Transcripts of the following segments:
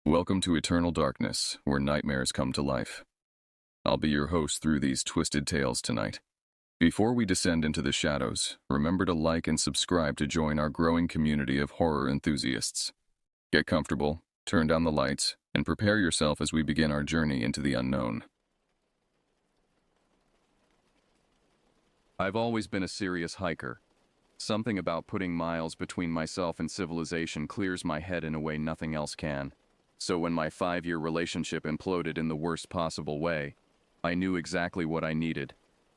Welcome to Eternal Darkness, where nightmares come to life. I'll be your host through these twisted tales tonight. Before we descend into the shadows, remember to like and subscribe to join our growing community of horror enthusiasts. Get comfortable, turn down the lights, and prepare yourself as we begin our journey into the unknown. I've always been a serious hiker. Something about putting miles between myself and civilization clears my head in a way nothing else can. So when my 5-year relationship imploded in the worst possible way, I knew exactly what I needed: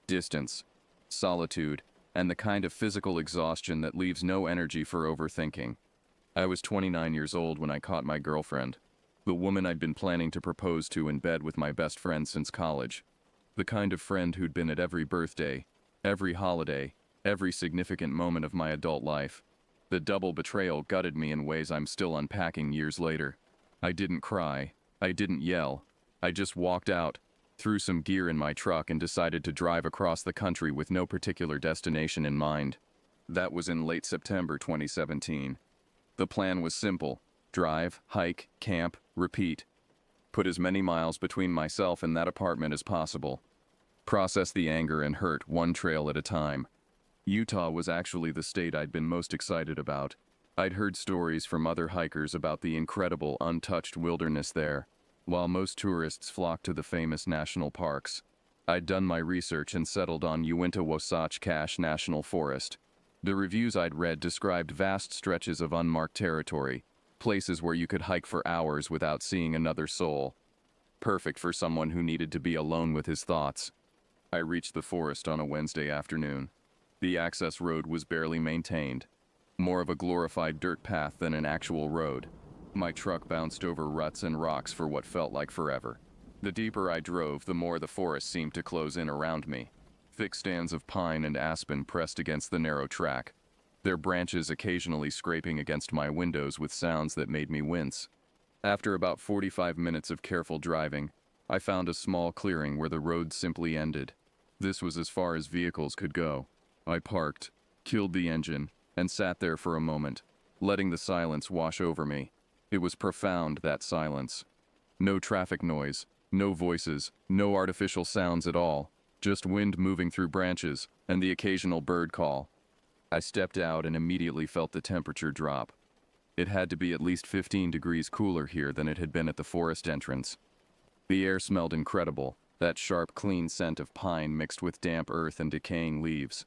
distance, solitude, and the kind of physical exhaustion that leaves no energy for overthinking. I was 29 years old when I caught my girlfriend, the woman I'd been planning to propose to in bed with my best friend since college. The kind of friend who'd been at every birthday, every holiday, every significant moment of my adult life. The double betrayal gutted me in ways I'm still unpacking years later. I didn't cry. I didn't yell. I just walked out, threw some gear in my truck, and decided to drive across the country with no particular destination in mind. That was in late September 2017. The plan was simple: drive, hike, camp, repeat. Put as many miles between myself and that apartment as possible. Process the anger and hurt one trail at a time. Utah was actually the state I'd been most excited about. I'd heard stories from other hikers about the incredible, untouched wilderness there, while most tourists flocked to the famous national parks. I'd done my research and settled on Uinta-Wasatch Cache National Forest. The reviews I'd read described vast stretches of unmarked territory, places where you could hike for hours without seeing another soul. Perfect for someone who needed to be alone with his thoughts. I reached the forest on a Wednesday afternoon. The access road was barely maintained, more of a glorified dirt path than an actual road. My truck bounced over ruts and rocks for what felt like forever. The deeper I drove, the more the forest seemed to close in around me. Thick stands of pine and aspen pressed against the narrow track, their branches occasionally scraping against my windows with sounds that made me wince. After about 45 minutes of careful driving, I found a small clearing where the road simply ended. This was as far as vehicles could go. I parked, killed the engine, and sat there for a moment, letting the silence wash over me. It was profound, that silence. No traffic noise, no voices, no artificial sounds at all, just wind moving through branches and the occasional bird call. I stepped out and immediately felt the temperature drop. It had to be at least 15 degrees cooler here than it had been at the forest entrance. The air smelled incredible, that sharp, clean scent of pine mixed with damp earth and decaying leaves.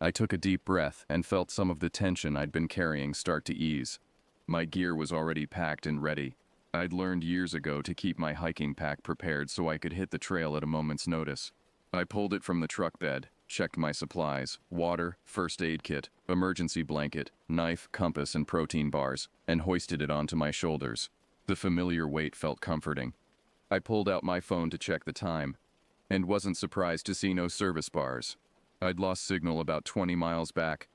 I took a deep breath and felt some of the tension I'd been carrying start to ease. My gear was already packed and ready. I'd learned years ago to keep my hiking pack prepared so I could hit the trail at a moment's notice. I pulled it from the truck bed, checked my supplies: water, first aid kit, emergency blanket, knife, compass, and protein bars, and hoisted it onto my shoulders. The familiar weight felt comforting. I pulled out my phone to check the time, and wasn't surprised to see no service bars. I'd lost signal about 20 miles back.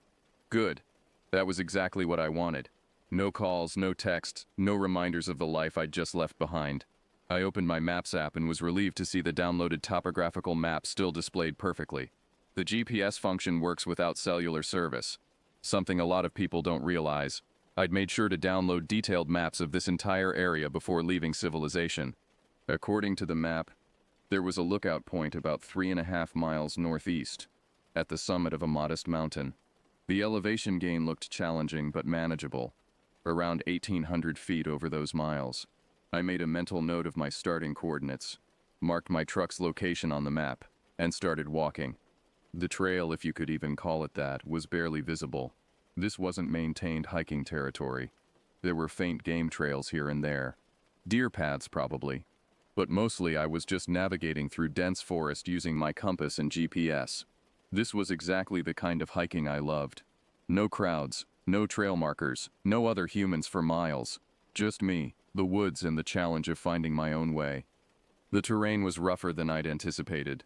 Good. That was exactly what I wanted. No calls, no texts, no reminders of the life I'd just left behind. I opened my Maps app and was relieved to see the downloaded topographical map still displayed perfectly. The GPS function works without cellular service, something a lot of people don't realize. I'd made sure to download detailed maps of this entire area before leaving civilization. According to the map, there was a lookout point about 3.5 miles northeast, at the summit of a modest mountain. The elevation gain looked challenging but manageable, around 1,800 feet over those miles. I made a mental note of my starting coordinates, marked my truck's location on the map, and started walking. The trail, if you could even call it that, was barely visible. This wasn't maintained hiking territory. There were faint game trails here and there. Deer paths, probably. But mostly I was just navigating through dense forest using my compass and GPS. This was exactly the kind of hiking I loved. No crowds, no trail markers, no other humans for miles. Just me, the woods, and the challenge of finding my own way. The terrain was rougher than I'd anticipated.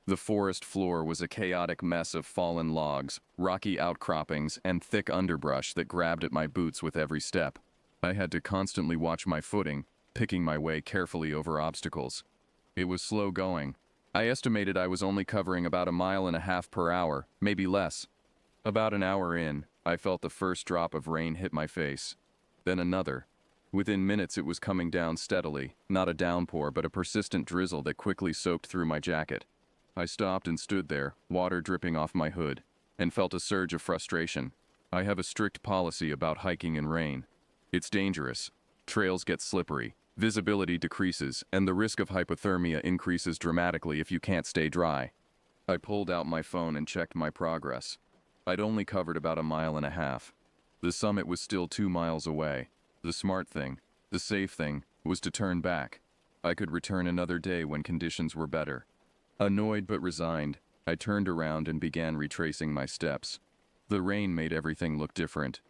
The forest floor was a chaotic mess of fallen logs, rocky outcroppings, and thick underbrush that grabbed at my boots with every step. I had to constantly watch my footing, picking my way carefully over obstacles. It was slow going. I estimated I was only covering about 1.5 miles per hour, maybe less. About an hour in, I felt the first drop of rain hit my face. Then another. Within minutes it was coming down steadily, not a downpour but a persistent drizzle that quickly soaked through my jacket. I stopped and stood there, water dripping off my hood, and felt a surge of frustration. I have a strict policy about hiking in rain. It's dangerous. Trails get slippery, visibility decreases, and the risk of hypothermia increases dramatically if you can't stay dry. I pulled out my phone and checked my progress. I'd only covered about 1.5 miles. The summit was still 2 miles away. The smart thing, the safe thing, was to turn back. I could return another day when conditions were better. Annoyed but resigned, I turned around and began retracing my steps. The rain made everything look different.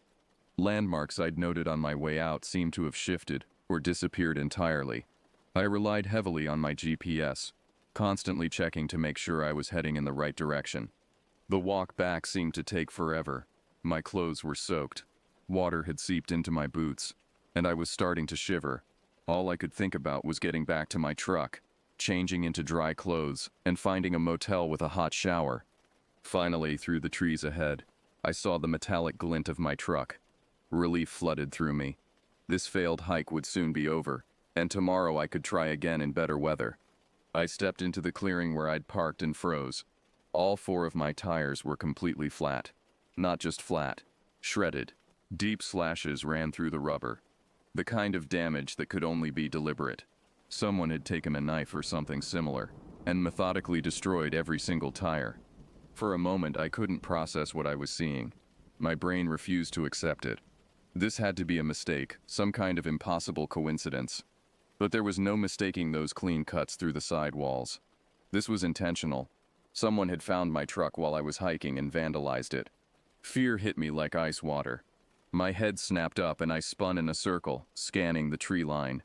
Landmarks I'd noted on my way out seemed to have shifted or disappeared entirely. I relied heavily on my GPS, constantly checking to make sure I was heading in the right direction. The walk back seemed to take forever. My clothes were soaked. Water had seeped into my boots, and I was starting to shiver. All I could think about was getting back to my truck, changing into dry clothes, and finding a motel with a hot shower. Finally, through the trees ahead, I saw the metallic glint of my truck. Relief flooded through me. This failed hike would soon be over, and tomorrow I could try again in better weather. I stepped into the clearing where I'd parked and froze. All 4 of my tires were completely flat. Not just flat, shredded. Deep slashes ran through the rubber. The kind of damage that could only be deliberate. Someone had taken a knife or something similar, and methodically destroyed every single tire. For a moment I couldn't process what I was seeing. My brain refused to accept it. This had to be a mistake, some kind of impossible coincidence. But there was no mistaking those clean cuts through the side walls. This was intentional. Someone had found my truck while I was hiking and vandalized it. Fear hit me like ice water. My head snapped up and I spun in a circle, scanning the tree line.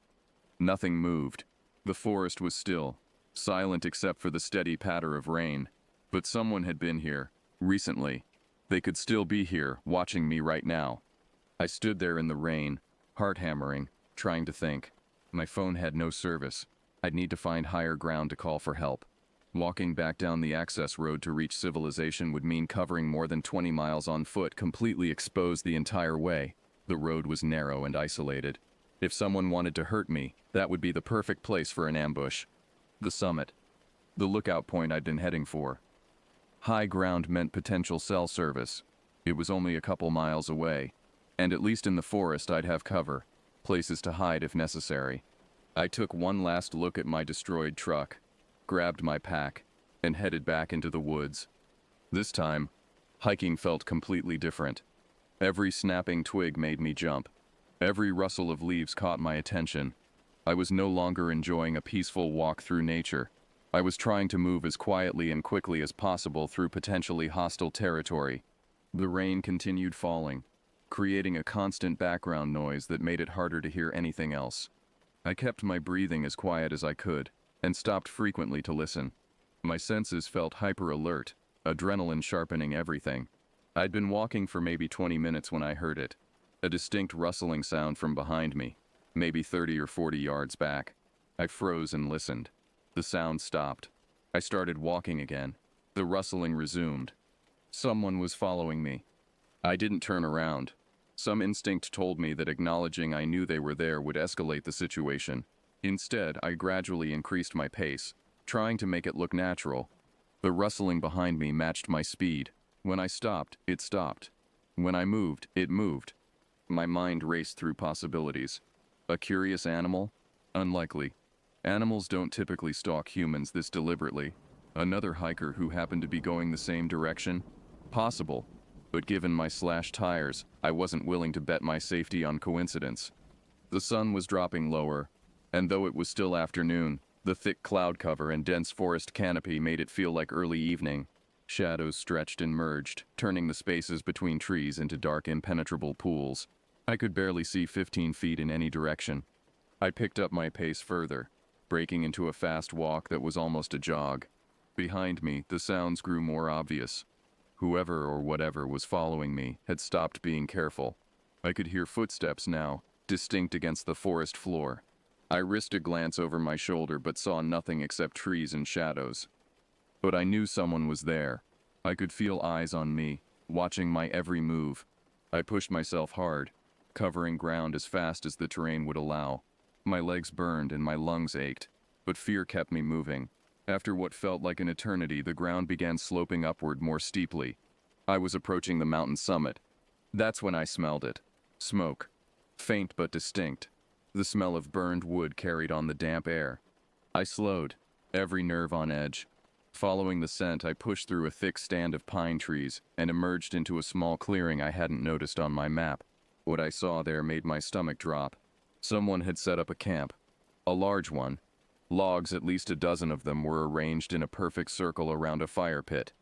Nothing moved. The forest was still, silent except for the steady patter of rain. But someone had been here, recently. They could still be here, watching me right now. I stood there in the rain, heart hammering, trying to think. My phone had no service. I'd need to find higher ground to call for help. Walking back down the access road to reach civilization would mean covering more than 20 miles on foot, completely exposed the entire way. The road was narrow and isolated. If someone wanted to hurt me, that would be the perfect place for an ambush. The summit. The lookout point I'd been heading for. High ground meant potential cell service. It was only a couple miles away. And at least in the forest I'd have cover, places to hide if necessary. I took one last look at my destroyed truck, grabbed my pack, and headed back into the woods. This time, hiking felt completely different. Every snapping twig made me jump. Every rustle of leaves caught my attention. I was no longer enjoying a peaceful walk through nature. I was trying to move as quietly and quickly as possible through potentially hostile territory. The rain continued falling, creating a constant background noise that made it harder to hear anything else. I kept my breathing as quiet as I could, and stopped frequently to listen. My senses felt hyper-alert, adrenaline sharpening everything. I'd been walking for maybe 20 minutes when I heard it. A distinct rustling sound from behind me, maybe 30 or 40 yards back. I froze and listened. The sound stopped. I started walking again. The rustling resumed. Someone was following me. I didn't turn around. Some instinct told me that acknowledging I knew they were there would escalate the situation. Instead, I gradually increased my pace, trying to make it look natural. The rustling behind me matched my speed. When I stopped, it stopped. When I moved, it moved. My mind raced through possibilities. A curious animal? Unlikely. Animals don't typically stalk humans this deliberately. Another hiker who happened to be going the same direction? Possible. But given my slashed tires, I wasn't willing to bet my safety on coincidence. The sun was dropping lower, and though it was still afternoon, the thick cloud cover and dense forest canopy made it feel like early evening. Shadows stretched and merged, turning the spaces between trees into dark, impenetrable pools. I could barely see 15 feet in any direction. I picked up my pace further, breaking into a fast walk that was almost a jog. Behind me, the sounds grew more obvious. Whoever or whatever was following me had stopped being careful. I could hear footsteps now, distinct against the forest floor. I risked a glance over my shoulder but saw nothing except trees and shadows. But I knew someone was there. I could feel eyes on me, watching my every move. I pushed myself hard. covering ground as fast as the terrain would allow. My legs burned and my lungs ached, but fear kept me moving. After what felt like an eternity, the ground began sloping upward more steeply. I was approaching the mountain summit. That's when I smelled it. Smoke. Faint but distinct. The smell of burned wood carried on the damp air. I slowed, every nerve on edge. Following the scent, I pushed through a thick stand of pine trees and emerged into a small clearing I hadn't noticed on my map. What I saw there made my stomach drop. Someone had set up a camp. A large one. Logs, at least a dozen of them, were arranged in a perfect circle around a fire pit.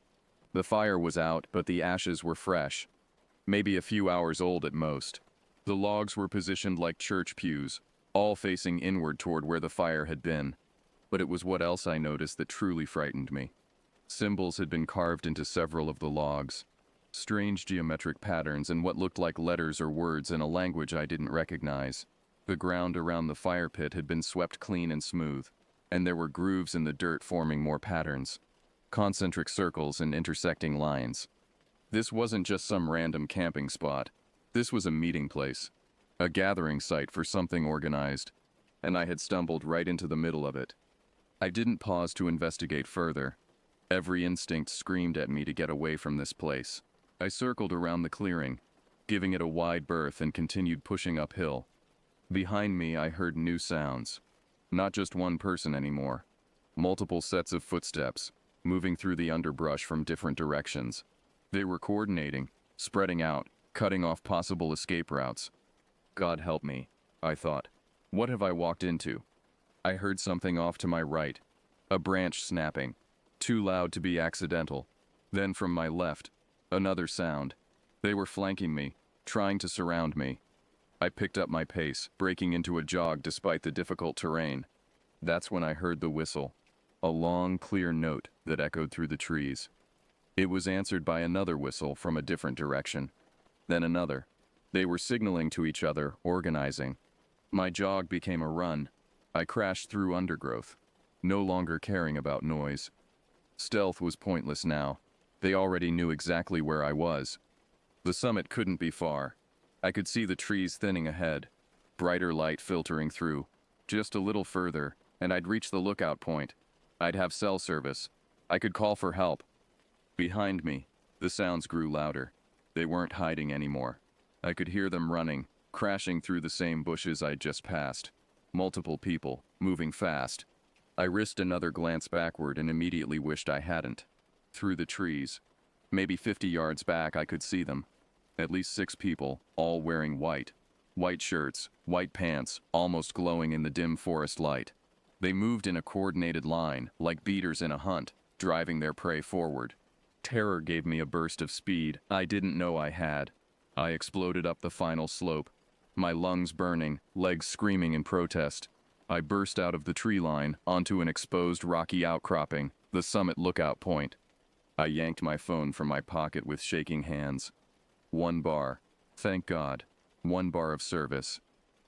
The fire was out, but the ashes were fresh. Maybe a few hours old at most. The logs were positioned like church pews, all facing inward toward where the fire had been. But it was what else I noticed that truly frightened me. Symbols had been carved into several of the logs. Strange geometric patterns and what looked like letters or words in a language I didn't recognize. The ground around the fire pit had been swept clean and smooth, and there were grooves in the dirt forming more patterns. Concentric circles and intersecting lines. This wasn't just some random camping spot. This was a meeting place. A gathering site for something organized. And I had stumbled right into the middle of it. I didn't pause to investigate further. Every instinct screamed at me to get away from this place. I circled around the clearing, giving it a wide berth, and continued pushing uphill. Behind me, I heard new sounds. Not just one person anymore. Multiple sets of footsteps, moving through the underbrush from different directions. They were coordinating, spreading out, cutting off possible escape routes. God help me, I thought. What have I walked into? I heard something off to my right. A branch snapping. Too loud to be accidental. Then from my left, another sound. They were flanking me, trying to surround me. I picked up my pace, breaking into a jog despite the difficult terrain. That's when I heard the whistle. A long, clear note that echoed through the trees. It was answered by another whistle from a different direction. Then another. They were signaling to each other, organizing. My jog became a run. I crashed through undergrowth, no longer caring about noise. Stealth was pointless now. They already knew exactly where I was. The summit couldn't be far. I could see the trees thinning ahead, brighter light filtering through. Just a little further, and I'd reach the lookout point. I'd have cell service. I could call for help. Behind me, the sounds grew louder. They weren't hiding anymore. I could hear them running, crashing through the same bushes I'd just passed. Multiple people, moving fast. I risked another glance backward and immediately wished I hadn't. Through the trees, maybe 50 yards back, I could see them. At least 6 people, all wearing white. White shirts, white pants, almost glowing in the dim forest light. They moved in a coordinated line, like beaters in a hunt, driving their prey forward. Terror gave me a burst of speed I didn't know I had. I exploded up the final slope, my lungs burning, legs screaming in protest. I burst out of the tree line onto an exposed rocky outcropping, the summit lookout point. I yanked my phone from my pocket with shaking hands. 1 bar. Thank God. 1 bar of service.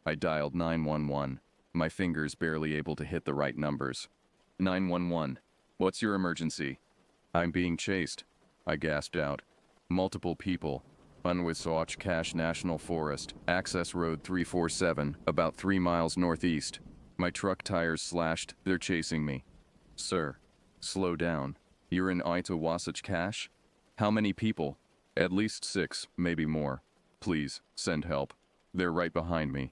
I dialed 911, my fingers barely able to hit the right numbers. 911. What's your emergency? I'm being chased, I gasped out. Multiple people. Unwisatch Cache National Forest, Access Road 347, about 3 miles northeast. My truck tires slashed, they're chasing me. Sir, slow down. You're in Wasatch Cache? How many people? At least 6, maybe more. Please, send help. They're right behind me.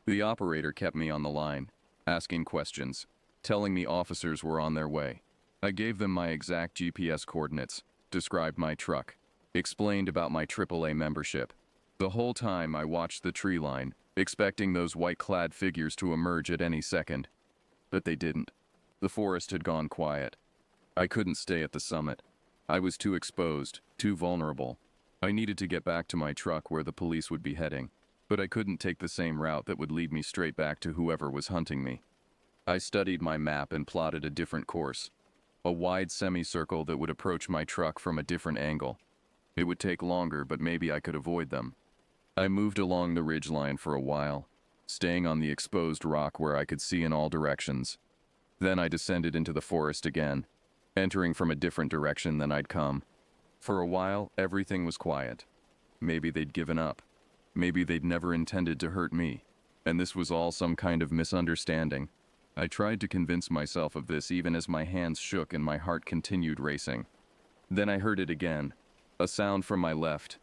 The operator kept me on the line, asking questions, telling me officers were on their way. I gave them my exact GPS coordinates, described my truck, explained about my AAA membership. The whole time I watched the tree line, expecting those white-clad figures to emerge at any second. But they didn't. The forest had gone quiet. I couldn't stay at the summit. I was too exposed, too vulnerable. I needed to get back to my truck where the police would be heading, but I couldn't take the same route that would lead me straight back to whoever was hunting me. I studied my map and plotted a different course. A wide semicircle that would approach my truck from a different angle. It would take longer, but maybe I could avoid them. I moved along the ridgeline for a while, staying on the exposed rock where I could see in all directions. Then I descended into the forest again, entering from a different direction than I'd come. For a while, everything was quiet. Maybe they'd given up. Maybe they'd never intended to hurt me, and this was all some kind of misunderstanding. I tried to convince myself of this even as my hands shook and my heart continued racing. Then I heard it again, a sound from my left.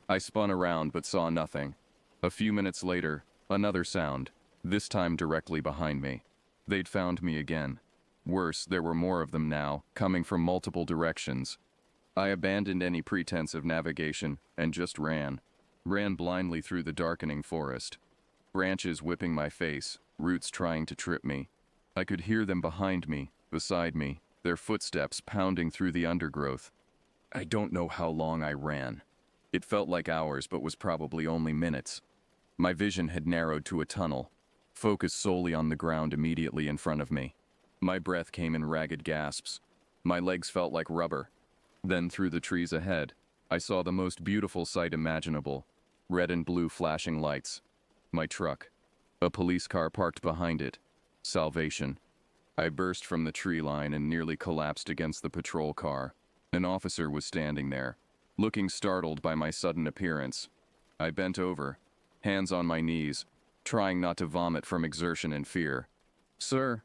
I spun around but saw nothing. A few minutes later, another sound, this time directly behind me. They'd found me again. Worse, there were more of them now, coming from multiple directions. I abandoned any pretense of navigation and just ran. Ran blindly through the darkening forest. Branches whipping my face, roots trying to trip me. I could hear them behind me, beside me, their footsteps pounding through the undergrowth. I don't know how long I ran. It felt like hours, but was probably only minutes. My vision had narrowed to a tunnel, focused solely on the ground immediately in front of me. My breath came in ragged gasps. My legs felt like rubber. Then through the trees ahead, I saw the most beautiful sight imaginable. Red and blue flashing lights. My truck. A police car parked behind it. Salvation. I burst from the tree line and nearly collapsed against the patrol car. An officer was standing there, looking startled by my sudden appearance. I bent over, hands on my knees, trying not to vomit from exertion and fear. "Sir,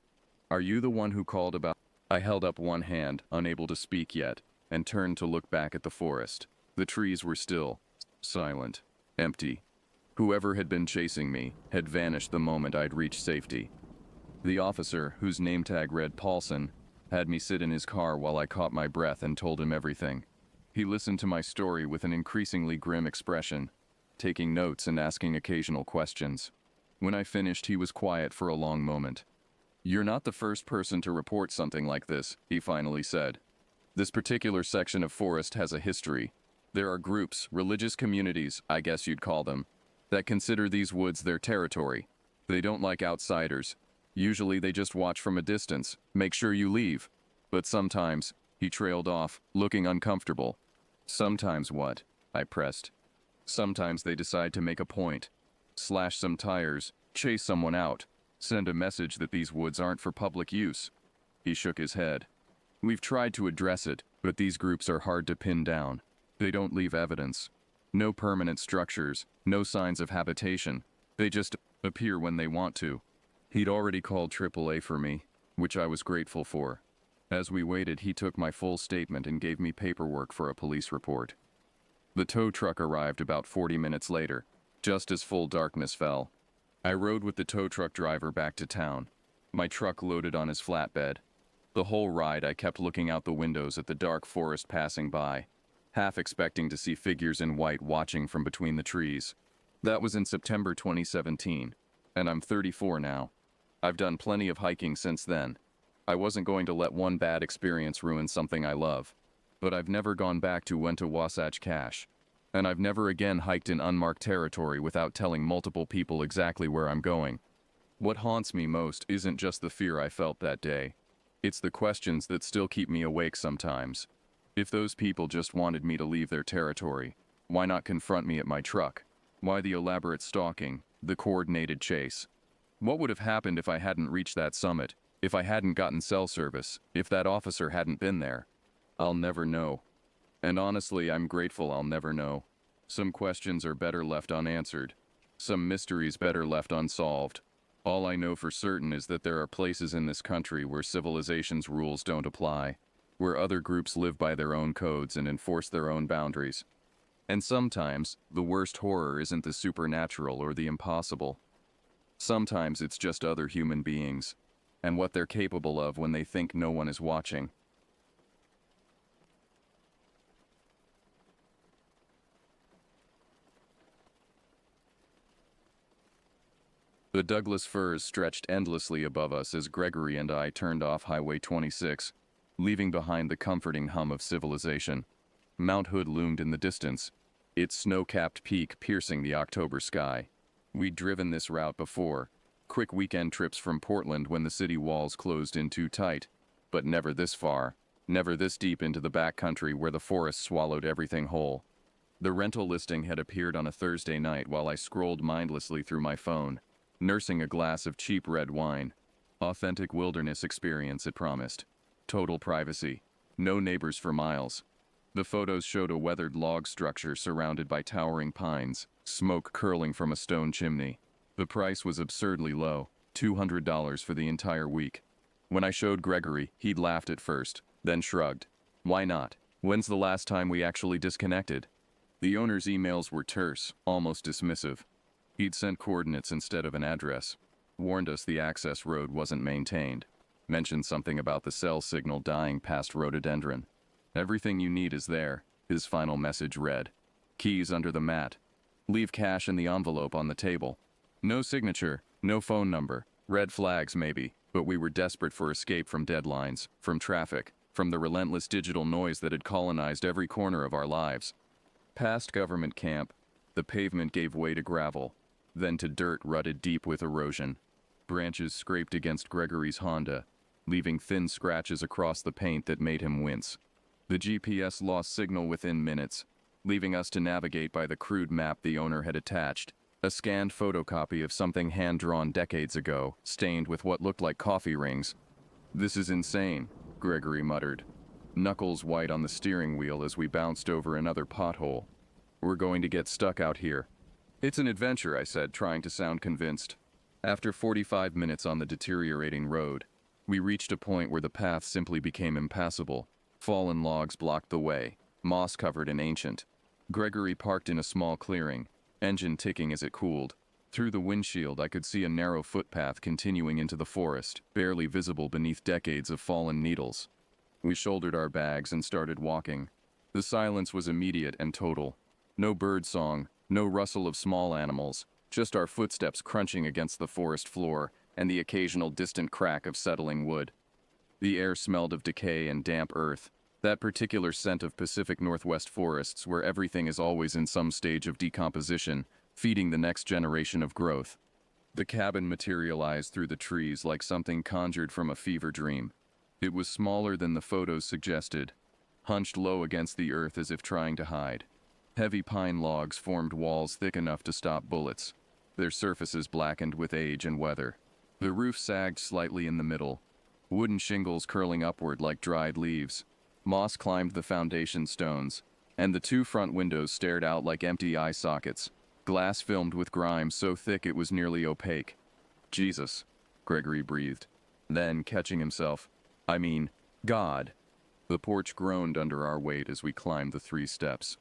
are you the one who called about?" I held up one hand, unable to speak yet, and turned to look back at the forest. The trees were still, silent, empty. Whoever had been chasing me had vanished the moment I'd reached safety. The officer, whose name tag read Paulson, had me sit in his car while I caught my breath and told him everything. He listened to my story with an increasingly grim expression, taking notes and asking occasional questions. When I finished, he was quiet for a long moment. "You're not the first person to report something like this," he finally said. "This particular section of forest has a history. There are groups, religious communities, I guess you'd call them, that consider these woods their territory. They don't like outsiders. Usually they just watch from a distance, make sure you leave. But sometimes," he trailed off, looking uncomfortable. "Sometimes what?" I pressed. "Sometimes they decide to make a point. Slash some tires, chase someone out, send a message that these woods aren't for public use." He shook his head. "We've tried to address it, but these groups are hard to pin down. They don't leave evidence. No permanent structures, no signs of habitation. They just appear when they want to." He'd already called AAA for me, which I was grateful for. As we waited, he took my full statement and gave me paperwork for a police report. The tow truck arrived about 40 minutes later, just as full darkness fell. I rode with the tow truck driver back to town, my truck loaded on his flatbed. The whole ride I kept looking out the windows at the dark forest passing by, half expecting to see figures in white watching from between the trees. That was in September 2017, and I'm 34 now. I've done plenty of hiking since then. I wasn't going to let one bad experience ruin something I love. But I've never gone back to Wenta Wasatch Cache. And I've never again hiked in unmarked territory without telling multiple people exactly where I'm going. What haunts me most isn't just the fear I felt that day. It's the questions that still keep me awake sometimes. If those people just wanted me to leave their territory, why not confront me at my truck? Why the elaborate stalking, the coordinated chase? What would have happened if I hadn't reached that summit, if I hadn't gotten cell service, if that officer hadn't been there? I'll never know. And honestly, I'm grateful I'll never know. Some questions are better left unanswered. Some mysteries better left unsolved. All I know for certain is that there are places in this country where civilization's rules don't apply, where other groups live by their own codes and enforce their own boundaries. And sometimes, the worst horror isn't the supernatural or the impossible. Sometimes it's just other human beings, and what they're capable of when they think no one is watching. The Douglas firs stretched endlessly above us as Gregory and I turned off Highway 26, leaving behind the comforting hum of civilization. Mount Hood loomed in the distance, its snow-capped peak piercing the October sky. We'd driven this route before, quick weekend trips from Portland when the city walls closed in too tight, but never this far, never this deep into the backcountry where the forest swallowed everything whole. The rental listing had appeared on a Thursday night while I scrolled mindlessly through my phone, nursing a glass of cheap red wine. Authentic wilderness experience, it promised. Total privacy. No neighbors for miles. The photos showed a weathered log structure surrounded by towering pines, smoke curling from a stone chimney. The price was absurdly low, $200 for the entire week. When I showed Gregory, he'd laughed at first, then shrugged. Why not? When's the last time we actually disconnected? The owner's emails were terse, almost dismissive. He'd sent coordinates instead of an address, warned us the access road wasn't maintained, mentioned something about the cell signal dying past rhododendron. Everything you need is there, his final message read. Keys under the mat. Leave cash in the envelope on the table. No signature, no phone number. Red flags maybe, but we were desperate for escape from deadlines, from traffic, from the relentless digital noise that had colonized every corner of our lives. Past government camp, the pavement gave way to gravel, then to dirt rutted deep with erosion. Branches scraped against Gregory's Honda, leaving thin scratches across the paint that made him wince. The GPS lost signal within minutes, leaving us to navigate by the crude map the owner had attached, a scanned photocopy of something hand-drawn decades ago, stained with what looked like coffee rings. "This is insane," Gregory muttered, knuckles white on the steering wheel as we bounced over another pothole. "We're going to get stuck out here." "It's an adventure," I said, trying to sound convinced. After 45 minutes on the deteriorating road, we reached a point where the path simply became impassable. Fallen logs blocked the way, moss-covered and ancient. Gregory parked in a small clearing, engine ticking as it cooled. Through the windshield, I could see a narrow footpath continuing into the forest, barely visible beneath decades of fallen needles. We shouldered our bags and started walking. The silence was immediate and total. No bird song, no rustle of small animals, just our footsteps crunching against the forest floor and the occasional distant crack of settling wood. The air smelled of decay and damp earth, that particular scent of Pacific Northwest forests where everything is always in some stage of decomposition, feeding the next generation of growth. The cabin materialized through the trees like something conjured from a fever dream. It was smaller than the photos suggested, hunched low against the earth as if trying to hide. Heavy pine logs formed walls thick enough to stop bullets, their surfaces blackened with age and weather. The roof sagged slightly in the middle, wooden shingles curling upward like dried leaves. Moss climbed the foundation stones, and the two front windows stared out like empty eye sockets, glass filmed with grime so thick it was nearly opaque. "Jesus," Gregory breathed. Then, catching himself, "I mean, God." The porch groaned under our weight as we climbed the 3 steps.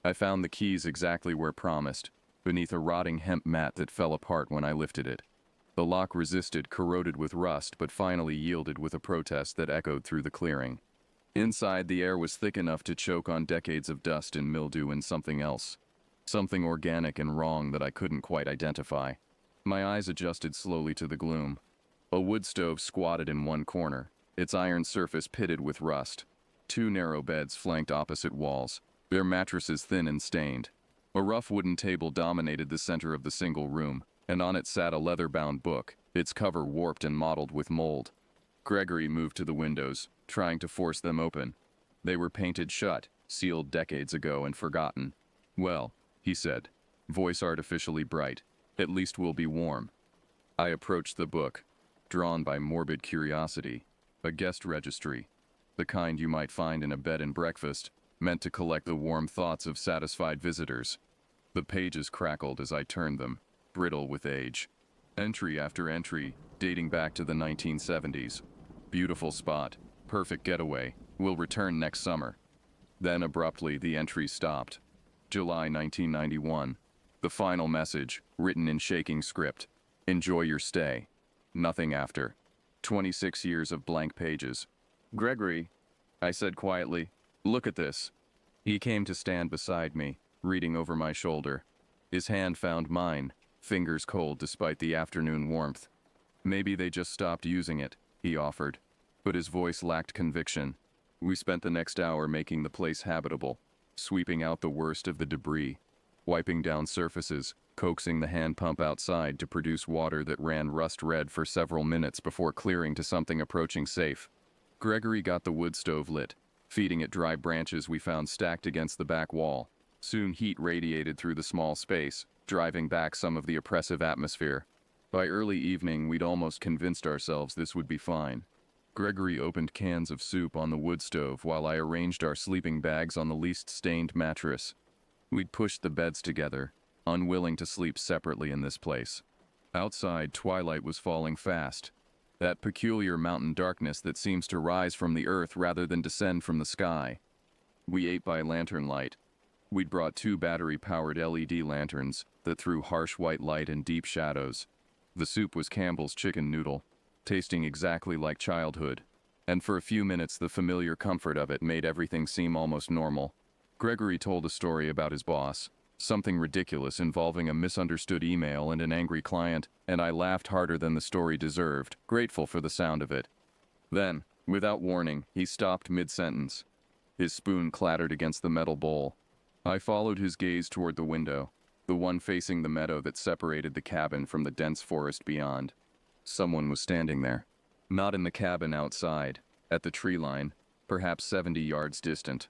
I found the keys exactly where promised, beneath a rotting hemp mat that fell apart when I lifted it. The lock resisted, corroded with rust, but finally yielded with a protest that echoed through the clearing. Inside, the air was thick enough to choke on decades of dust and mildew and something else. Something organic and wrong that I couldn't quite identify. My eyes adjusted slowly to the gloom. A wood stove squatted in one corner, its iron surface pitted with rust. 2 narrow beds flanked opposite walls, their mattresses thin and stained. A rough wooden table dominated the center of the single room, and on it sat a leather-bound book, its cover warped and mottled with mold. Gregory moved to the windows, trying to force them open. They were painted shut, sealed decades ago and forgotten. "Well," he said, voice artificially bright, "at least we'll be warm." I approached the book, drawn by morbid curiosity. A guest registry, the kind you might find in a bed and breakfast, meant to collect the warm thoughts of satisfied visitors. The pages crackled as I turned them, brittle with age. Entry after entry, dating back to the 1970s. "Beautiful spot. Perfect getaway. Will return next summer." Then abruptly the entry stopped. July 1991. The final message, written in shaking script. "Enjoy your stay." Nothing after. 26 years of blank pages. "Gregory," I said quietly, "look at this." He came to stand beside me, reading over my shoulder. His hand found mine, fingers cold despite the afternoon warmth. "Maybe they just stopped using it," he offered, but his voice lacked conviction. We spent the next hour making the place habitable, sweeping out the worst of the debris, wiping down surfaces, coaxing the hand pump outside to produce water that ran rust-red for several minutes before clearing to something approaching safe. Gregory got the wood stove lit, feeding it dry branches we found stacked against the back wall. Soon heat radiated through the small space, driving back some of the oppressive atmosphere. By early evening, we'd almost convinced ourselves this would be fine. Gregory opened cans of soup on the wood stove while I arranged our sleeping bags on the least stained mattress. We'd pushed the beds together, unwilling to sleep separately in this place. Outside, twilight was falling fast. That peculiar mountain darkness that seems to rise from the earth rather than descend from the sky. We ate by lantern light. We'd brought 2 battery-powered LED lanterns that threw harsh white light and deep shadows. The soup was Campbell's chicken noodle, tasting exactly like childhood, and for a few minutes the familiar comfort of it made everything seem almost normal. Gregory told a story about his boss, something ridiculous involving a misunderstood email and an angry client, and I laughed harder than the story deserved, grateful for the sound of it. Then, without warning, he stopped mid-sentence. His spoon clattered against the metal bowl. I followed his gaze toward the window, the one facing the meadow that separated the cabin from the dense forest beyond. Someone was standing there. Not in the cabin outside, at the tree line, perhaps 70 yards distant.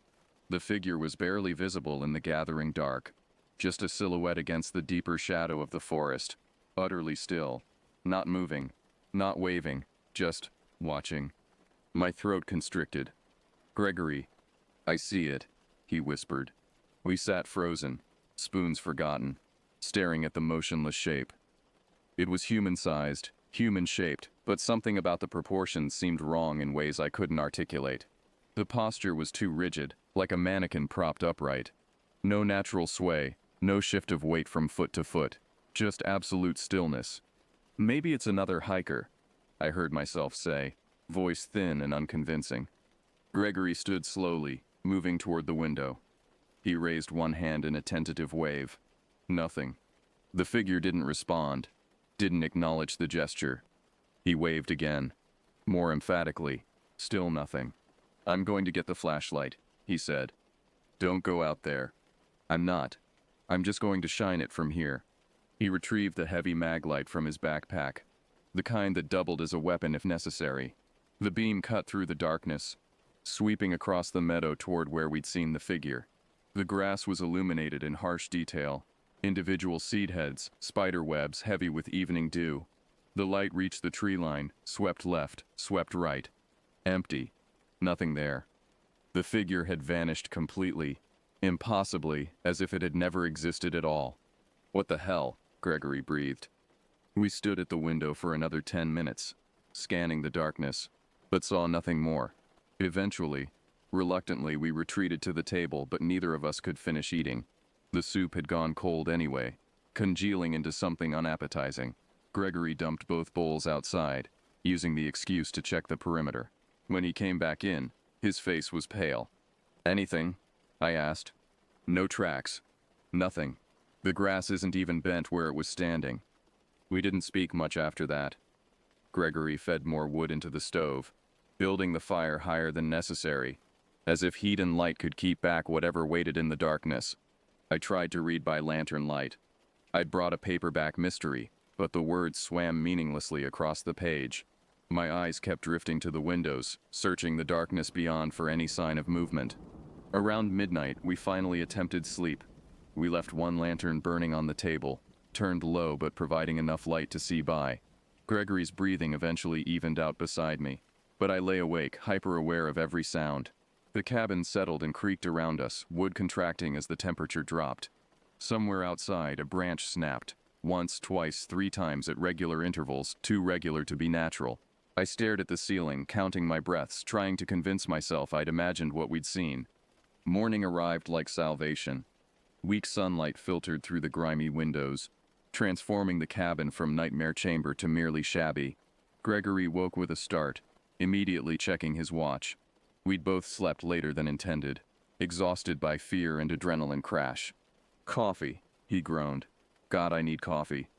The figure was barely visible in the gathering dark, just a silhouette against the deeper shadow of the forest, utterly still, not moving, not waving, just watching. My throat constricted. "Gregory, I see it," he whispered. We sat frozen, spoons forgotten, staring at the motionless shape. It was human-sized, human-shaped, but something about the proportions seemed wrong in ways I couldn't articulate. The posture was too rigid, like a mannequin propped upright. No natural sway, no shift of weight from foot to foot, just absolute stillness. "Maybe it's another hiker," I heard myself say, voice thin and unconvincing. Gregory stood slowly, moving toward the window. He raised one hand in a tentative wave. Nothing. The figure didn't respond, didn't acknowledge the gesture. He waved again, more emphatically. Still nothing. "I'm going to get the flashlight," he said. "Don't go out there." "I'm not. I'm just going to shine it from here." He retrieved the heavy mag light from his backpack, the kind that doubled as a weapon if necessary. The beam cut through the darkness, sweeping across the meadow toward where we'd seen the figure. The grass was illuminated in harsh detail, individual seed heads, spider webs heavy with evening dew. The light reached the tree line, swept left, swept right. Empty. Nothing there. The figure had vanished completely, impossibly, as if it had never existed at all. "What the hell?" Gregory breathed. We stood at the window for another 10 minutes, scanning the darkness, but saw nothing more. Eventually, reluctantly, we retreated to the table, but neither of us could finish eating. The soup had gone cold anyway, congealing into something unappetizing. Gregory dumped both bowls outside, using the excuse to check the perimeter. When he came back in, his face was pale. "Anything?" I asked. "No tracks. Nothing. The grass isn't even bent where it was standing." We didn't speak much after that. Gregory fed more wood into the stove, building the fire higher than necessary, as if heat and light could keep back whatever waited in the darkness. I tried to read by lantern light. I'd brought a paperback mystery, but the words swam meaninglessly across the page. My eyes kept drifting to the windows, searching the darkness beyond for any sign of movement. Around midnight, we finally attempted sleep. We left one lantern burning on the table, turned low but providing enough light to see by. Gregory's breathing eventually evened out beside me, but I lay awake, hyper-aware of every sound. The cabin settled and creaked around us, wood contracting as the temperature dropped. Somewhere outside, a branch snapped. Once, twice, 3 times at regular intervals, too regular to be natural. I stared at the ceiling, counting my breaths, trying to convince myself I'd imagined what we'd seen. Morning arrived like salvation. Weak sunlight filtered through the grimy windows, transforming the cabin from nightmare chamber to merely shabby. Gregory woke with a start, immediately checking his watch. We'd both slept later than intended, exhausted by fear and adrenaline crash. "Coffee," he groaned. "God, I need coffee."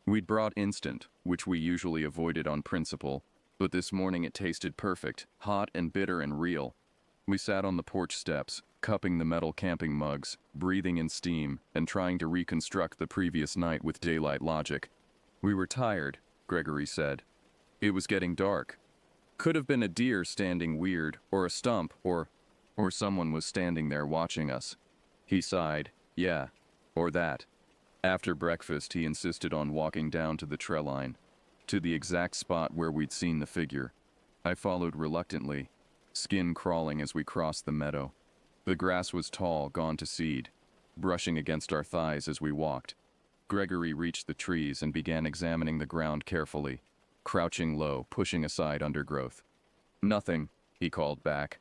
We'd brought instant, which we usually avoided on principle, but this morning it tasted perfect, hot and bitter and real. We sat on the porch steps, cupping the metal camping mugs, breathing in steam, and trying to reconstruct the previous night with daylight logic. "We were tired," Gregory said. "It was getting dark. Could have been a deer standing weird, or a stump, or someone was standing there watching us." He sighed. "Yeah, or that." After breakfast, he insisted on walking down to the trail line, to the exact spot where we'd seen the figure. I followed reluctantly, skin crawling as we crossed the meadow. The grass was tall, gone to seed, brushing against our thighs as we walked. Gregory reached the trees and began examining the ground carefully, crouching low, pushing aside undergrowth. "Nothing," he called back.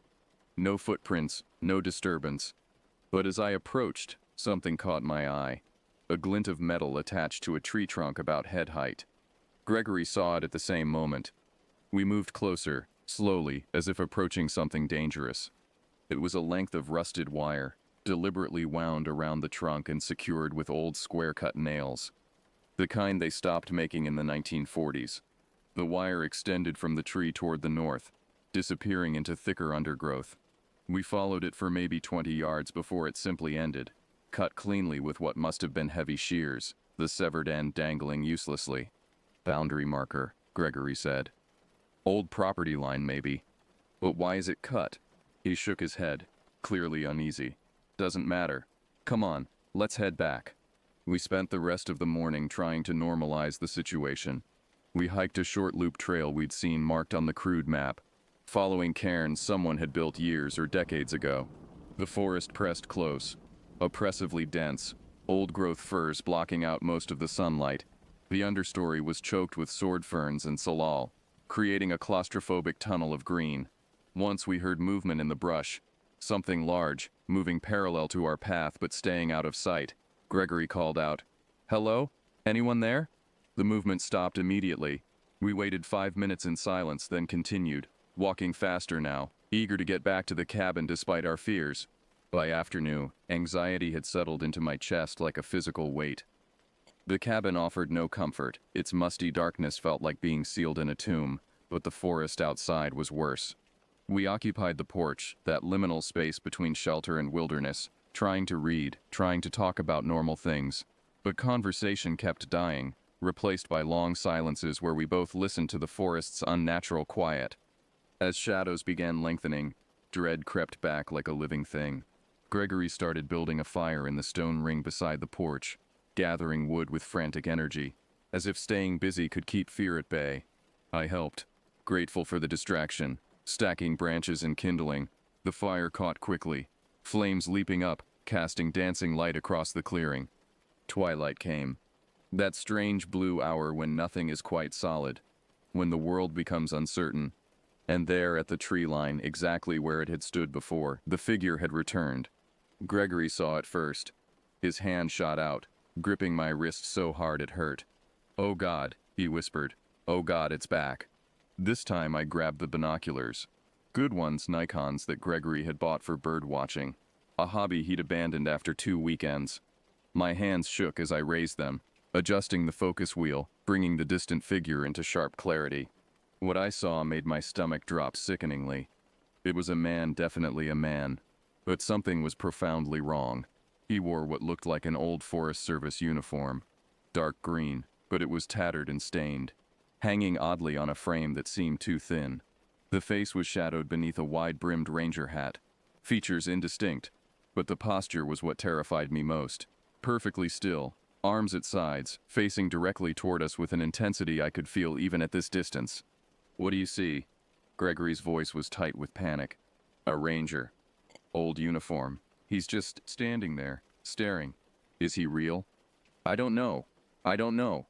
"No footprints, no disturbance." But as I approached, something caught my eye. A glint of metal attached to a tree trunk about head height. Gregory saw it at the same moment. We moved closer, slowly, as if approaching something dangerous. It was a length of rusted wire, deliberately wound around the trunk and secured with old square-cut nails. The kind they stopped making in the 1940s. The wire extended from the tree toward the north, disappearing into thicker undergrowth. We followed it for maybe 20 yards before it simply ended, cut cleanly with what must have been heavy shears, the severed end dangling uselessly. "Boundary marker," Gregory said. "Old property line, maybe. But why is it cut?" He shook his head, clearly uneasy. "Doesn't matter. Come on, let's head back." We spent the rest of the morning trying to normalize the situation. We hiked a short loop trail we'd seen marked on the crude map, following cairns someone had built years or decades ago. The forest pressed close, oppressively dense, old-growth firs blocking out most of the sunlight. The understory was choked with sword ferns and salal, creating a claustrophobic tunnel of green. Once we heard movement in the brush, something large, moving parallel to our path but staying out of sight. Gregory called out, "Hello? Anyone there?" The movement stopped immediately. We waited 5 minutes in silence, then continued, walking faster now, eager to get back to the cabin despite our fears. By afternoon, anxiety had settled into my chest like a physical weight. The cabin offered no comfort. Its musty darkness felt like being sealed in a tomb, but the forest outside was worse. We occupied the porch, that liminal space between shelter and wilderness, trying to read, trying to talk about normal things. But conversation kept dying, replaced by long silences where we both listened to the forest's unnatural quiet. As shadows began lengthening, dread crept back like a living thing. Gregory started building a fire in the stone ring beside the porch, gathering wood with frantic energy, as if staying busy could keep fear at bay. I helped, grateful for the distraction, stacking branches and kindling. The fire caught quickly, flames leaping up, casting dancing light across the clearing. Twilight came. That strange blue hour when nothing is quite solid, when the world becomes uncertain. And there at the tree line, exactly where it had stood before, the figure had returned. Gregory saw it first. His hand shot out, gripping my wrist so hard it hurt. "Oh God," he whispered. "Oh God, it's back." This time I grabbed the binoculars. Good ones, Nikons that Gregory had bought for bird watching, a hobby he'd abandoned after 2 weekends. My hands shook as I raised them, adjusting the focus wheel, bringing the distant figure into sharp clarity. What I saw made my stomach drop sickeningly. It was a man, definitely a man. But something was profoundly wrong. He wore what looked like an old Forest Service uniform. Dark green, but it was tattered and stained, hanging oddly on a frame that seemed too thin. The face was shadowed beneath a wide-brimmed ranger hat. Features indistinct, but the posture was what terrified me most. Perfectly still, arms at sides, facing directly toward us with an intensity I could feel even at this distance. "What do you see?" Gregory's voice was tight with panic. "A ranger. Old uniform. He's just standing there, staring. Is he real?" "I don't know. I don't know."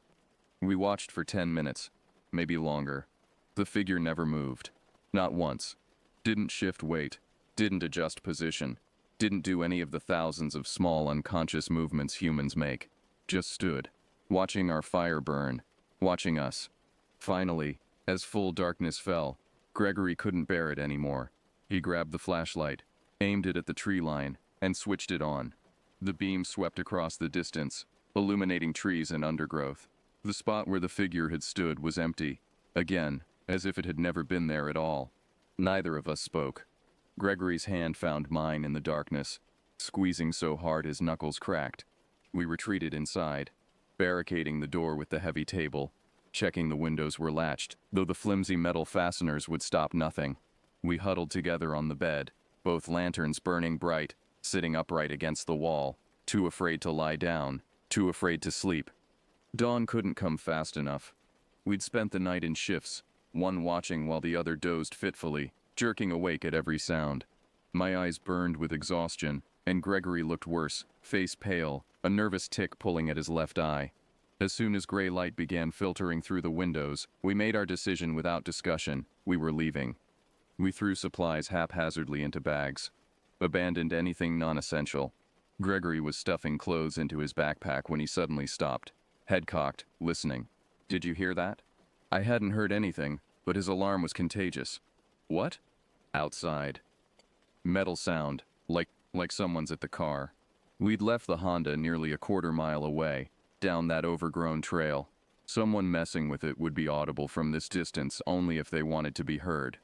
We watched for 10 minutes, maybe longer. The figure never moved. Not once. Didn't shift weight. Didn't adjust position. Didn't do any of the thousands of small unconscious movements humans make. Just stood, watching our fire burn, watching us. Finally, as full darkness fell, Gregory couldn't bear it anymore. He grabbed the flashlight, aimed it at the tree line, and switched it on. The beam swept across the distance, illuminating trees and undergrowth. The spot where the figure had stood was empty, again, as if it had never been there at all. Neither of us spoke. Gregory's hand found mine in the darkness, squeezing so hard his knuckles cracked. We retreated inside, barricading the door with the heavy table, checking the windows were latched, though the flimsy metal fasteners would stop nothing. We huddled together on the bed, both lanterns burning bright, sitting upright against the wall, too afraid to lie down, too afraid to sleep. Dawn couldn't come fast enough. We'd spent the night in shifts, one watching while the other dozed fitfully, jerking awake at every sound. My eyes burned with exhaustion, and Gregory looked worse, face pale, a nervous tick pulling at his left eye. As soon as gray light began filtering through the windows, we made our decision without discussion. We were leaving. We threw supplies haphazardly into bags, abandoned anything non-essential. Gregory was stuffing clothes into his backpack when he suddenly stopped, head cocked, listening. "Did you hear that?" I hadn't heard anything, but his alarm was contagious. "What?" "Outside." Metal sound, like someone's at the car. We'd left the Honda nearly a quarter-mile away, down that overgrown trail. Someone messing with it would be audible from this distance only if they wanted to be heard.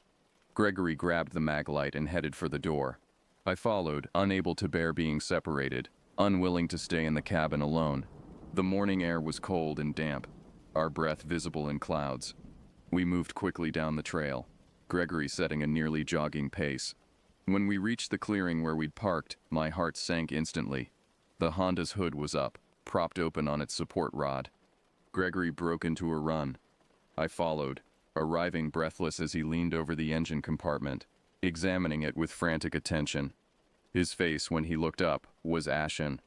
Gregory grabbed the maglite and headed for the door. I followed, unable to bear being separated, unwilling to stay in the cabin alone. The morning air was cold and damp, our breath visible in clouds. We moved quickly down the trail, Gregory setting a nearly jogging pace. When we reached the clearing where we'd parked, my heart sank instantly. The Honda's hood was up, propped open on its support rod. Gregory broke into a run. I followed, arriving breathless as he leaned over the engine compartment, examining it with frantic attention. His face, when he looked up, was ashen.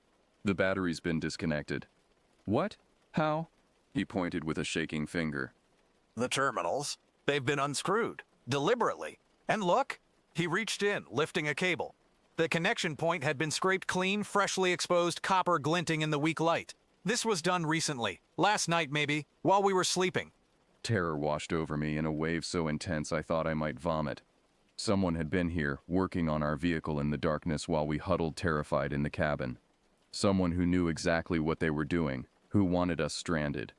"The battery's been disconnected." "What? How?" He pointed with a shaking finger. "The terminals. They've been unscrewed, deliberately. And look!" He reached in, lifting a cable. The connection point had been scraped clean, freshly exposed copper glinting in the weak light. This was done recently, last night maybe, while we were sleeping. Terror washed over me in a wave so intense I thought I might vomit. Someone had been here, working on our vehicle in the darkness while we huddled terrified in the cabin. Someone who knew exactly what they were doing, who wanted us stranded.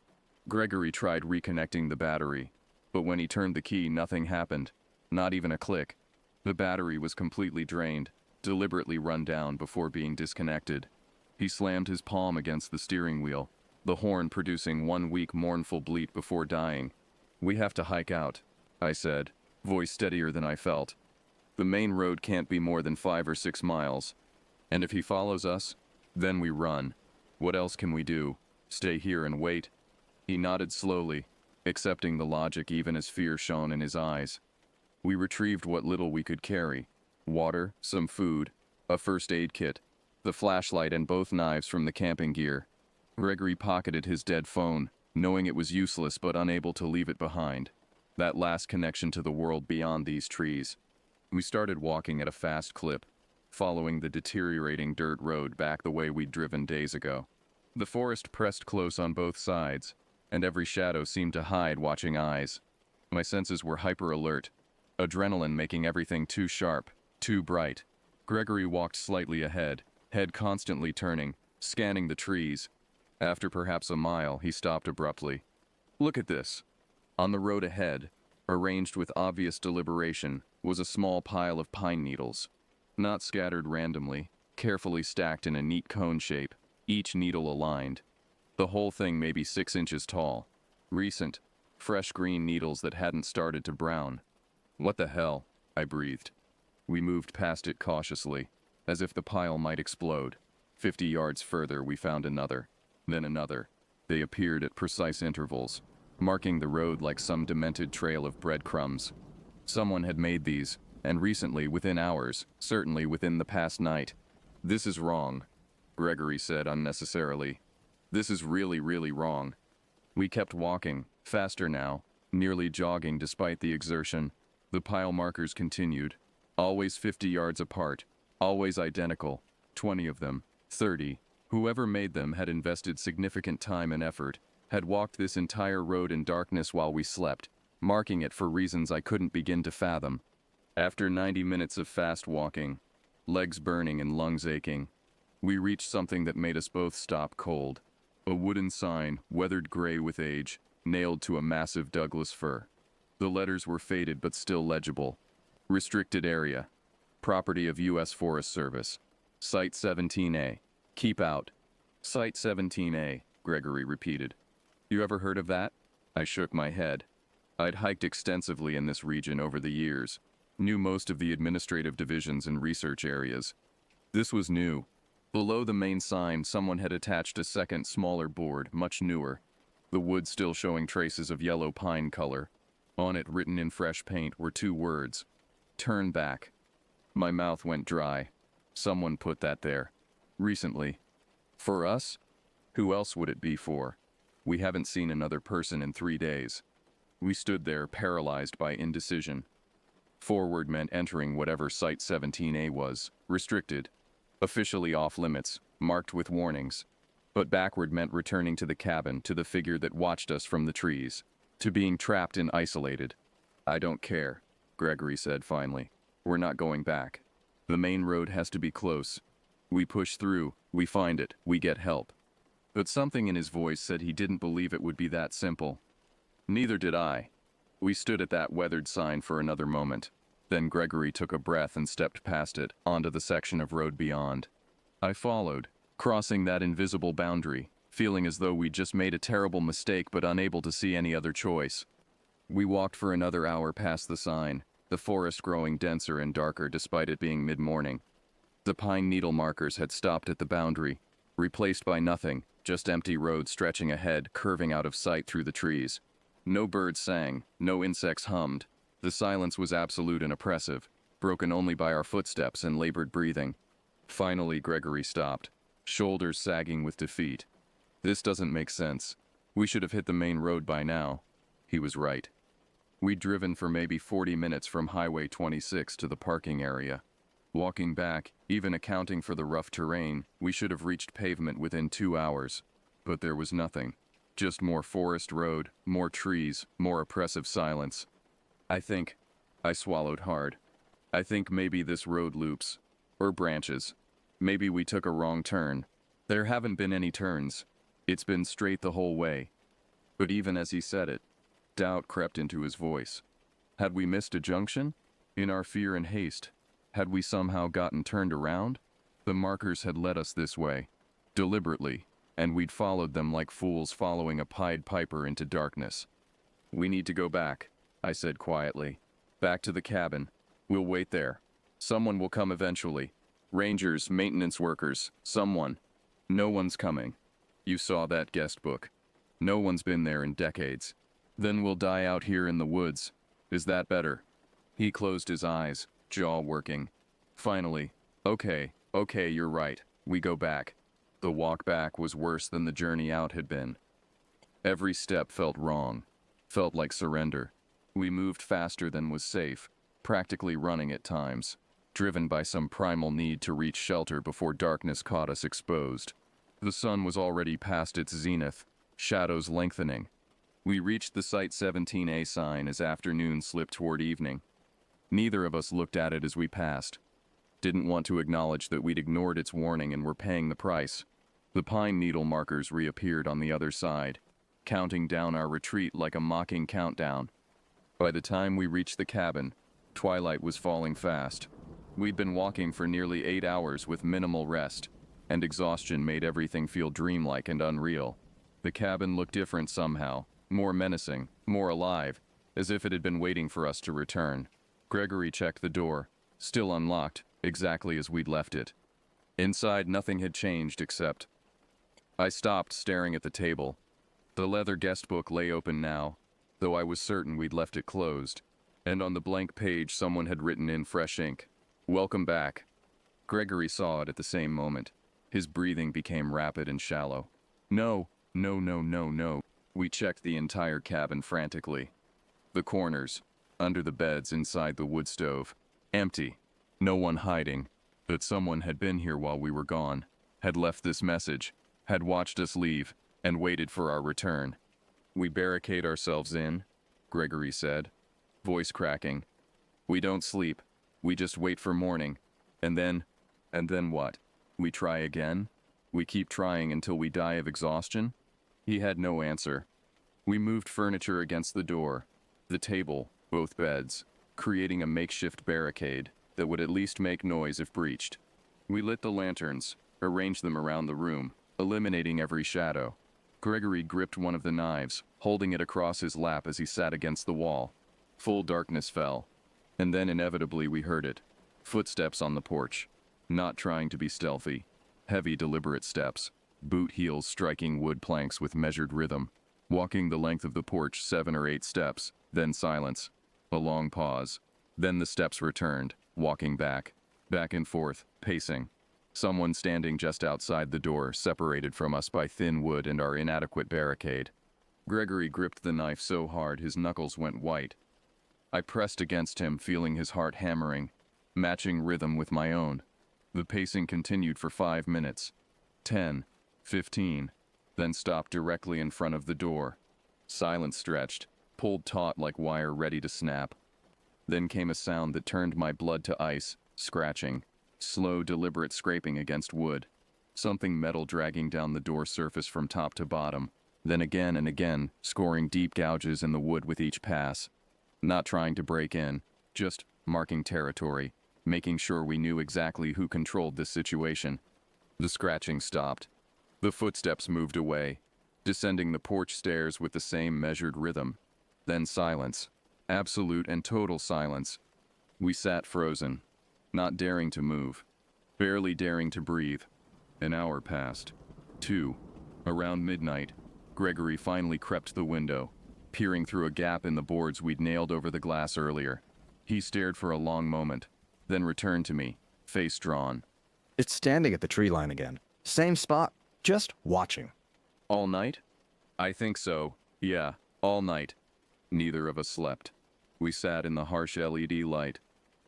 Gregory tried reconnecting the battery, but when he turned the key, nothing happened. Not even a click. The battery was completely drained, deliberately run down before being disconnected. He slammed his palm against the steering wheel, the horn producing one weak, mournful bleat before dying. "We have to hike out," I said, voice steadier than I felt. "The main road can't be more than 5 or 6 miles. And if he follows us, then we run. What else can we do? Stay here and wait?" He nodded slowly, accepting the logic even as fear shone in his eyes. We retrieved what little we could carry. Water, some food, a first aid kit, the flashlight and both knives from the camping gear. Gregory pocketed his dead phone, knowing it was useless but unable to leave it behind. That last connection to the world beyond these trees. We started walking at a fast clip, following the deteriorating dirt road back the way we'd driven days ago. The forest pressed close on both sides, and every shadow seemed to hide watching eyes. My senses were hyper-alert, adrenaline making everything too sharp, too bright. Gregory walked slightly ahead, head constantly turning, scanning the trees. After perhaps a mile, he stopped abruptly. "Look at this." On the road ahead, arranged with obvious deliberation, was a small pile of pine needles. Not scattered randomly, carefully stacked in a neat cone shape, each needle aligned. The whole thing maybe 6 inches tall. Recent, fresh green needles that hadn't started to brown. "What the hell?" I breathed. We moved past it cautiously, as if the pile might explode. 50 yards further, we found another, then another. They appeared at precise intervals, marking the road like some demented trail of breadcrumbs. Someone had made these, and recently, within hours, certainly within the past night. "This is wrong," Gregory said unnecessarily. "This is really, really wrong." We kept walking, faster now, nearly jogging despite the exertion. The pile markers continued, always 50 yards apart, always identical, 20 of them, 30. Whoever made them had invested significant time and effort, had walked this entire road in darkness while we slept, marking it for reasons I couldn't begin to fathom. After 90 minutes of fast walking, legs burning and lungs aching, we reached something that made us both stop cold. A wooden sign, weathered gray with age, nailed to a massive Douglas fir. The letters were faded but still legible. "Restricted area. Property of U.S. Forest Service. Site 17A. Keep out." "Site 17A," Gregory repeated. "You ever heard of that?" I shook my head. I'd hiked extensively in this region over the years, knew most of the administrative divisions and research areas. This was new. Below the main sign, someone had attached a second, smaller board, much newer, the wood still showing traces of yellow pine color. On it, written in fresh paint, were 2 words: turn back. My mouth went dry. Someone put that there. Recently. For us? Who else would it be for? We haven't seen another person in 3 days. We stood there, paralyzed by indecision. Forward meant entering whatever Site 17A was, restricted, officially off limits, marked with warnings. But backward meant returning to the cabin, to the figure that watched us from the trees, to being trapped and isolated. I don't care, Gregory said finally. We're not going back. The main road has to be close. We push through, we find it, we get help. But something in his voice said he didn't believe it would be that simple. Neither did I. We stood at that weathered sign for another moment. Then Gregory took a breath and stepped past it, onto the section of road beyond. I followed, crossing that invisible boundary, feeling as though we'd just made a terrible mistake but unable to see any other choice. We walked for another hour past the sign, the forest growing denser and darker despite it being mid-morning. The pine needle markers had stopped at the boundary, replaced by nothing, just empty road stretching ahead, curving out of sight through the trees. No birds sang, no insects hummed. The silence was absolute and oppressive, broken only by our footsteps and labored breathing. Finally, Gregory stopped, shoulders sagging with defeat. This doesn't make sense. We should have hit the main road by now. He was right. We'd driven for maybe 40 minutes from Highway 26 to the parking area. Walking back, even accounting for the rough terrain, we should have reached pavement within 2 hours. But there was nothing. Just more forest road, more trees, more oppressive silence. I swallowed hard. I think maybe this road loops. Or branches. Maybe we took a wrong turn. There haven't been any turns. It's been straight the whole way. But even as he said it, doubt crept into his voice. Had we missed a junction? In our fear and haste, had we somehow gotten turned around? The markers had led us this way, deliberately, and we'd followed them like fools following a Pied Piper into darkness. We need to go back, I said quietly. Back to the cabin. We'll wait there. Someone will come eventually. Rangers, maintenance workers, someone. No one's coming. You saw that guest book. No one's been there in decades. Then we'll die out here in the woods. Is that better? He closed his eyes, jaw working. Finally, okay, you're right. We go back. The walk back was worse than the journey out had been. Every step felt wrong, felt like surrender. We moved faster than was safe, practically running at times, driven by some primal need to reach shelter before darkness caught us exposed. The sun was already past its zenith, shadows lengthening. We reached the Site 17A sign as afternoon slipped toward evening. Neither of us looked at it as we passed. Didn't want to acknowledge that we'd ignored its warning and were paying the price. The pine needle markers reappeared on the other side, counting down our retreat like a mocking countdown. By the time we reached the cabin, twilight was falling fast. We'd been walking for nearly 8 hours with minimal rest, and exhaustion made everything feel dreamlike and unreal. The cabin looked different somehow, more menacing, more alive, as if it had been waiting for us to return. Gregory checked the door, still unlocked, exactly as we'd left it. Inside, nothing had changed except... I stopped, staring at the table. The leather guest book lay open now, though I was certain we'd left it closed, and on the blank page someone had written in fresh ink, "Welcome back." Gregory saw it at the same moment. His breathing became rapid and shallow. No. We checked the entire cabin frantically. The corners, under the beds, inside the wood stove. Empty. No one hiding. But someone had been here while we were gone, had left this message, had watched us leave, and waited for our return. We barricade ourselves in, Gregory said, voice cracking. We don't sleep. We just wait for morning. And then what? We try again? We keep trying until we die of exhaustion? He had no answer. We moved furniture against the door, the table, both beds, creating a makeshift barricade that would at least make noise if breached. We lit the lanterns, arranged them around the room, eliminating every shadow. Gregory gripped one of the knives, holding it across his lap as he sat against the wall. Full darkness fell. And then inevitably we heard it. Footsteps on the porch. Not trying to be stealthy. Heavy, deliberate steps. Boot heels striking wood planks with measured rhythm. walking the length of the porch 7 or 8 steps, then silence. A long pause. Then the steps returned, walking back and forth, pacing. Someone standing just outside the door, separated from us by thin wood and our inadequate barricade. Gregory gripped the knife so hard his knuckles went white. I pressed against him, feeling his heart hammering, matching rhythm with my own. The pacing continued for 5 minutes, 10, 15, then stopped directly in front of the door. Silence stretched, pulled taut like wire ready to snap. Then came a sound that turned my blood to ice, scratching, slow, deliberate scraping against wood. Something metal dragging down the door surface from top to bottom, then again and again, scoring deep gouges in the wood with each pass. Not trying to break in, just marking territory, making sure we knew exactly who controlled this situation. The scratching stopped. The footsteps moved away, descending the porch stairs with the same measured rhythm. Then silence. Absolute and total silence. We sat frozen, not daring to move, barely daring to breathe. An hour passed. 2. Around midnight, Gregory finally crept to the window, peering through a gap in the boards we'd nailed over the glass earlier. He stared for a long moment, then returned to me, face drawn. It's standing at the tree line again. Same spot, just watching. All night? I think so. Yeah, all night. Neither of us slept. We sat in the harsh LED light,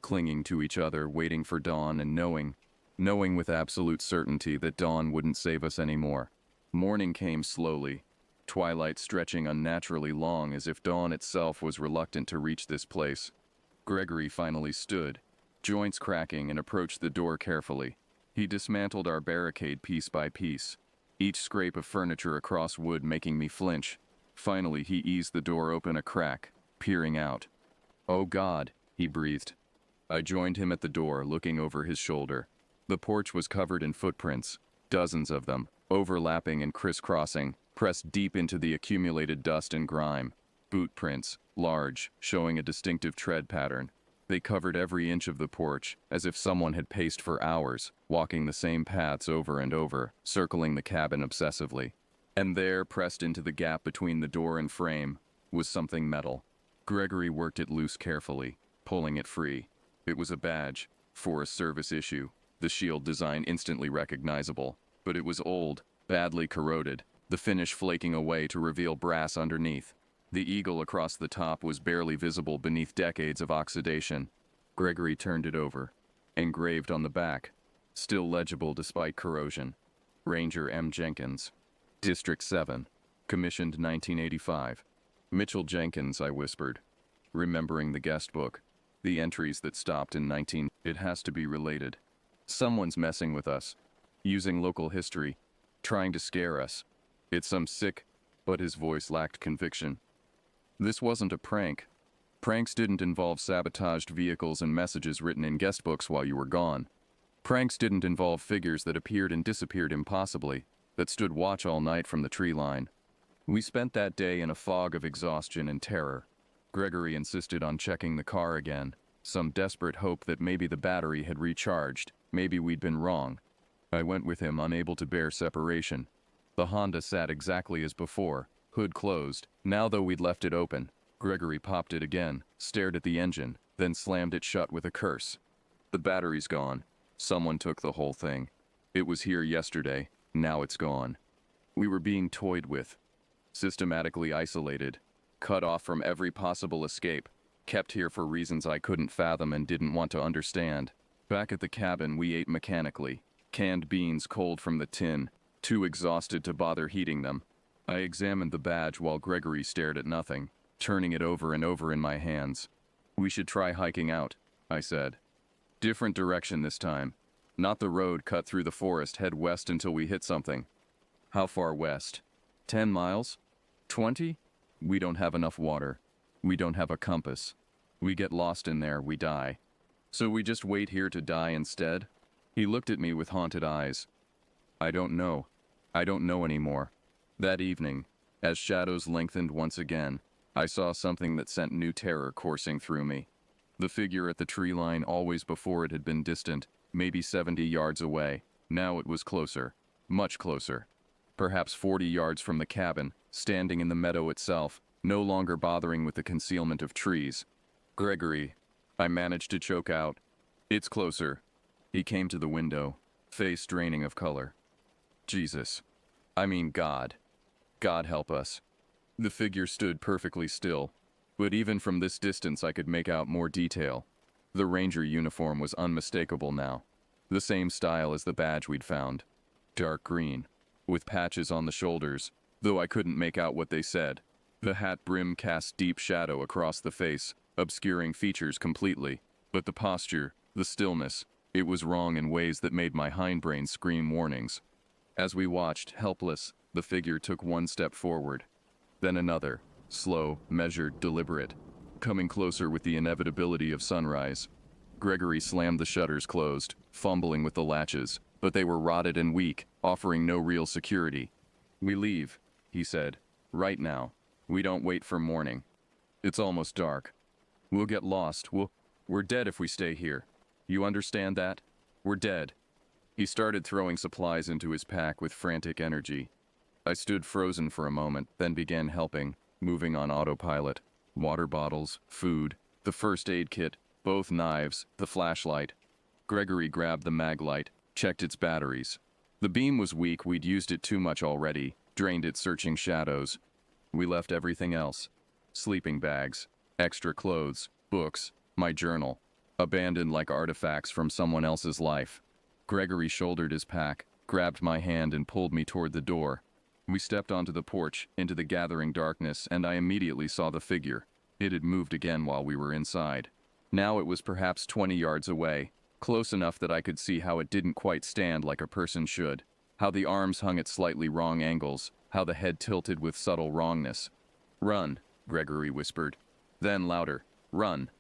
clinging to each other, waiting for dawn and knowing with absolute certainty that dawn wouldn't save us anymore. Morning came slowly, twilight stretching unnaturally long as if dawn itself was reluctant to reach this place. Gregory finally stood, joints cracking, and approached the door carefully. He dismantled our barricade piece by piece, each scrape of furniture across wood making me flinch. Finally, he eased the door open a crack, peering out. "Oh God," he breathed. I joined him at the door, looking over his shoulder. The porch was covered in footprints, dozens of them, overlapping and crisscrossing, pressed deep into the accumulated dust and grime. Boot prints, large, showing a distinctive tread pattern. They covered every inch of the porch, as if someone had paced for hours, walking the same paths over and over, circling the cabin obsessively. And there, pressed into the gap between the door and frame, was something metal. Gregory worked it loose carefully, pulling it free. It was a badge, Forest Service issue, the shield design instantly recognizable. But it was old, badly corroded, the finish flaking away to reveal brass underneath. The eagle across the top was barely visible beneath decades of oxidation. Gregory turned it over. Engraved on the back, still legible despite corrosion. Ranger M. Jenkins. District 7. Commissioned 1985. Mitchell Jenkins, I whispered, remembering the guest book. The entries that stopped in 19... It has to be related. Someone's messing with us. Using local history. Trying to scare us. It's some sick... But his voice lacked conviction. This wasn't a prank. Pranks didn't involve sabotaged vehicles and messages written in guest books while you were gone. Pranks didn't involve figures that appeared and disappeared impossibly, that stood watch all night from the tree line. We spent that day in a fog of exhaustion and terror. Gregory insisted on checking the car again, some desperate hope that maybe the battery had recharged, maybe we'd been wrong. I went with him, unable to bear separation. The Honda sat exactly as before, hood closed. Now though we'd left it open, Gregory popped it again, stared at the engine, then slammed it shut with a curse. The battery's gone. Someone took the whole thing. It was here yesterday, now it's gone. We were being toyed with, systematically isolated, cut off from every possible escape, kept here for reasons I couldn't fathom and didn't want to understand. Back at the cabin, we ate mechanically, canned beans cold from the tin, too exhausted to bother heating them. I examined the badge while Gregory stared at nothing, turning it over and over in my hands. "We should try hiking out," I said. "Different direction this time. Not the road cut through the forest, head west until we hit something." "How far west? 10 miles? 20? We don't have enough water. We don't have a compass. We get lost in there, we die. So we just wait here to die instead?" He looked at me with haunted eyes. "I don't know. I don't know anymore." That evening, as shadows lengthened once again, I saw something that sent new terror coursing through me. The figure at the tree line, always before it had been distant, maybe 70 yards away. Now it was closer, much closer. Perhaps 40 yards from the cabin, standing in the meadow itself, no longer bothering with the concealment of trees. "Gregory," I managed to choke out. "It's closer." He came to the window, face draining of color. Jesus. I mean God. God help us. The figure stood perfectly still, but even from this distance I could make out more detail. The ranger uniform was unmistakable now. The same style as the badge we'd found. Dark green, with patches on the shoulders, though I couldn't make out what they said. The hat brim cast deep shadow across the face, obscuring features completely. But the posture, the stillness, it was wrong in ways that made my hindbrain scream warnings. As we watched, helpless, the figure took one step forward. Then another, slow, measured, deliberate, coming closer with the inevitability of sunrise. Gregory slammed the shutters closed, fumbling with the latches, but they were rotted and weak, offering no real security. "We leave," he said. "Right now. We don't wait for morning. It's almost dark. We'll get lost. We're dead if we stay here. You understand that? We're dead." He started throwing supplies into his pack with frantic energy. I stood frozen for a moment, then began helping, moving on autopilot. Water bottles, food, the first aid kit, both knives, the flashlight. Gregory grabbed the mag light, checked its batteries. The beam was weak, we'd used it too much already, drained it searching shadows. We left everything else. Sleeping bags, extra clothes, books, my journal, abandoned like artifacts from someone else's life. Gregory shouldered his pack, grabbed my hand and pulled me toward the door. We stepped onto the porch, into the gathering darkness, and I immediately saw the figure. It had moved again while we were inside. Now it was perhaps 20 yards away, close enough that I could see how it didn't quite stand like a person should, how the arms hung at slightly wrong angles, how the head tilted with subtle wrongness. "Run," Gregory whispered. Then louder, "Run."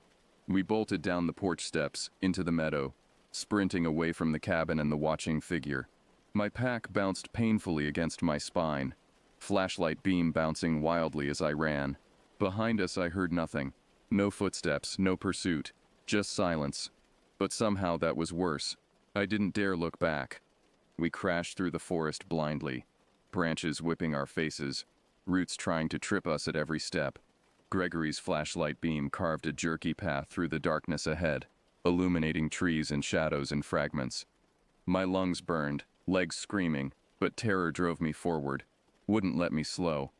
We bolted down the porch steps, into the meadow, sprinting away from the cabin and the watching figure. My pack bounced painfully against my spine, flashlight beam bouncing wildly as I ran. Behind us I heard nothing. No footsteps, no pursuit, just silence. But somehow that was worse. I didn't dare look back. We crashed through the forest blindly, branches whipping our faces, roots trying to trip us at every step. Gregory's flashlight beam carved a jerky path through the darkness ahead, illuminating trees and shadows and fragments. My lungs burned, legs screaming, but terror drove me forward, wouldn't let me slow.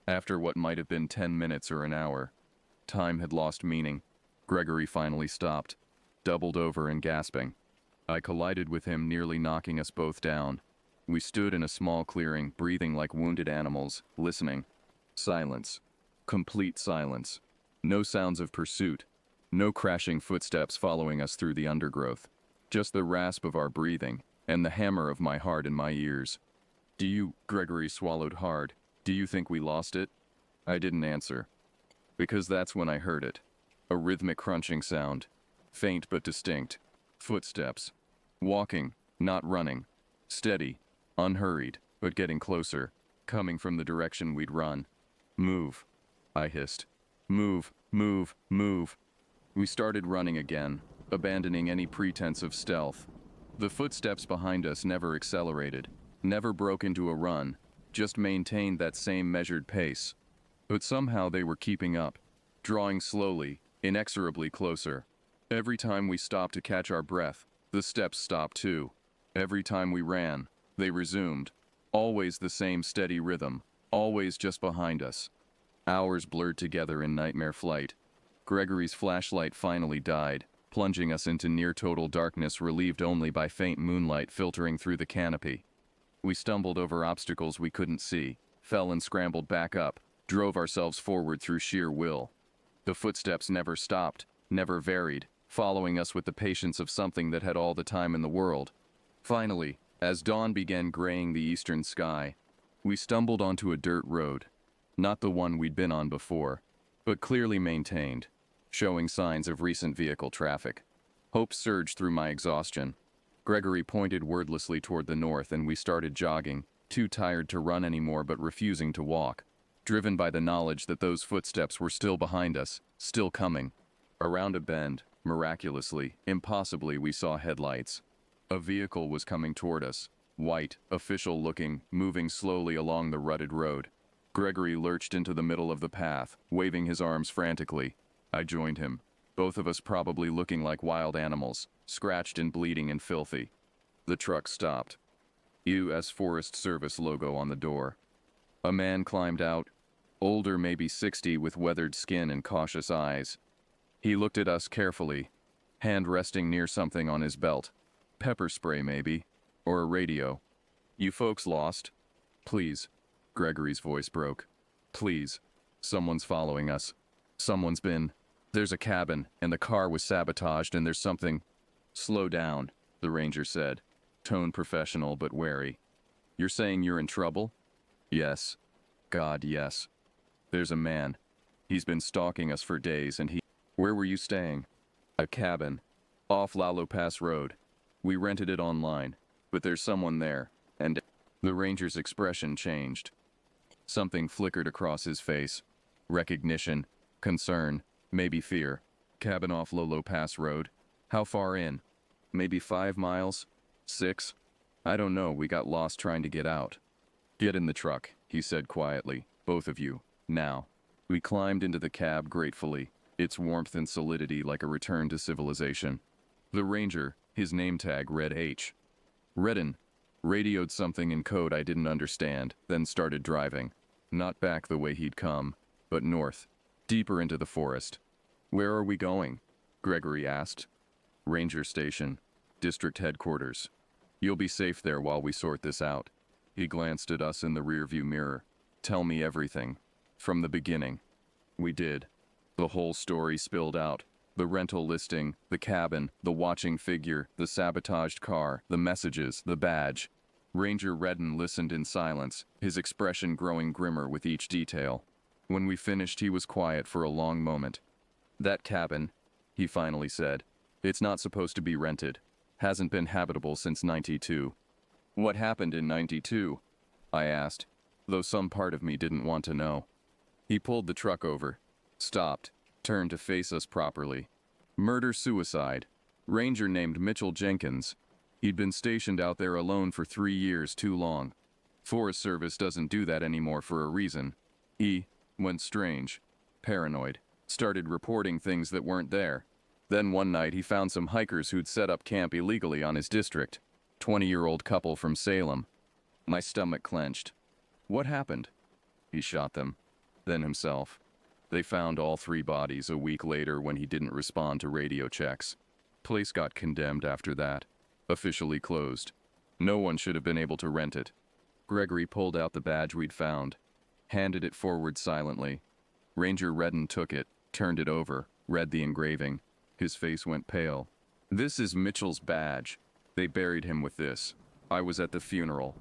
After what might have been 10 minutes or an hour, time had lost meaning. Gregory finally stopped, doubled over and gasping. I collided with him, nearly knocking us both down. We stood in a small clearing, breathing like wounded animals, listening. Silence. Complete silence. No sounds of pursuit. No crashing footsteps following us through the undergrowth. Just the rasp of our breathing, and the hammer of my heart in my ears. Gregory swallowed hard. "Do you think we lost it?" I didn't answer. Because that's when I heard it. A rhythmic crunching sound. Faint but distinct. Footsteps. Walking, not running. Steady, unhurried, but getting closer. Coming from the direction we'd run. "Move," I hissed. "Move, move, move." We started running again, abandoning any pretense of stealth. The footsteps behind us never accelerated, never broke into a run, just maintained that same measured pace. But somehow they were keeping up, drawing slowly, inexorably closer. Every time we stopped to catch our breath, the steps stopped too. Every time we ran, they resumed. Always the same steady rhythm, always just behind us. Hours blurred together in nightmare flight. Gregory's flashlight finally died, plunging us into near-total darkness relieved only by faint moonlight filtering through the canopy. We stumbled over obstacles we couldn't see, fell and scrambled back up, drove ourselves forward through sheer will. The footsteps never stopped, never varied, following us with the patience of something that had all the time in the world. Finally, as dawn began graying the eastern sky, we stumbled onto a dirt road. Not the one we'd been on before, but clearly maintained, showing signs of recent vehicle traffic. Hope surged through my exhaustion. Gregory pointed wordlessly toward the north and we started jogging, too tired to run anymore but refusing to walk, driven by the knowledge that those footsteps were still behind us, still coming. Around a bend, miraculously, impossibly, we saw headlights. A vehicle was coming toward us, white, official looking, moving slowly along the rutted road. Gregory lurched into the middle of the path, waving his arms frantically. I joined him, both of us probably looking like wild animals, scratched and bleeding and filthy. The truck stopped. U.S. Forest Service logo on the door. A man climbed out, older, maybe 60, with weathered skin and cautious eyes. He looked at us carefully, hand resting near something on his belt. Pepper spray, maybe, or a radio. You folks lost? Please. Gregory's voice broke. Please. Someone's following us. Someone's been. There's a cabin, and the car was sabotaged, and there's something. Slow down, the ranger said, tone professional but wary. You're saying you're in trouble? Yes. God, yes. There's a man. He's been stalking us for days, and he... Where were you staying? A cabin. Off Lalo Pass Road. We rented it online, but there's someone there, and... The ranger's expression changed. Something flickered across his face. Recognition, concern, maybe fear. Cabin off Lalo Pass Road. How far in? Maybe 5 miles? 6? I don't know, we got lost trying to get out. Get in the truck, he said quietly. Both of you, now. We climbed into the cab gratefully, its warmth and solidity like a return to civilization. The ranger, his name tag read H. Redden, radioed something in code I didn't understand, then started driving. Not back the way he'd come, but north, deeper into the forest. Where are we going? Gregory asked. Ranger Station, District Headquarters. You'll be safe there while we sort this out. He glanced at us in the rearview mirror. Tell me everything. From the beginning. We did. The whole story spilled out. The rental listing, the cabin, the watching figure, the sabotaged car, the messages, the badge. Ranger Redden listened in silence, his expression growing grimmer with each detail. When we finished, he was quiet for a long moment. That cabin, he finally said, it's not supposed to be rented. Hasn't been habitable since '92. What happened in '92? I asked, though some part of me didn't want to know. He pulled the truck over, stopped, turned to face us properly. Murder-suicide. Ranger named Mitchell Jenkins. He'd been stationed out there alone for 3 years too long. Forest Service doesn't do that anymore for a reason. He went strange, paranoid, started reporting things that weren't there. Then one night he found some hikers who'd set up camp illegally on his district. 20-year-old couple from Salem. My stomach clenched. What happened? He shot them. Then himself. They found all 3 bodies a week later when he didn't respond to radio checks. Place got condemned after that. Officially closed. No one should have been able to rent it. Gregory pulled out the badge we'd found, handed it forward silently. Ranger Redden took it, turned it over, read the engraving. His face went pale. This is Mitchell's badge. They buried him with this. I was at the funeral.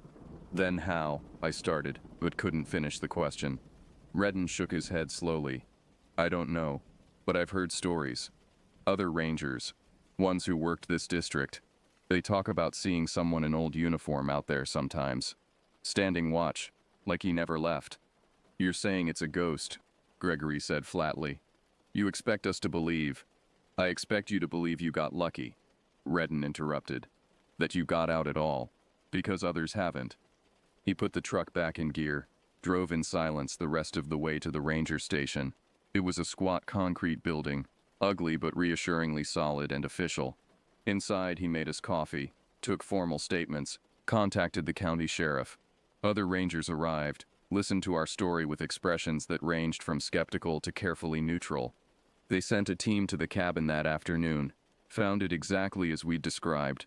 Then how? I started, but couldn't finish the question. Redden shook his head slowly. I don't know, but I've heard stories. Other rangers, ones who worked this district, they talk about seeing someone in old uniform out there sometimes. Standing watch, like he never left. You're saying it's a ghost, Gregory said flatly. You expect us to believe. I expect you to believe you got lucky, Redden interrupted. That you got out at all, because others haven't. He put the truck back in gear, drove in silence the rest of the way to the ranger station. It was a squat concrete building, ugly but reassuringly solid and official. Inside, he made us coffee, took formal statements, contacted the county sheriff. Other rangers arrived, listened to our story with expressions that ranged from skeptical to carefully neutral. They sent a team to the cabin that afternoon, found it exactly as we'd described.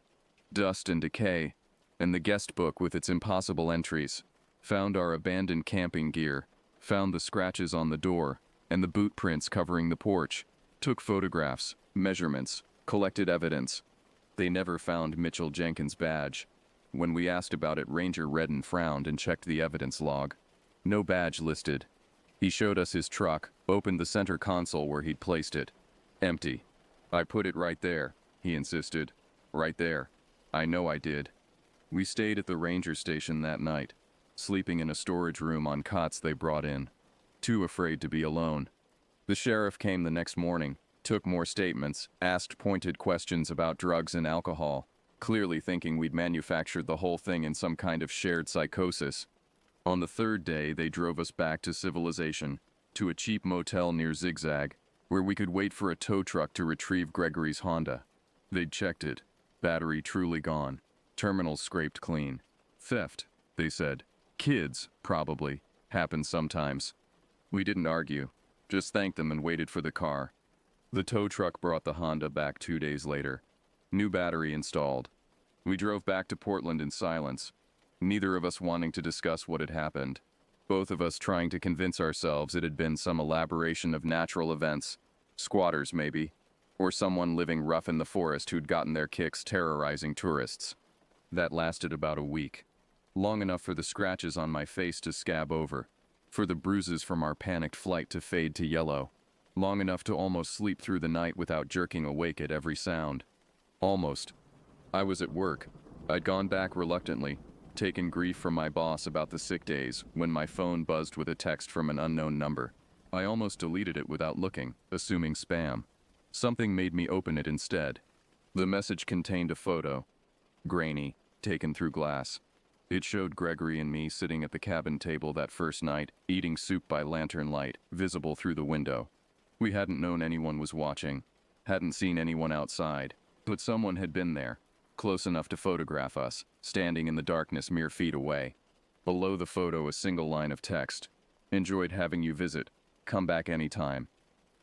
Dust and decay, and the guest book with its impossible entries. Found our abandoned camping gear, found the scratches on the door, and the boot prints covering the porch. Took photographs, measurements, collected evidence. They never found Mitchell Jenkins' badge. When we asked about it, Ranger Redden frowned and checked the evidence log. No badge listed. He showed us his truck, opened the center console where he'd placed it. Empty. I put it right there, he insisted. Right there. I know I did. We stayed at the ranger station that night, sleeping in a storage room on cots they brought in. Too afraid to be alone. The sheriff came the next morning, took more statements, asked pointed questions about drugs and alcohol, clearly thinking we'd manufactured the whole thing in some kind of shared psychosis. On the third day, they drove us back to civilization, to a cheap motel near Zigzag, where we could wait for a tow truck to retrieve Gregory's Honda. They'd checked it. Battery truly gone. Terminals scraped clean. Theft, they said. Kids, probably. Happens sometimes. We didn't argue. Just thanked them and waited for the car. The tow truck brought the Honda back 2 days later. New battery installed. We drove back to Portland in silence, neither of us wanting to discuss what had happened. Both of us trying to convince ourselves it had been some elaboration of natural events, squatters maybe, or someone living rough in the forest who'd gotten their kicks terrorizing tourists. That lasted about a week, long enough for the scratches on my face to scab over, for the bruises from our panicked flight to fade to yellow, long enough to almost sleep through the night without jerking awake at every sound. Almost. I was at work. I'd gone back reluctantly, taken grief from my boss about the sick days, when my phone buzzed with a text from an unknown number. I almost deleted it without looking, assuming spam. Something made me open it instead. The message contained a photo. Grainy, taken through glass. It showed Gregory and me sitting at the cabin table that first night, eating soup by lantern light, visible through the window. We hadn't known anyone was watching, hadn't seen anyone outside, but someone had been there, close enough to photograph us, standing in the darkness mere feet away. Below the photo, a single line of text. Enjoyed having you visit. Come back anytime.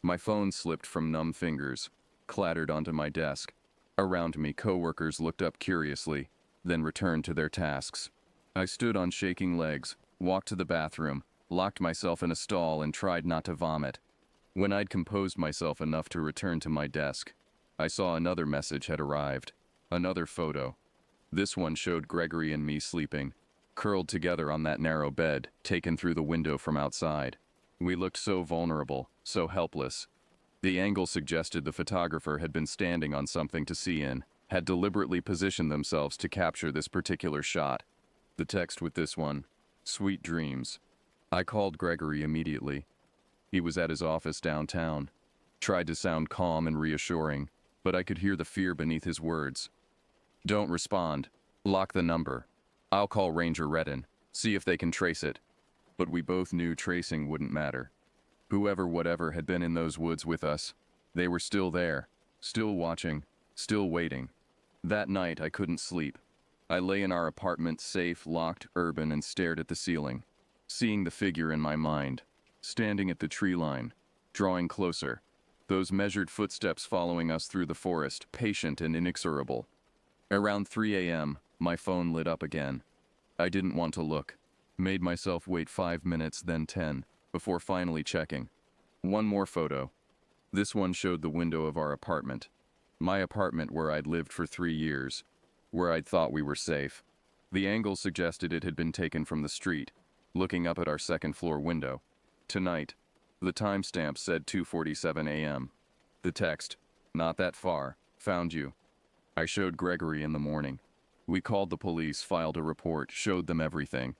My phone slipped from numb fingers, clattered onto my desk. Around me, coworkers looked up curiously, then returned to their tasks. I stood on shaking legs, walked to the bathroom, locked myself in a stall and tried not to vomit. When I'd composed myself enough to return to my desk, I saw another message had arrived. Another photo. This one showed Gregory and me sleeping, curled together on that narrow bed, taken through the window from outside. We looked so vulnerable, so helpless. The angle suggested the photographer had been standing on something to see in, had deliberately positioned themselves to capture this particular shot. The text with this one, sweet dreams. I called Gregory immediately. He was at his office downtown. Tried to sound calm and reassuring, but I could hear the fear beneath his words. Don't respond. Lock the number. I'll call Ranger Redden, see if they can trace it. But we both knew tracing wouldn't matter. Whoever, whatever had been in those woods with us, they were still there, still watching, still waiting. That night I couldn't sleep. I lay in our apartment, safe, locked, urban, and stared at the ceiling, seeing the figure in my mind, standing at the tree line, drawing closer, those measured footsteps following us through the forest, patient and inexorable. Around 3 a.m., my phone lit up again. I didn't want to look. Made myself wait 5 minutes, then 10, before finally checking. One more photo. This one showed the window of our apartment. My apartment where I'd lived for 3 years, where I'd thought we were safe. The angle suggested it had been taken from the street, looking up at our second-floor window. Tonight, the timestamp said 2:47 a.m. The text, not that far, found you. I showed Gregory in the morning. We called the police, filed a report, showed them everything.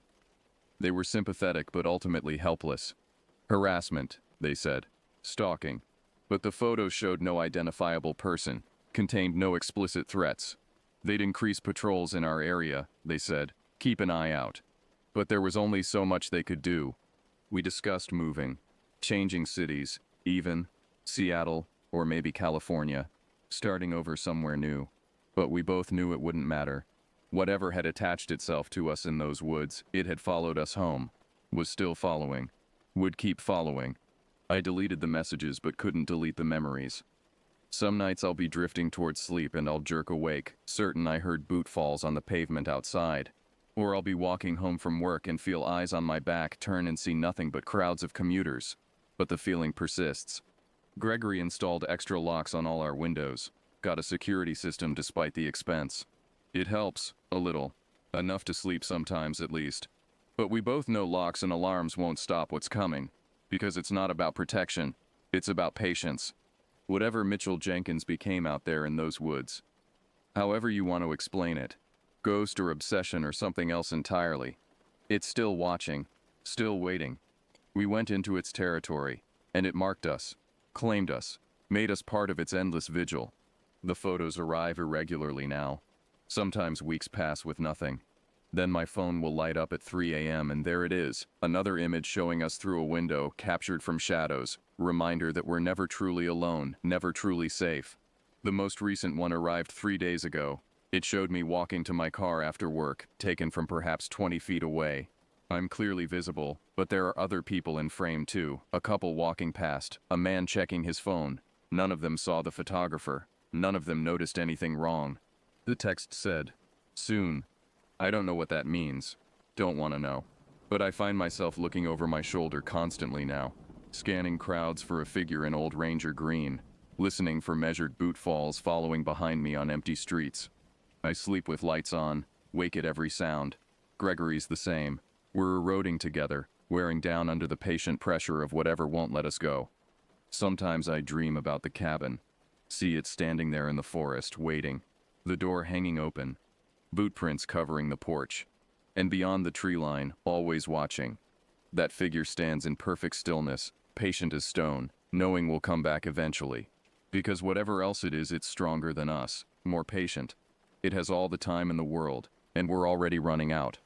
They were sympathetic but ultimately helpless. Harassment, they said. Stalking. But the photo showed no identifiable person, contained no explicit threats. They'd increase patrols in our area, they said. Keep an eye out. But there was only so much they could do. We discussed moving, changing cities, even Seattle or maybe California, starting over somewhere new. But we both knew it wouldn't matter. Whatever had attached itself to us in those woods, it had followed us home, was still following, would keep following. I deleted the messages but couldn't delete the memories. Some nights I'll be drifting towards sleep and I'll jerk awake, certain I heard boot falls on the pavement outside. Or I'll be walking home from work and feel eyes on my back, turn and see nothing but crowds of commuters. But the feeling persists. Gregory installed extra locks on all our windows. Got a security system despite the expense. It helps, a little. Enough to sleep sometimes at least. But we both know locks and alarms won't stop what's coming. Because it's not about protection. It's about patience. Whatever Mitchell Jenkins became out there in those woods. However you want to explain it. Ghost or obsession or something else entirely. It's still watching. Still waiting. We went into its territory. And it marked us. Claimed us. Made us part of its endless vigil. The photos arrive irregularly now. Sometimes weeks pass with nothing. Then my phone will light up at 3 a.m. and there it is, another image showing us through a window, captured from shadows. Reminder that we're never truly alone, never truly safe. The most recent one arrived 3 days ago. It showed me walking to my car after work, taken from perhaps 20 feet away. I'm clearly visible, but there are other people in frame too. A couple walking past, a man checking his phone. None of them saw the photographer. None of them noticed anything wrong. The text said, "Soon." I don't know what that means. Don't want to know. But I find myself looking over my shoulder constantly now, scanning crowds for a figure in old Ranger green, listening for measured boot falls following behind me on empty streets. I sleep with lights on, wake at every sound. Gregory's the same. We're eroding together, wearing down under the patient pressure of whatever won't let us go. Sometimes I dream about the cabin. See it standing there in the forest, waiting. The door hanging open. Boot prints covering the porch. And beyond the tree line, always watching. That figure stands in perfect stillness, patient as stone, knowing we'll come back eventually. Because whatever else it is, it's stronger than us, more patient. It has all the time in the world, and we're already running out.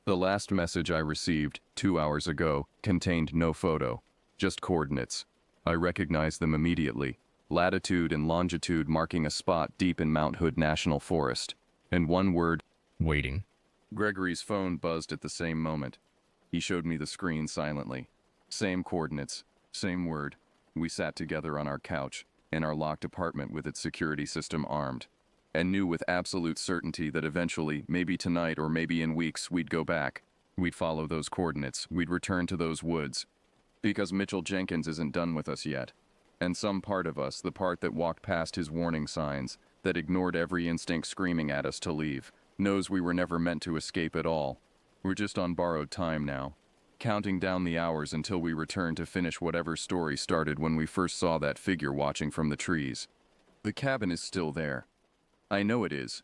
The last message I received, 2 hours ago, contained no photo, just coordinates. I recognized them immediately. Latitude and longitude marking a spot deep in Mount Hood National Forest. And one word, Waiting. Gregory's phone buzzed at the same moment. He showed me the screen silently. Same coordinates, same word. We sat together on our couch, in our locked apartment with its security system armed, and knew with absolute certainty that eventually, maybe tonight or maybe in weeks, we'd go back. We'd follow those coordinates. We'd return to those woods. Because Mitchell Jenkins isn't done with us yet. And some part of us, the part that walked past his warning signs, that ignored every instinct screaming at us to leave, knows we were never meant to escape at all. We're just on borrowed time now, counting down the hours until we return to finish whatever story started when we first saw that figure watching from the trees. The cabin is still there. I know it is.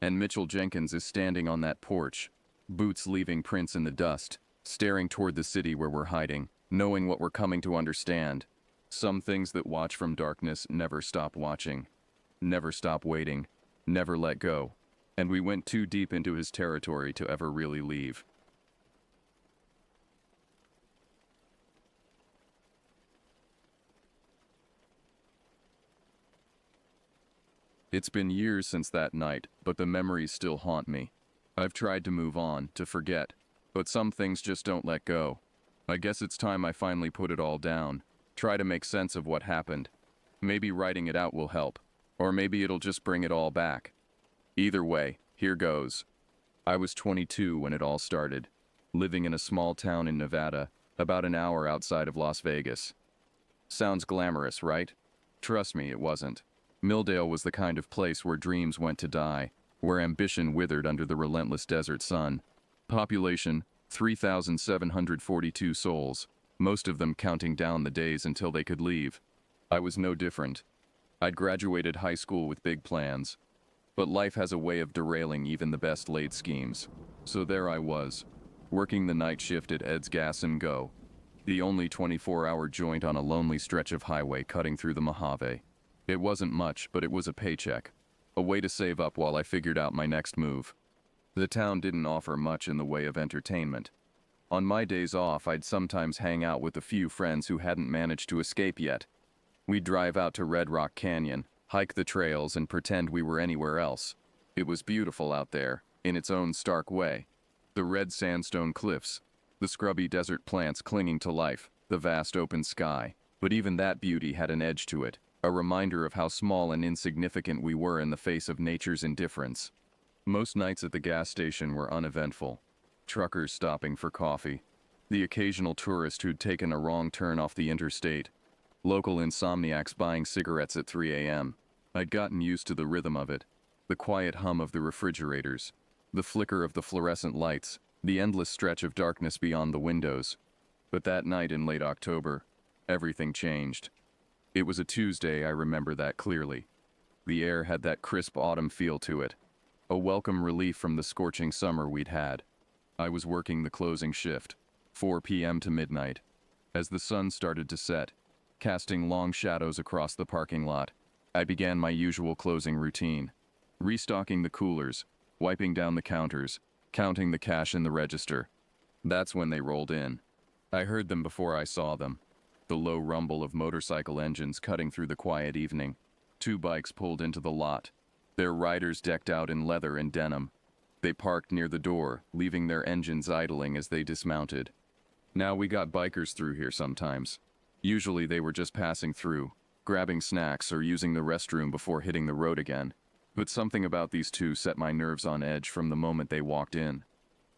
And Mitchell Jenkins is standing on that porch, boots leaving prints in the dust, staring toward the city where we're hiding, knowing what we're coming to understand. Some things that watch from darkness never stop watching. Never stop waiting, never let go, and we went too deep into his territory to ever really leave. It's been years since that night, but the memories still haunt me. I've tried to move on, to forget, but some things just don't let go. I guess it's time I finally put it all down, try to make sense of what happened. Maybe writing it out will help. Or maybe it'll just bring it all back. Either way, here goes. I was 22 when it all started, living in a small town in Nevada, about an hour outside of Las Vegas. Sounds glamorous, right? Trust me, it wasn't. Milldale was the kind of place where dreams went to die, where ambition withered under the relentless desert sun. Population, 3,742 souls, most of them counting down the days until they could leave. I was no different. I'd graduated high school with big plans, but life has a way of derailing even the best laid schemes. So there I was, working the night shift at Ed's Gas and Go, the only 24-hour joint on a lonely stretch of highway cutting through the Mojave. It wasn't much, but it was a paycheck, a way to save up while I figured out my next move. The town didn't offer much in the way of entertainment. On my days off, I'd sometimes hang out with a few friends who hadn't managed to escape yet. We'd drive out to Red Rock Canyon, hike the trails, and pretend we were anywhere else. It was beautiful out there, in its own stark way. The red sandstone cliffs, the scrubby desert plants clinging to life, the vast open sky. But even that beauty had an edge to it, a reminder of how small and insignificant we were in the face of nature's indifference. Most nights at the gas station were uneventful. Truckers stopping for coffee, the occasional tourist who'd taken a wrong turn off the interstate, local insomniacs buying cigarettes at 3 a.m. I'd gotten used to the rhythm of it, the quiet hum of the refrigerators, the flicker of the fluorescent lights, the endless stretch of darkness beyond the windows. But that night in late October, everything changed. It was a Tuesday, I remember that clearly. The air had that crisp autumn feel to it, a welcome relief from the scorching summer we'd had. I was working the closing shift, 4 p.m. to midnight, as the sun started to set, casting long shadows across the parking lot. I began my usual closing routine, restocking the coolers, wiping down the counters, counting the cash in the register. That's when they rolled in. I heard them before I saw them. The low rumble of motorcycle engines cutting through the quiet evening. 2 bikes pulled into the lot, their riders decked out in leather and denim. They parked near the door, leaving their engines idling as they dismounted. Now we got bikers through here sometimes. Usually they were just passing through, grabbing snacks or using the restroom before hitting the road again. But something about these two set my nerves on edge from the moment they walked in.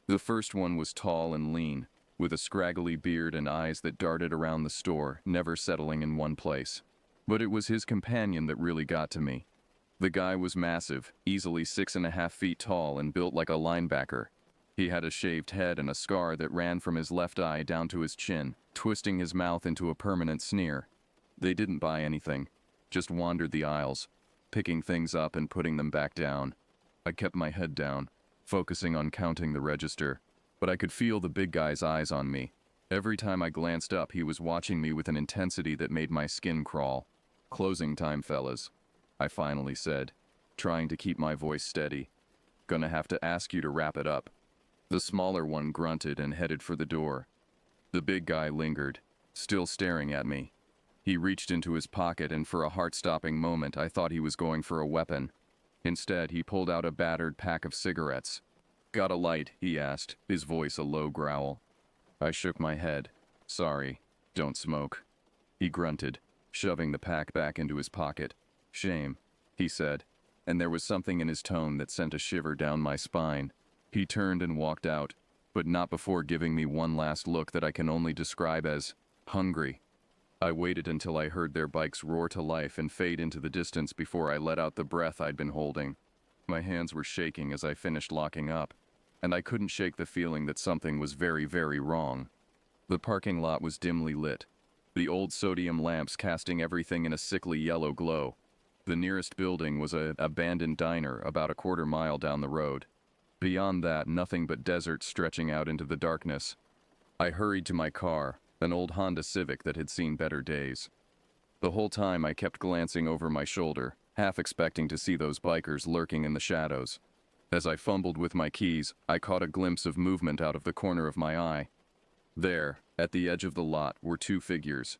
The first one was tall and lean, with a scraggly beard and eyes that darted around the store, never settling in one place. But it was his companion that really got to me. The guy was massive, easily 6.5 feet tall and built like a linebacker. He had a shaved head and a scar that ran from his left eye down to his chin, twisting his mouth into a permanent sneer. They didn't buy anything, just wandered the aisles, picking things up and putting them back down. I kept my head down, focusing on counting the register, but I could feel the big guy's eyes on me. Every time I glanced up, he was watching me with an intensity that made my skin crawl. "Closing time, fellas," I finally said, trying to keep my voice steady. "Gonna have to ask you to wrap it up." The smaller one grunted and headed for the door. The big guy lingered, still staring at me. He reached into his pocket, and for a heart-stopping moment I thought he was going for a weapon. Instead, he pulled out a battered pack of cigarettes. "Got a light?" he asked, his voice a low growl. I shook my head. "Sorry, don't smoke." He grunted, shoving the pack back into his pocket. "Shame," he said, and there was something in his tone that sent a shiver down my spine. He turned and walked out, but not before giving me one last look that I can only describe as hungry. I waited until I heard their bikes roar to life and fade into the distance before I let out the breath I'd been holding. My hands were shaking as I finished locking up, and I couldn't shake the feeling that something was very, very wrong. The parking lot was dimly lit, the old sodium lamps casting everything in a sickly yellow glow. The nearest building was an abandoned diner about a quarter mile down the road. Beyond that, nothing but desert stretching out into the darkness. I hurried to my car, an old Honda Civic that had seen better days. The whole time I kept glancing over my shoulder, half expecting to see those bikers lurking in the shadows. As I fumbled with my keys, I caught a glimpse of movement out of the corner of my eye. There, at the edge of the lot, were 2 figures,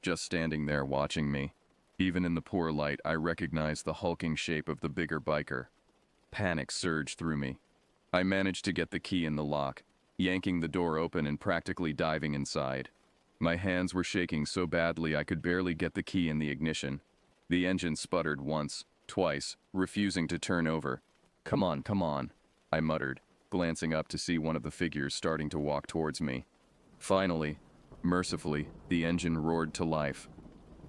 just standing there watching me. Even in the poor light, I recognized the hulking shape of the bigger biker. Panic surged through me. I managed to get the key in the lock, yanking the door open and practically diving inside. My hands were shaking so badly I could barely get the key in the ignition. The engine sputtered once, twice, refusing to turn over. Come on," I muttered, glancing up to see one of the figures starting to walk towards me. Finally, mercifully, the engine roared to life.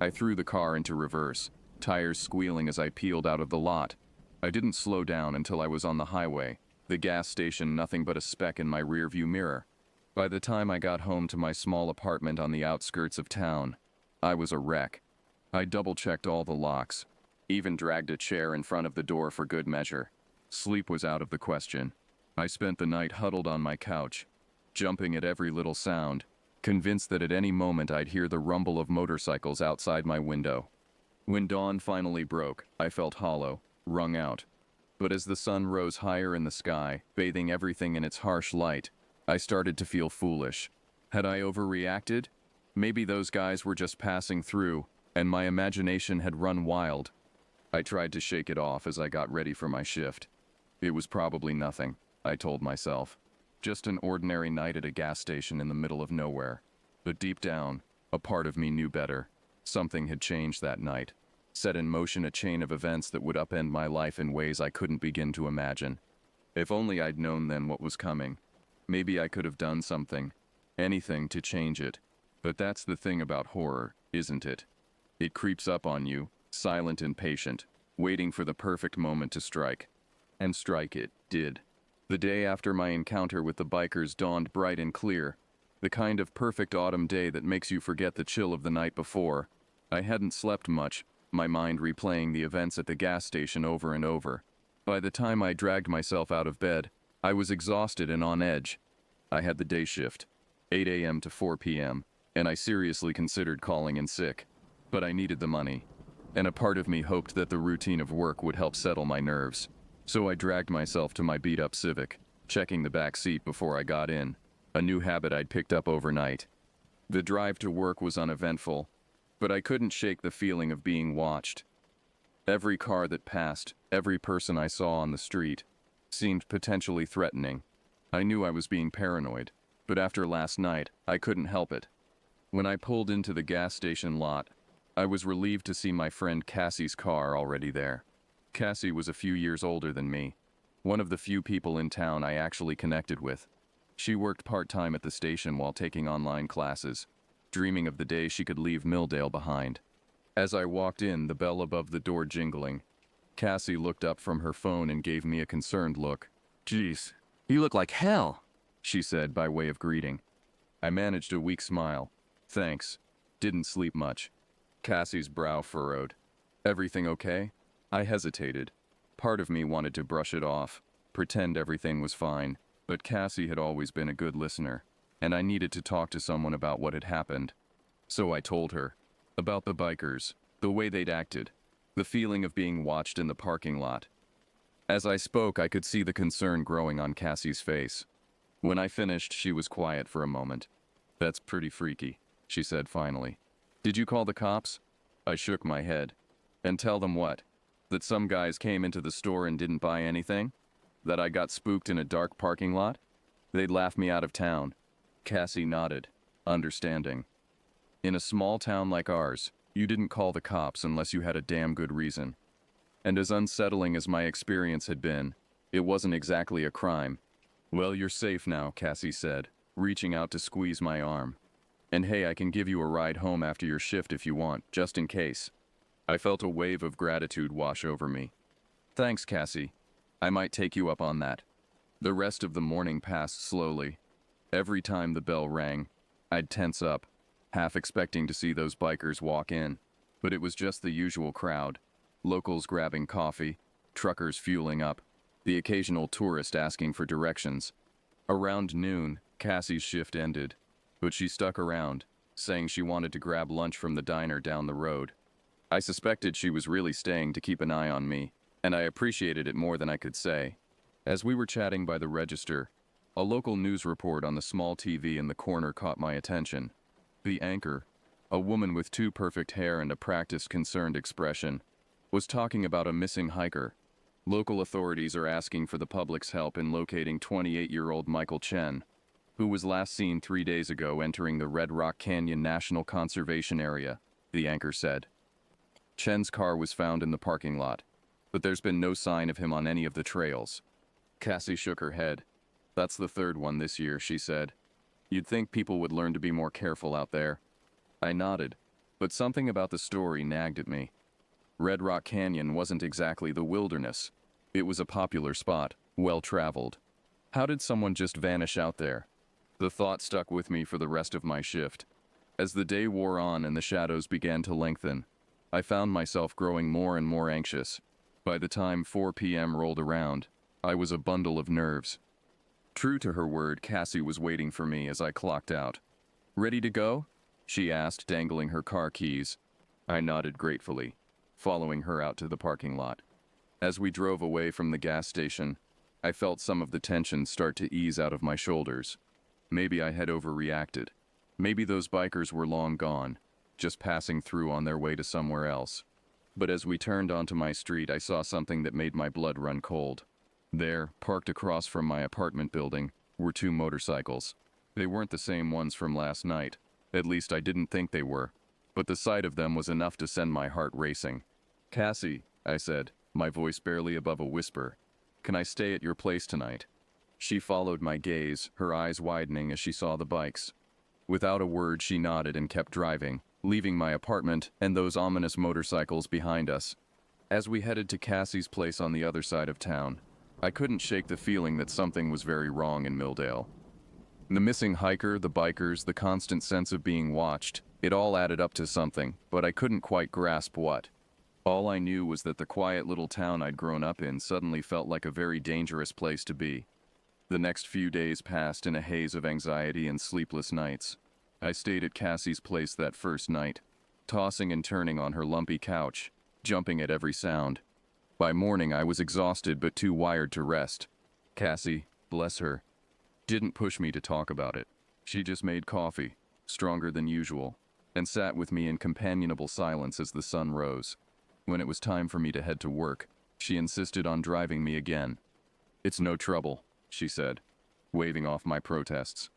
I threw the car into reverse, tires squealing as I peeled out of the lot. I didn't slow down until I was on the highway, the gas station nothing but a speck in my rearview mirror. By the time I got home to my small apartment on the outskirts of town, I was a wreck. I double-checked all the locks, even dragged a chair in front of the door for good measure. Sleep was out of the question. I spent the night huddled on my couch, jumping at every little sound, convinced that at any moment I'd hear the rumble of motorcycles outside my window. When dawn finally broke, I felt hollow, wrung out. But as the sun rose higher in the sky, bathing everything in its harsh light, I started to feel foolish. Had I overreacted? Maybe those guys were just passing through, and my imagination had run wild. I tried to shake it off as I got ready for my shift. It was probably nothing, I told myself. Just an ordinary night at a gas station in the middle of nowhere. But deep down, a part of me knew better. Something had changed that night, set in motion a chain of events that would upend my life in ways I couldn't begin to imagine. If only I'd known then what was coming. Maybe I could have done something, anything to change it. But that's the thing about horror, isn't it? It creeps up on you, silent and patient, waiting for the perfect moment to strike. And strike it did. The day after my encounter with the bikers dawned bright and clear, the kind of perfect autumn day that makes you forget the chill of the night before. I hadn't slept much, my mind replaying the events at the gas station over and over. By the time I dragged myself out of bed, I was exhausted and on edge. I had the day shift, 8 a.m. to 4 p.m., and I seriously considered calling in sick. But I needed the money, and a part of me hoped that the routine of work would help settle my nerves. So I dragged myself to my beat-up Civic, checking the back seat before I got in, a new habit I'd picked up overnight. The drive to work was uneventful, but I couldn't shake the feeling of being watched. Every car that passed, every person I saw on the street, seemed potentially threatening. I knew I was being paranoid, but after last night, I couldn't help it. When I pulled into the gas station lot, I was relieved to see my friend Cassie's car already there. Cassie was a few years older than me, one of the few people in town I actually connected with. She worked part-time at the station while taking online classes, dreaming of the day she could leave Milldale behind. As I walked in, the bell above the door jingling, Cassie looked up from her phone and gave me a concerned look. "Geez, you look like hell," she said by way of greeting. I managed a weak smile. Thanks. Didn't sleep much. Cassie's brow furrowed. Everything okay? I hesitated. Part of me wanted to brush it off, pretend everything was fine, but Cassie had always been a good listener, and I needed to talk to someone about what had happened. So I told her. About the bikers, the way they'd acted, the feeling of being watched in the parking lot. As I spoke, I could see the concern growing on Cassie's face. When I finished, she was quiet for a moment. "That's pretty freaky," she said finally. "Did you call the cops?" I shook my head. "And tell them what? That some guys came into the store and didn't buy anything? That I got spooked in a dark parking lot? They'd laugh me out of town." Cassie nodded, understanding. In a small town like ours, you didn't call the cops unless you had a damn good reason. And as unsettling as my experience had been, it wasn't exactly a crime. "Well, you're safe now," Cassie said, reaching out to squeeze my arm. "And hey, I can give you a ride home after your shift if you want, just in case." I felt a wave of gratitude wash over me. "Thanks, Cassie. I might take you up on that." The rest of the morning passed slowly. Every time the bell rang, I'd tense up, half expecting to see those bikers walk in. But it was just the usual crowd. Locals grabbing coffee, truckers fueling up, the occasional tourist asking for directions. Around noon, Cassie's shift ended, but she stuck around, saying she wanted to grab lunch from the diner down the road. I suspected she was really staying to keep an eye on me, and I appreciated it more than I could say. As we were chatting by the register, a local news report on the small TV in the corner caught my attention. The anchor, a woman with too perfect hair and a practiced, concerned expression, was talking about a missing hiker. Local authorities are asking for the public's help in locating 28-year-old Michael Chen, who was last seen 3 days ago entering the Red Rock Canyon National Conservation Area, the anchor said. Chen's car was found in the parking lot, but there's been no sign of him on any of the trails. Cassie shook her head. "That's the third one this year," she said. "You'd think people would learn to be more careful out there." I nodded, but something about the story nagged at me. Red Rock Canyon wasn't exactly the wilderness. It was a popular spot, well-traveled. How did someone just vanish out there? The thought stuck with me for the rest of my shift. As the day wore on and the shadows began to lengthen, I found myself growing more and more anxious. By the time 4 p.m. rolled around, I was a bundle of nerves. True to her word, Cassie was waiting for me as I clocked out. "Ready to go?" she asked, dangling her car keys. I nodded gratefully, following her out to the parking lot. As we drove away from the gas station, I felt some of the tension start to ease out of my shoulders. Maybe I had overreacted. Maybe those bikers were long gone, just passing through on their way to somewhere else. But as we turned onto my street, I saw something that made my blood run cold. There, parked across from my apartment building, were 2 motorcycles. They weren't the same ones from last night. At least I didn't think they were. But the sight of them was enough to send my heart racing. "Cassie," I said, my voice barely above a whisper, "can I stay at your place tonight?" She followed my gaze, her eyes widening as she saw the bikes. Without a word, she nodded and kept driving, leaving my apartment and those ominous motorcycles behind us. As we headed to Cassie's place on the other side of town, I couldn't shake the feeling that something was very wrong in Milldale. The missing hiker, the bikers, the constant sense of being watched, it all added up to something, but I couldn't quite grasp what. All I knew was that the quiet little town I'd grown up in suddenly felt like a very dangerous place to be. The next few days passed in a haze of anxiety and sleepless nights. I stayed at Cassie's place that first night, tossing and turning on her lumpy couch, jumping at every sound. By morning, I was exhausted but too wired to rest. "Cassie, bless her, didn't push me to talk about it. She just made coffee, stronger than usual, and sat with me in companionable silence as the sun rose. When it was time for me to head to work, she insisted on driving me again. "It's no trouble," she said, waving off my protests.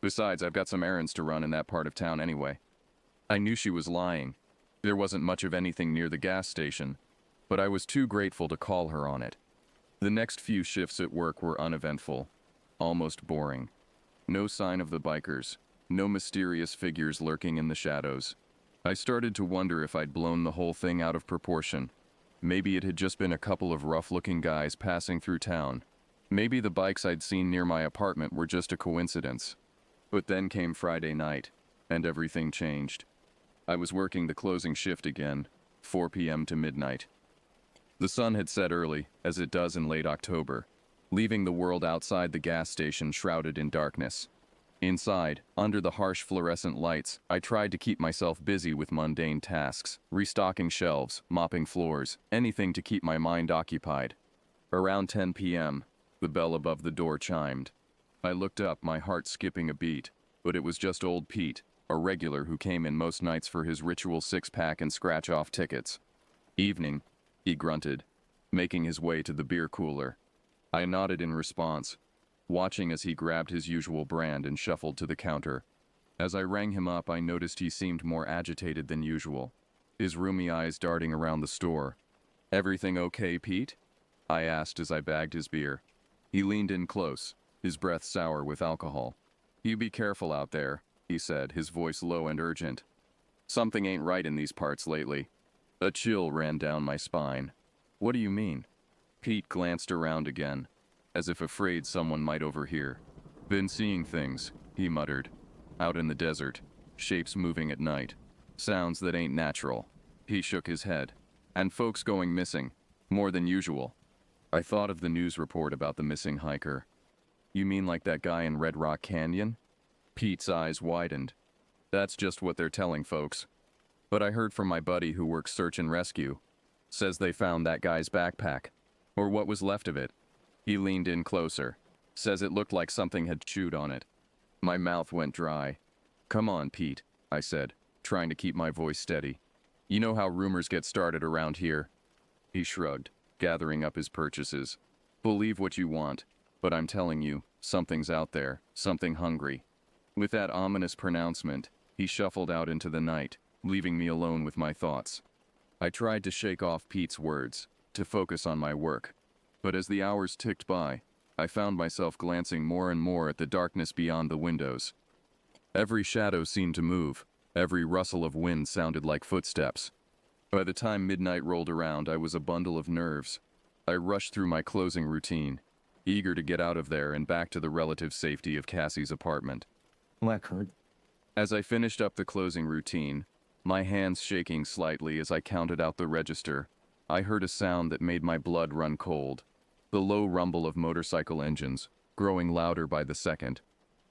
"Besides, I've got some errands to run in that part of town anyway." I knew she was lying. There wasn't much of anything near the gas station, but I was too grateful to call her on it. The next few shifts at work were uneventful, almost boring. No sign of the bikers, no mysterious figures lurking in the shadows. I started to wonder if I'd blown the whole thing out of proportion. Maybe it had just been a couple of rough-looking guys passing through town. Maybe the bikes I'd seen near my apartment were just a coincidence. But then came Friday night, and everything changed. I was working the closing shift again, 4 p.m. to midnight. The sun had set early, as it does in late October, leaving the world outside the gas station shrouded in darkness. Inside, under the harsh fluorescent lights, I tried to keep myself busy with mundane tasks, restocking shelves, mopping floors, anything to keep my mind occupied. Around 10 p.m., the bell above the door chimed. I looked up, my heart skipping a beat, but it was just old Pete, a regular who came in most nights for his ritual six-pack and scratch-off tickets. "Evening," he grunted, making his way to the beer cooler. I nodded in response, watching as he grabbed his usual brand and shuffled to the counter. As I rang him up, I noticed he seemed more agitated than usual, his roomy eyes darting around the store. "Everything okay, Pete?" I asked as I bagged his beer. He leaned in close, his breath sour with alcohol. "You be careful out there," he said, his voice low and urgent. "Something ain't right in these parts lately." A chill ran down my spine. "What do you mean?" Pete glanced around again, as if afraid someone might overhear. "Been seeing things," he muttered. "Out in the desert. Shapes moving at night. Sounds that ain't natural." He shook his head. "And folks going missing. More than usual." I thought of the news report about the missing hiker. "You mean like that guy in Red Rock Canyon?" Pete's eyes widened. "That's just what they're telling folks. But I heard from my buddy who works search and rescue. Says they found that guy's backpack. Or what was left of it." He leaned in closer. "Says it looked like something had chewed on it." My mouth went dry. "Come on, Pete," I said, trying to keep my voice steady. "You know how rumors get started around here." He shrugged, gathering up his purchases. "Believe what you want, but I'm telling you, something's out there, something hungry." With that ominous pronouncement, he shuffled out into the night, leaving me alone with my thoughts. I tried to shake off Pete's words, to focus on my work. But as the hours ticked by, I found myself glancing more and more at the darkness beyond the windows. Every shadow seemed to move. Every rustle of wind sounded like footsteps. By the time midnight rolled around, I was a bundle of nerves. I rushed through my closing routine, eager to get out of there and back to the relative safety of Cassie's apartment. Record. As I finished up the closing routine, my hands shaking slightly as I counted out the register, I heard a sound that made my blood run cold. The low rumble of motorcycle engines, growing louder by the second.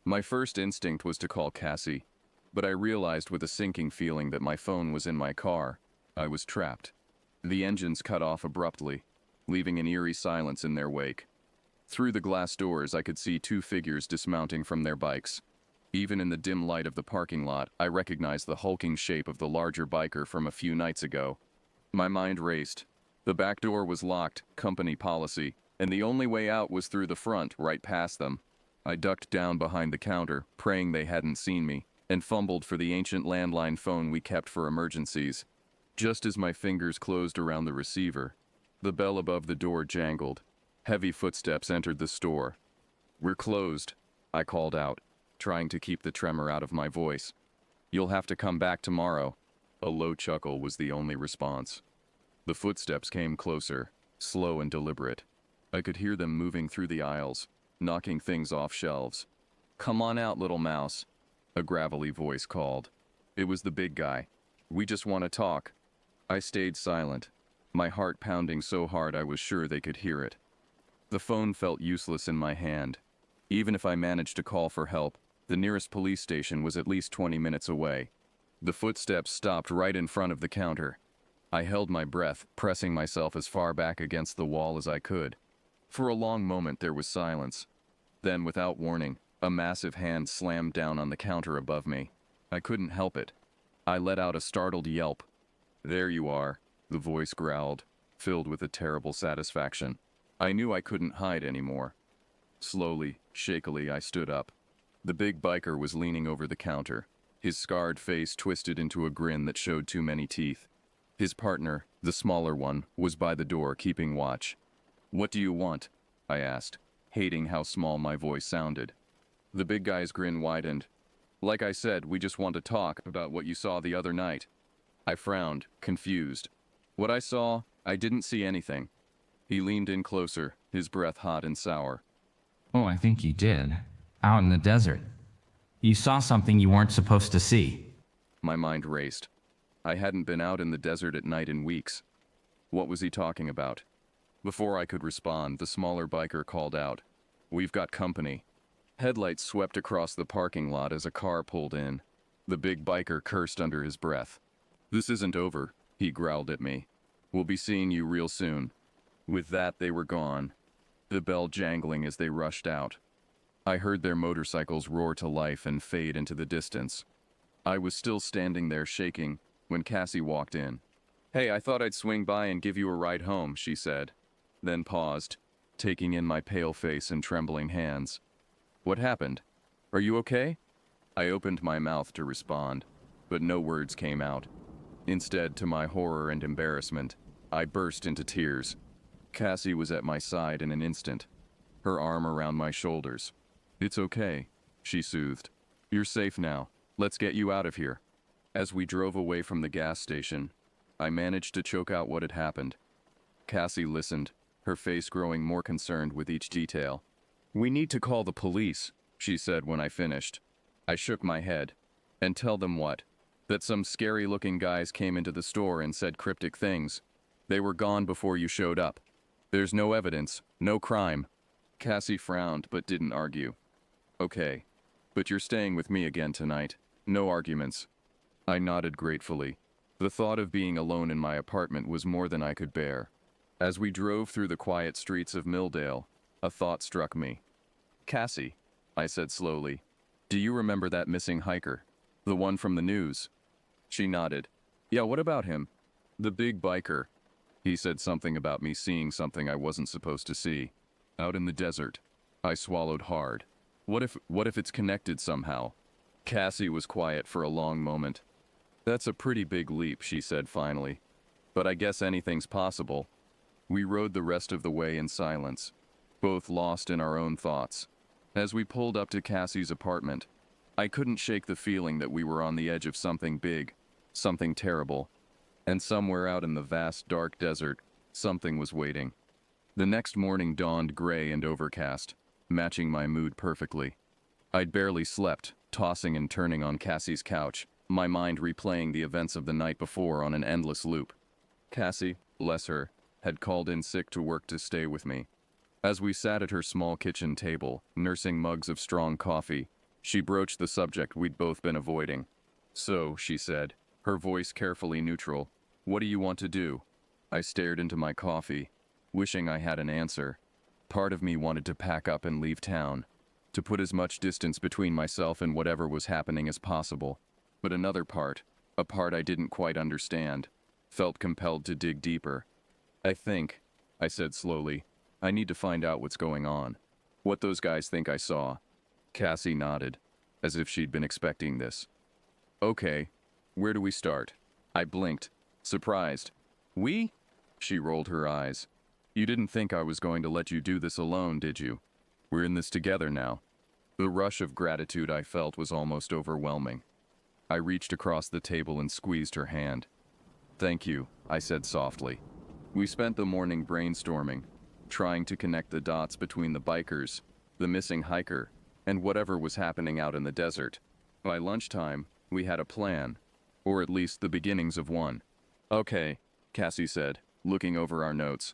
My first instinct was to call Cassie, but I realized with a sinking feeling that my phone was in my car. I was trapped. The engines cut off abruptly, leaving an eerie silence in their wake. Through the glass doors, I could see two figures dismounting from their bikes. Even in the dim light of the parking lot, I recognized the hulking shape of the larger biker from a few nights ago. My mind raced. The back door was locked, company policy, and the only way out was through the front, right past them. I ducked down behind the counter, praying they hadn't seen me, and fumbled for the ancient landline phone we kept for emergencies. Just as my fingers closed around the receiver, the bell above the door jangled. Heavy footsteps entered the store. "We're closed," I called out, trying to keep the tremor out of my voice. "You'll have to come back tomorrow." A low chuckle was the only response. The footsteps came closer, slow and deliberate. I could hear them moving through the aisles, knocking things off shelves. "Come on out, little mouse," a gravelly voice called. It was the big guy. "We just want to talk." I stayed silent, my heart pounding so hard I was sure they could hear it. The phone felt useless in my hand. Even if I managed to call for help, the nearest police station was at least 20 minutes away. The footsteps stopped right in front of the counter. I held my breath, pressing myself as far back against the wall as I could. For a long moment there was silence. Then, without warning, a massive hand slammed down on the counter above me. I couldn't help it. I let out a startled yelp. "There you are," the voice growled, filled with a terrible satisfaction. I knew I couldn't hide anymore. Slowly, shakily, I stood up. The big biker was leaning over the counter, his scarred face twisted into a grin that showed too many teeth. His partner, the smaller one, was by the door keeping watch. "What do you want?" I asked, hating how small my voice sounded. The big guy's grin widened. "Like I said, we just want to talk about what you saw the other night." I frowned, confused. What I saw, I didn't see anything. He leaned in closer, his breath hot and sour. Oh, I think you did. Out in the desert. You saw something you weren't supposed to see. My mind raced. I hadn't been out in the desert at night in weeks. What was he talking about? Before I could respond, the smaller biker called out, "We've got company." Headlights swept across the parking lot as a car pulled in. The big biker cursed under his breath. "This isn't over," he growled at me. "We'll be seeing you real soon." With that, they were gone, the bell jangling as they rushed out. I heard their motorcycles roar to life and fade into the distance. I was still standing there shaking when Cassie walked in. "Hey, I thought I'd swing by and give you a ride home," she said, then paused, taking in my pale face and trembling hands. "What happened? Are you okay?" I opened my mouth to respond, but no words came out. Instead, to my horror and embarrassment, I burst into tears. Cassie was at my side in an instant, her arm around my shoulders. "It's okay," she soothed. "You're safe now. Let's get you out of here." As we drove away from the gas station, I managed to choke out what had happened. Cassie listened, her face growing more concerned with each detail. "We need to call the police," she said when I finished. I shook my head. "And tell them what? That some scary-looking guys came into the store and said cryptic things. They were gone before you showed up. There's no evidence, no crime." Cassie frowned but didn't argue. "Okay, but you're staying with me again tonight. No arguments." I nodded gratefully. The thought of being alone in my apartment was more than I could bear. As we drove through the quiet streets of Milldale, a thought struck me. "Cassie," I said slowly, "do you remember that missing hiker? The one from the news?" She nodded. "Yeah, what about him?" "The big biker. He said something about me seeing something I wasn't supposed to see. Out in the desert." I swallowed hard. What if it's connected somehow?" Cassie was quiet for a long moment. "That's a pretty big leap," she said finally. "But I guess anything's possible." We rode the rest of the way in silence, both lost in our own thoughts. As we pulled up to Cassie's apartment, I couldn't shake the feeling that we were on the edge of something big, something terrible. And somewhere out in the vast, dark desert, something was waiting. The next morning dawned gray and overcast, matching my mood perfectly. I'd barely slept, tossing and turning on Cassie's couch, my mind replaying the events of the night before on an endless loop. Cassie, bless her, had called in sick to work to stay with me. As we sat at her small kitchen table, nursing mugs of strong coffee, she broached the subject we'd both been avoiding. "So," she said, her voice carefully neutral, "what do you want to do?" I stared into my coffee, wishing I had an answer. Part of me wanted to pack up and leave town, to put as much distance between myself and whatever was happening as possible. But another part, a part I didn't quite understand, felt compelled to dig deeper. I think," I said slowly, "I need to find out what's going on. What those guys think I saw." Cassie nodded, as if she'd been expecting this. "Okay, where do we start?" I blinked, surprised. "We?" She rolled her eyes. "You didn't think I was going to let you do this alone, did you? We're in this together now." The rush of gratitude I felt was almost overwhelming. I reached across the table and squeezed her hand. "Thank you," I said softly. We spent the morning brainstorming, trying to connect the dots between the bikers, the missing hiker, and whatever was happening out in the desert. By lunchtime, we had a plan, or at least the beginnings of one. "Okay," Cassie said, looking over our notes.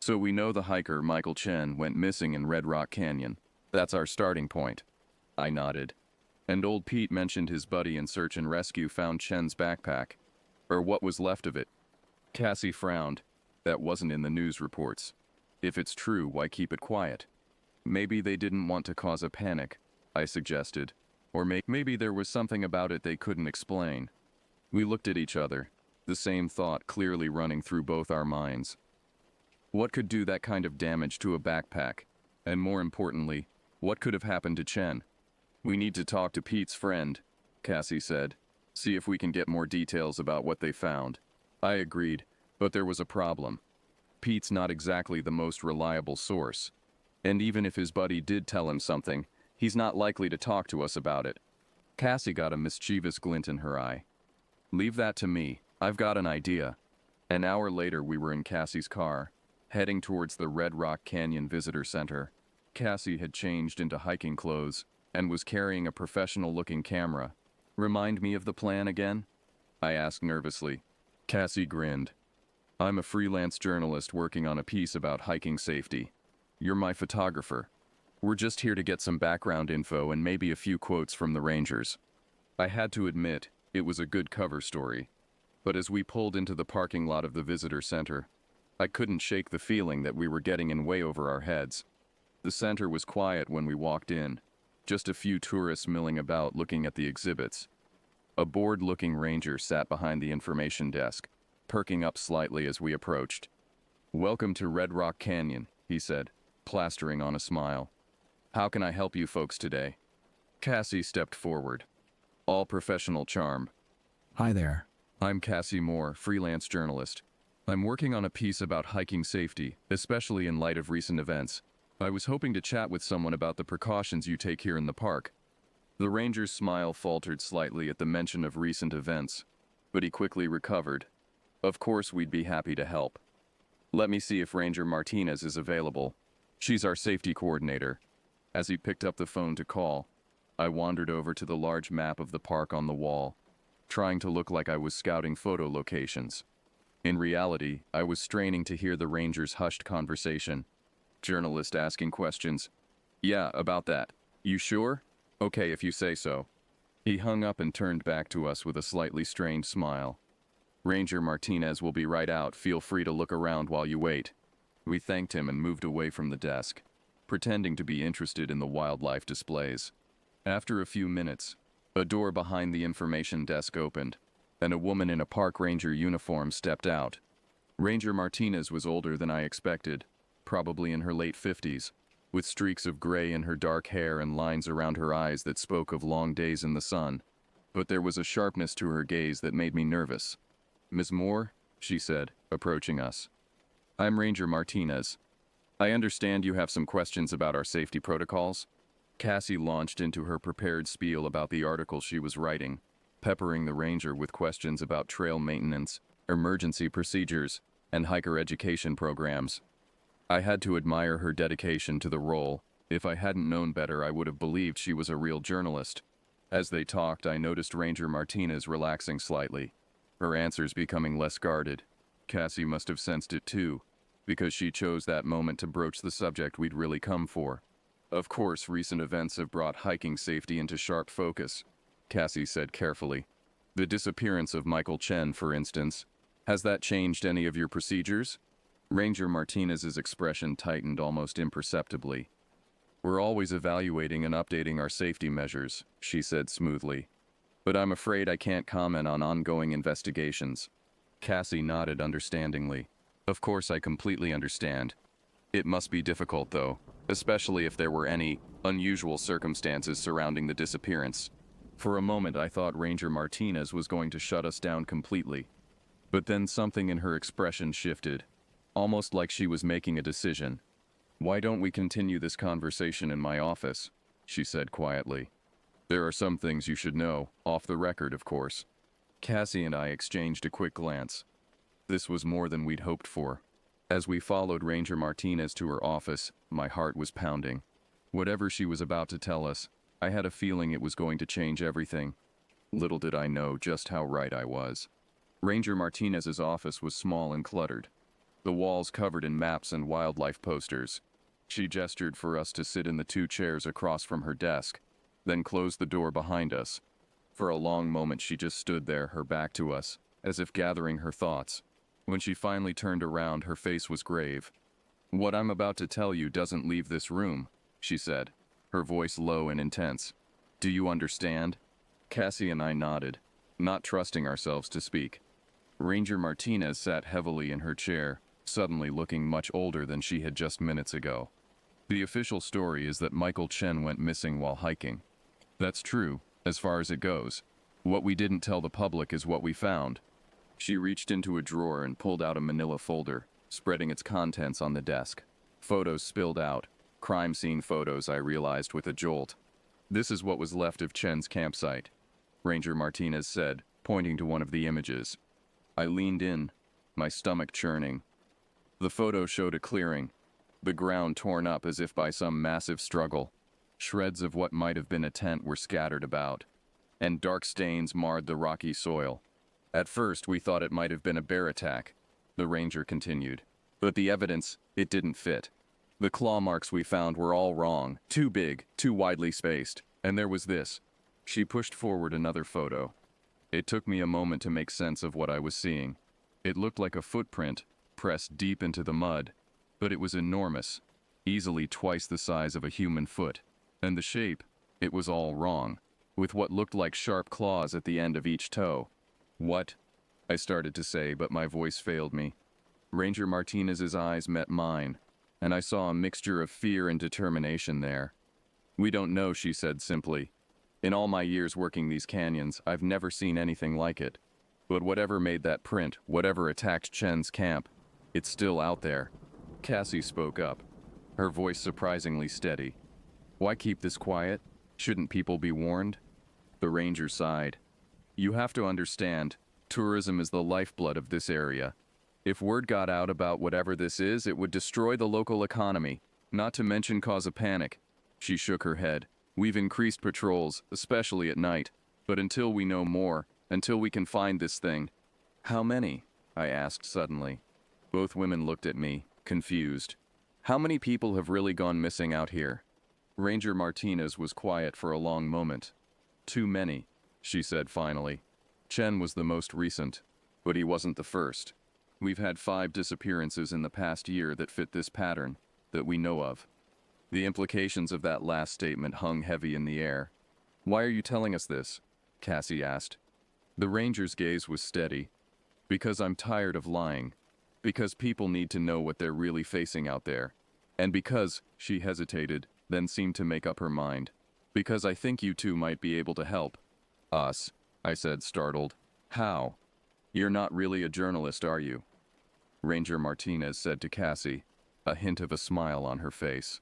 "So we know the hiker, Michael Chen, went missing in Red Rock Canyon. That's our starting point." I nodded. "And old Pete mentioned his buddy in search and rescue found Chen's backpack, or what was left of it." Cassie frowned. "That wasn't in the news reports. If it's true, why keep it quiet?" Maybe they didn't want to cause a panic, I suggested. Or maybe there was something about it they couldn't explain. We looked at each other, the same thought clearly running through both our minds. What could do that kind of damage to a backpack? And more importantly, what could have happened to Chen? We need to talk to Pete's friend, Cassie said. See if we can get more details about what they found. I agreed, but there was a problem. Pete's not exactly the most reliable source. And even if his buddy did tell him something, he's not likely to talk to us about it. Cassie got a mischievous glint in her eye. Leave that to me. I've got an idea. An hour later, we were in Cassie's car, heading towards the Red Rock Canyon Visitor Center. Cassie had changed into hiking clothes and was carrying a professional-looking camera. Remind me of the plan again? I asked nervously. Cassie grinned. I'm a freelance journalist working on a piece about hiking safety. You're my photographer. We're just here to get some background info and maybe a few quotes from the rangers. I had to admit, it was a good cover story. But as we pulled into the parking lot of the visitor center, I couldn't shake the feeling that we were getting in way over our heads. The center was quiet when we walked in, just a few tourists milling about looking at the exhibits. A bored-looking ranger sat behind the information desk, perking up slightly as we approached. Welcome to Red Rock Canyon, he said, plastering on a smile. How can I help you folks today? Cassie stepped forward. All professional charm. Hi there. I'm Cassie Moore, freelance journalist. I'm working on a piece about hiking safety, especially in light of recent events. I was hoping to chat with someone about the precautions you take here in the park. The ranger's smile faltered slightly at the mention of recent events, but he quickly recovered. Of course, we'd be happy to help. Let me see if Ranger Martinez is available. She's our safety coordinator. As he picked up the phone to call, I wandered over to the large map of the park on the wall, trying to look like I was scouting photo locations. In reality, I was straining to hear the ranger's hushed conversation. Journalist asking questions. Yeah, about that. You sure? Okay, if you say so. He hung up and turned back to us with a slightly strained smile. Ranger Martinez will be right out. Feel free to look around while you wait. We thanked him and moved away from the desk, pretending to be interested in the wildlife displays. After a few minutes, a door behind the information desk opened, and a woman in a park ranger uniform stepped out. Ranger Martinez was older than I expected, probably in her late 50s, with streaks of gray in her dark hair and lines around her eyes that spoke of long days in the sun. But there was a sharpness to her gaze that made me nervous. Ms. Moore, she said, approaching us. I'm Ranger Martinez. I understand you have some questions about our safety protocols. Cassie launched into her prepared spiel about the article she was writing, peppering the ranger with questions about trail maintenance, emergency procedures, and hiker education programs. I had to admire her dedication to the role. If I hadn't known better, I would have believed she was a real journalist. As they talked, I noticed Ranger Martinez relaxing slightly, her answers becoming less guarded. Cassie must have sensed it too, because she chose that moment to broach the subject we'd really come for. Of course, recent events have brought hiking safety into sharp focus, Cassie said carefully. The disappearance of Michael Chen, for instance. Has that changed any of your procedures? Ranger Martinez's expression tightened almost imperceptibly. We're always evaluating and updating our safety measures, she said smoothly. But I'm afraid I can't comment on ongoing investigations. Cassie nodded understandingly. Of course, I completely understand. It must be difficult, though, especially if there were any unusual circumstances surrounding the disappearance. For a moment, I thought Ranger Martinez was going to shut us down completely. But then something in her expression shifted, almost like she was making a decision. Why don't we continue this conversation in my office? She said quietly. There are some things you should know, off the record, of course. Cassie and I exchanged a quick glance. This was more than we'd hoped for. As we followed Ranger Martinez to her office, my heart was pounding. Whatever she was about to tell us, I had a feeling it was going to change everything. Little did I know just how right I was. Ranger Martinez's office was small and cluttered, the walls covered in maps and wildlife posters. She gestured for us to sit in the 2 chairs across from her desk, then closed the door behind us. For a long moment she just stood there, her back to us, as if gathering her thoughts. When she finally turned around, her face was grave. What I'm about to tell you doesn't leave this room, she said, her voice low and intense. Do you understand? Cassie and I nodded, not trusting ourselves to speak. Ranger Martinez sat heavily in her chair, suddenly looking much older than she had just minutes ago. The official story is that Michael Chen went missing while hiking. That's true, as far as it goes. What we didn't tell the public is what we found. She reached into a drawer and pulled out a manila folder, spreading its contents on the desk. Photos spilled out. Crime scene photos, I realized with a jolt. This is what was left of Chen's campsite, Ranger Martinez said, pointing to one of the images. I leaned in, my stomach churning. The photo showed a clearing, the ground torn up as if by some massive struggle. Shreds of what might have been a tent were scattered about, and dark stains marred the rocky soil. At first, we thought it might have been a bear attack, the ranger continued. But the evidence, it didn't fit. The claw marks we found were all wrong, too big, too widely spaced, and there was this. She pushed forward another photo. It took me a moment to make sense of what I was seeing. It looked like a footprint, pressed deep into the mud, but it was enormous, easily twice the size of a human foot. And the shape, it was all wrong, with what looked like sharp claws at the end of each toe. What? I started to say, but my voice failed me. Ranger Martinez's eyes met mine, and I saw a mixture of fear and determination there. We don't know, she said simply. In all my years working these canyons, I've never seen anything like it. But whatever made that print, whatever attacked Chen's camp, it's still out there. Cassie spoke up, her voice surprisingly steady. Why keep this quiet? Shouldn't people be warned? The ranger sighed. You have to understand, tourism is the lifeblood of this area. If word got out about whatever this is, it would destroy the local economy, not to mention cause a panic. She shook her head. We've increased patrols, especially at night. But until we know more, until we can find this thing. How many? I asked suddenly. Both women looked at me, confused. How many people have really gone missing out here? Ranger Martinez was quiet for a long moment. Too many, she said finally. Chen was the most recent, but he wasn't the first. We've had 5 disappearances in the past year that fit this pattern, that we know of. The implications of that last statement hung heavy in the air. Why are you telling us this? Cassie asked. The ranger's gaze was steady. Because I'm tired of lying. Because people need to know what they're really facing out there. And because, she hesitated, then seemed to make up her mind. Because I think you two might be able to help. Us, I said, startled. How? You're not really a journalist, are you? Ranger Martinez said to Cassie, a hint of a smile on her face.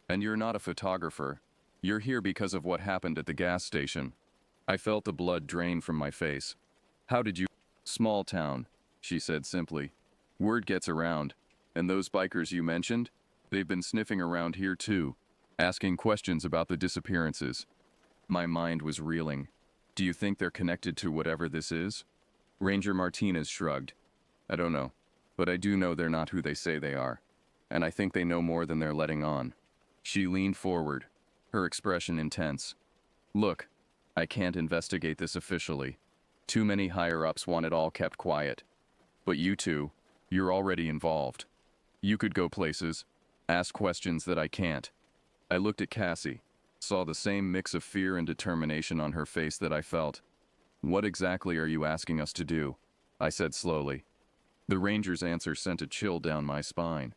And you're not a photographer. You're here because of what happened at the gas station. I felt the blood drain from my face. How did you... Small town, she said simply. Word gets around. And those bikers you mentioned? They've been sniffing around here too, asking questions about the disappearances. My mind was reeling. Do you think they're connected to whatever this is? Ranger Martinez shrugged. I don't know, but I do know they're not who they say they are. And I think they know more than they're letting on. She leaned forward, her expression intense. Look, I can't investigate this officially. Too many higher-ups want it all kept quiet. But you two, you're already involved. You could go places, ask questions that I can't. I looked at Cassie, saw the same mix of fear and determination on her face that I felt. What exactly are you asking us to do? I said slowly. The ranger's answer sent a chill down my spine.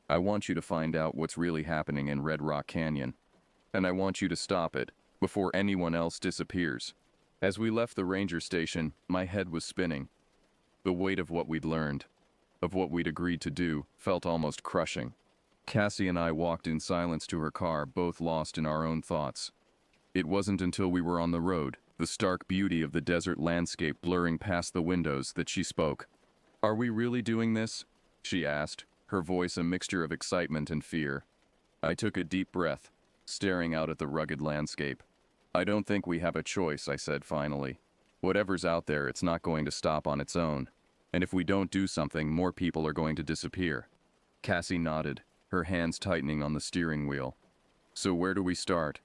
I want you to find out what's really happening in Red Rock Canyon. And I want you to stop it, before anyone else disappears. As we left the ranger station, my head was spinning. The weight of what we'd learned, of what we'd agreed to do, felt almost crushing. Cassie and I walked in silence to her car, both lost in our own thoughts. It wasn't until we were on the road, the stark beauty of the desert landscape blurring past the windows, that she spoke. Are we really doing this? She asked, her voice a mixture of excitement and fear. I took a deep breath, staring out at the rugged landscape. I don't think we have a choice, I said finally. Whatever's out there, it's not going to stop on its own. And if we don't do something, more people are going to disappear. Cassie nodded, her hands tightening on the steering wheel. So where do we start?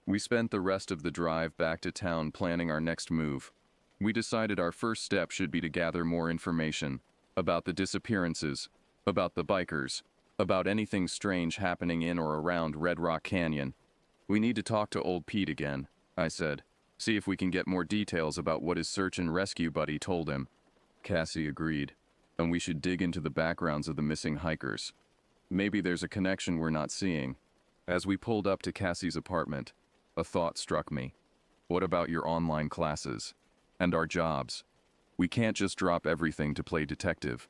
We spent the rest of the drive back to town planning our next move. We decided our first step should be to gather more information about the disappearances, about the bikers, about anything strange happening in or around Red Rock Canyon. We need to talk to old Pete again, I said. See if we can get more details about what his search and rescue buddy told him. Cassie agreed, and we should dig into the backgrounds of the missing hikers. Maybe there's a connection we're not seeing. As we pulled up to Cassie's apartment, a thought struck me. What about your online classes? And our jobs? We can't just drop everything to play detective.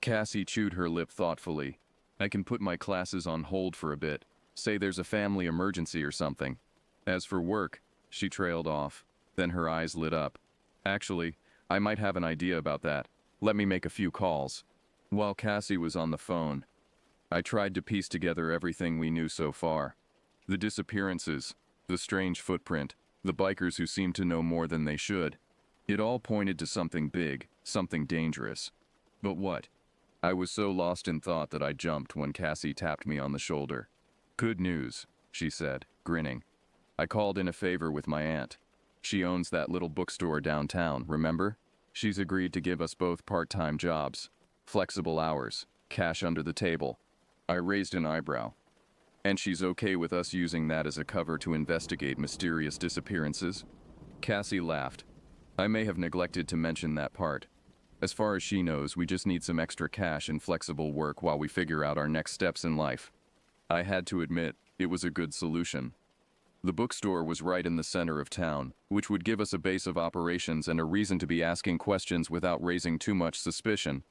Cassie chewed her lip thoughtfully. I can put my classes on hold for a bit. Say there's a family emergency or something. As for work, she trailed off. Then her eyes lit up. Actually, I might have an idea about that. Let me make a few calls. While Cassie was on the phone, I tried to piece together everything we knew so far. The disappearances, the strange footprint, the bikers who seemed to know more than they should. It all pointed to something big, something dangerous. But what? I was so lost in thought that I jumped when Cassie tapped me on the shoulder. Good news, she said, grinning. I called in a favor with my aunt. She owns that little bookstore downtown, remember? She's agreed to give us both part-time jobs, flexible hours, cash under the table. I raised an eyebrow. And she's okay with us using that as a cover to investigate mysterious disappearances? Cassie laughed. I may have neglected to mention that part. As far as she knows, we just need some extra cash and flexible work while we figure out our next steps in life. I had to admit, it was a good solution. The bookstore was right in the center of town, which would give us a base of operations and a reason to be asking questions without raising too much suspicion.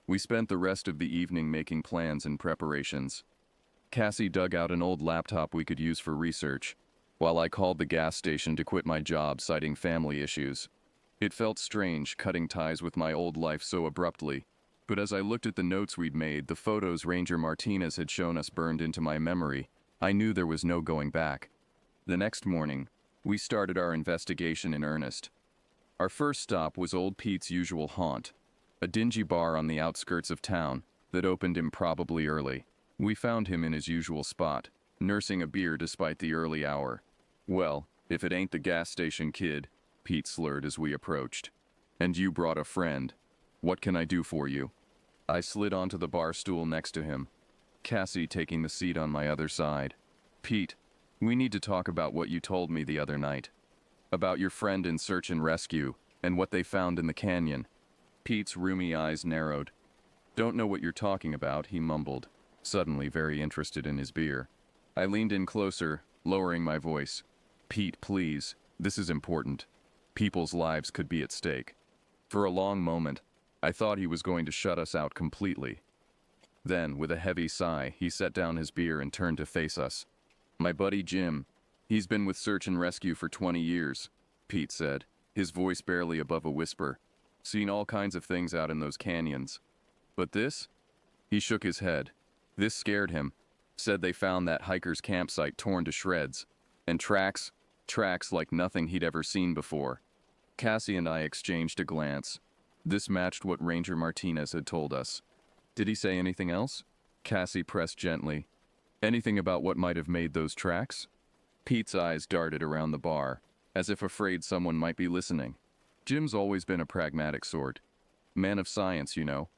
We spent the rest of the evening making plans and preparations. Cassie dug out an old laptop we could use for research, while I called the gas station to quit my job citing family issues. It felt strange cutting ties with my old life so abruptly, but as I looked at the notes we'd made, the photos Ranger Martinez had shown us burned into my memory, I knew there was no going back. The next morning, we started our investigation in earnest. Our first stop was old Pete's usual haunt, a dingy bar on the outskirts of town that opened improbably early. We found him in his usual spot, nursing a beer despite the early hour. Well, if it ain't the gas station kid, Pete slurred as we approached. And you brought a friend. What can I do for you? I slid onto the bar stool next to him, Cassie taking the seat on my other side. Pete, we need to talk about what you told me the other night. About your friend in search and rescue, and what they found in the canyon. Pete's roomy eyes narrowed. Don't know what you're talking about, he mumbled, suddenly very interested in his beer. I leaned in closer, lowering my voice. Pete, please, this is important. People's lives could be at stake. For a long moment, I thought he was going to shut us out completely. Then, with a heavy sigh, he set down his beer and turned to face us. My buddy Jim, he's been with search and rescue for 20 years, Pete said, his voice barely above a whisper. Seen all kinds of things out in those canyons. But this? He shook his head. This scared him. Said they found that hiker's campsite torn to shreds. And tracks like nothing he'd ever seen before. Cassie and I exchanged a glance. This matched what Ranger Martinez had told us. Did he say anything else? Cassie pressed gently. Anything about what might have made those tracks? Pete's eyes darted around the bar, as if afraid someone might be listening. Jim's always been a pragmatic sort. Man of science, you know.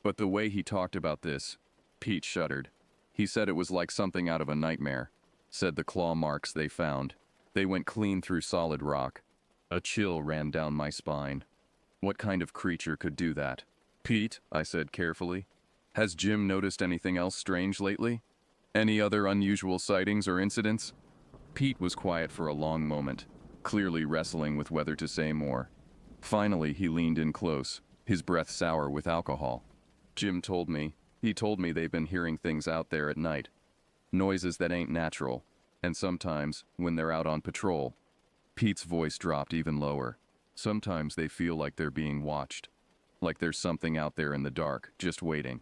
But the way he talked about this, Pete shuddered. He said it was like something out of a nightmare. Said the claw marks they found. They went clean through solid rock. A chill ran down my spine. What kind of creature could do that? Pete, I said carefully, has Jim noticed anything else strange lately? Any other unusual sightings or incidents? Pete was quiet for a long moment, clearly wrestling with whether to say more. Finally, he leaned in close, his breath sour with alcohol. Jim told me they've been hearing things out there at night. Noises that ain't natural, and sometimes, when they're out on patrol. Pete's voice dropped even lower. Sometimes they feel like they're being watched. Like there's something out there in the dark, just waiting.